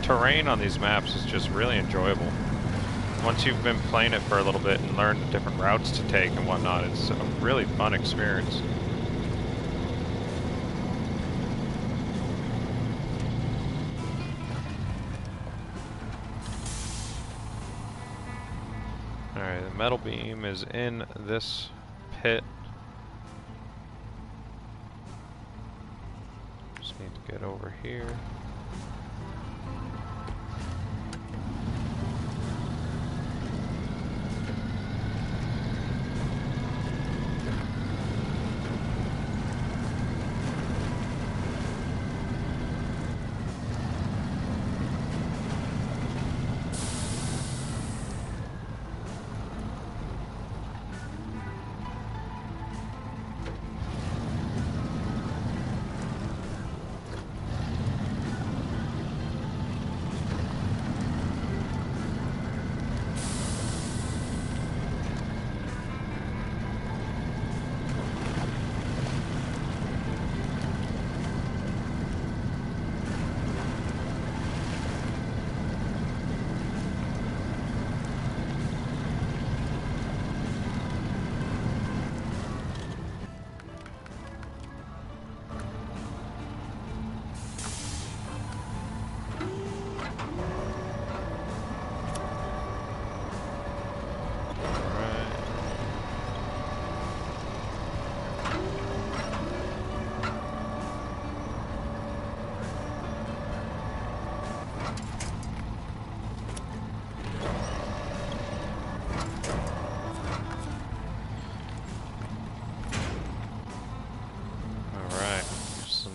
A: Terrain on these maps is just really enjoyable. Once you've been playing it for a little bit and learned the different routes to take and whatnot, it's a really fun experience. Alright, the metal beam is in this pit. Just need to get over here.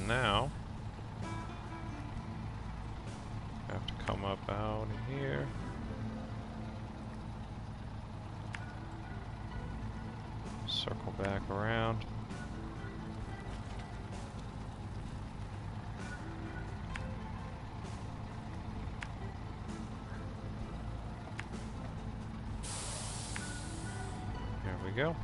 A: now, I have to come up out here. Circle back around. There we go.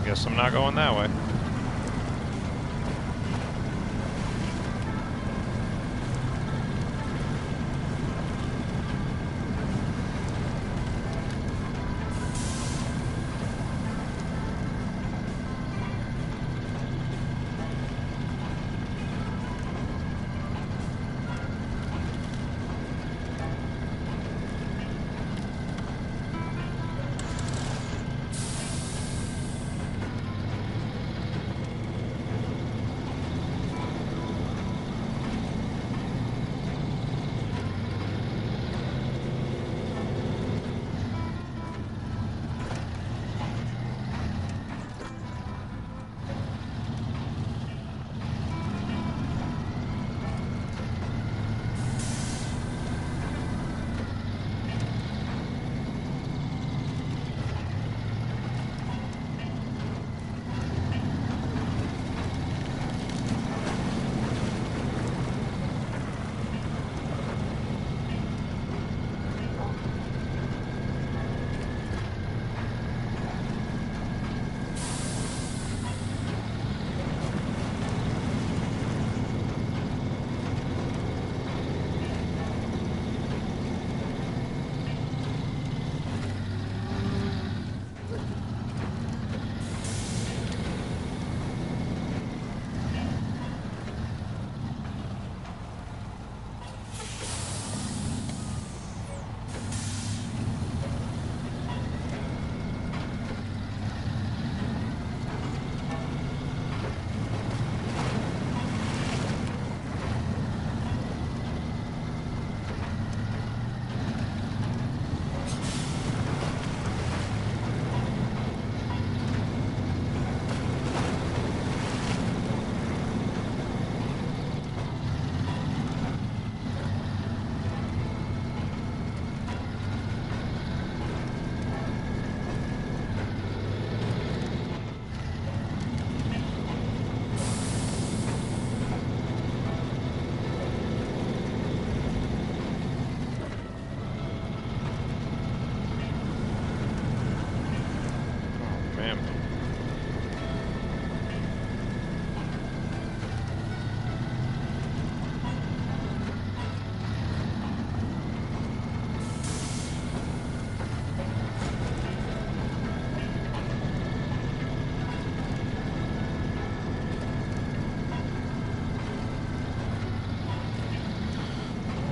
A: Guess I'm not going that way.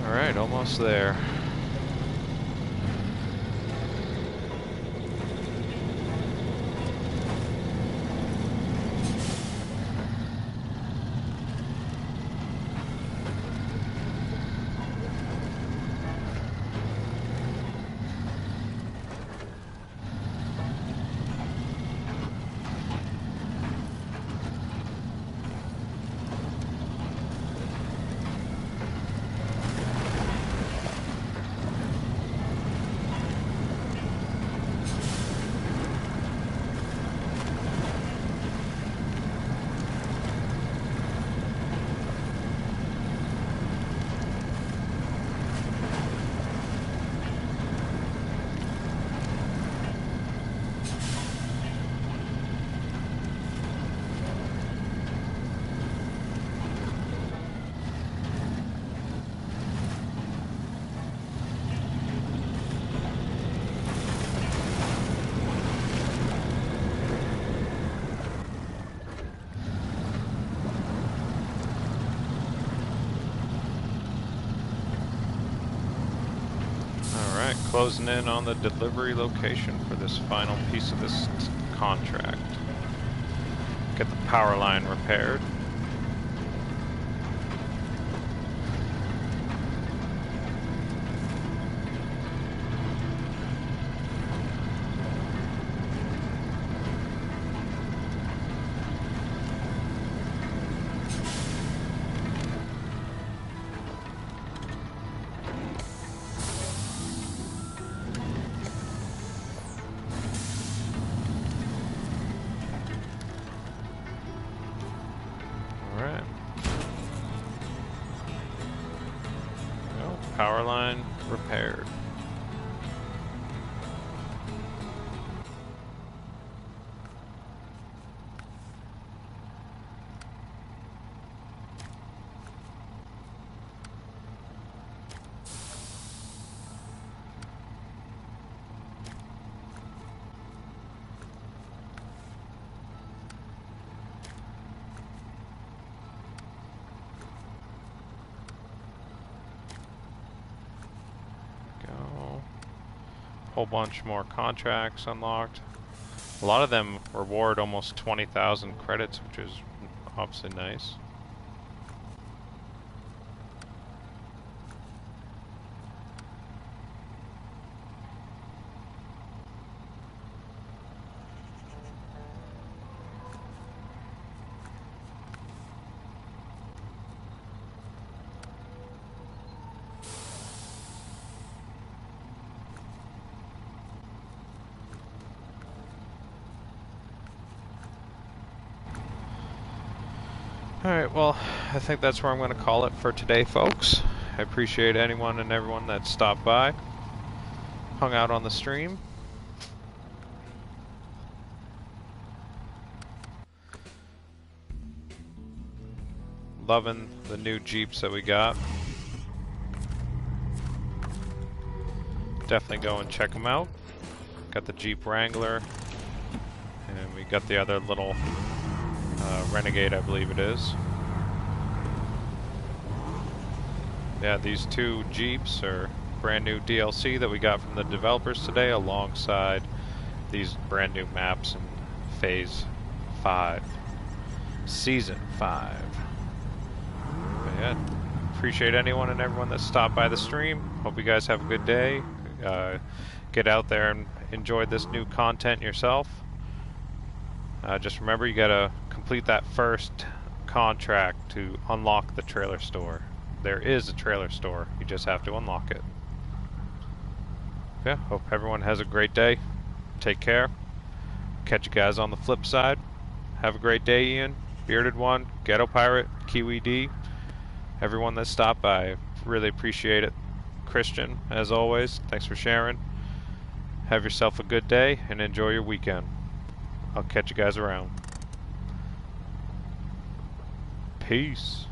A: Alright, almost there. Closing in on the delivery location for this final piece of this contract. Get the power line repaired. Power line repaired. Whole bunch more contracts unlocked. A lot of them reward almost 20,000 credits, which is obviously nice. Alright, well, I think that's where I'm going to call it for today, folks. I appreciate anyone and everyone that stopped by, hung out on the stream. Loving the new Jeeps that we got. Definitely go and check them out. Got the Jeep Wrangler, and we got the other little Renegade, I believe it is. Yeah, these two Jeeps are brand new DLC that we got from the developers today, alongside these brand new maps in Phase 5, Season 5. But yeah, appreciate anyone and everyone that stopped by the stream. Hope you guys have a good day. Get out there and enjoy this new content yourself. Just remember, you gotta complete that first contract to unlock the trailer store. There is a trailer store, you just have to unlock it. Yeah, hope everyone has a great day. Take care. Catch you guys on the flip side. Have a great day, Ian, Bearded One, Ghetto Pirate, Kiwi D, everyone that stopped by. Really appreciate it. Christian, as always, thanks for sharing. Have yourself a good day and enjoy your weekend. I'll catch you guys around. Peace.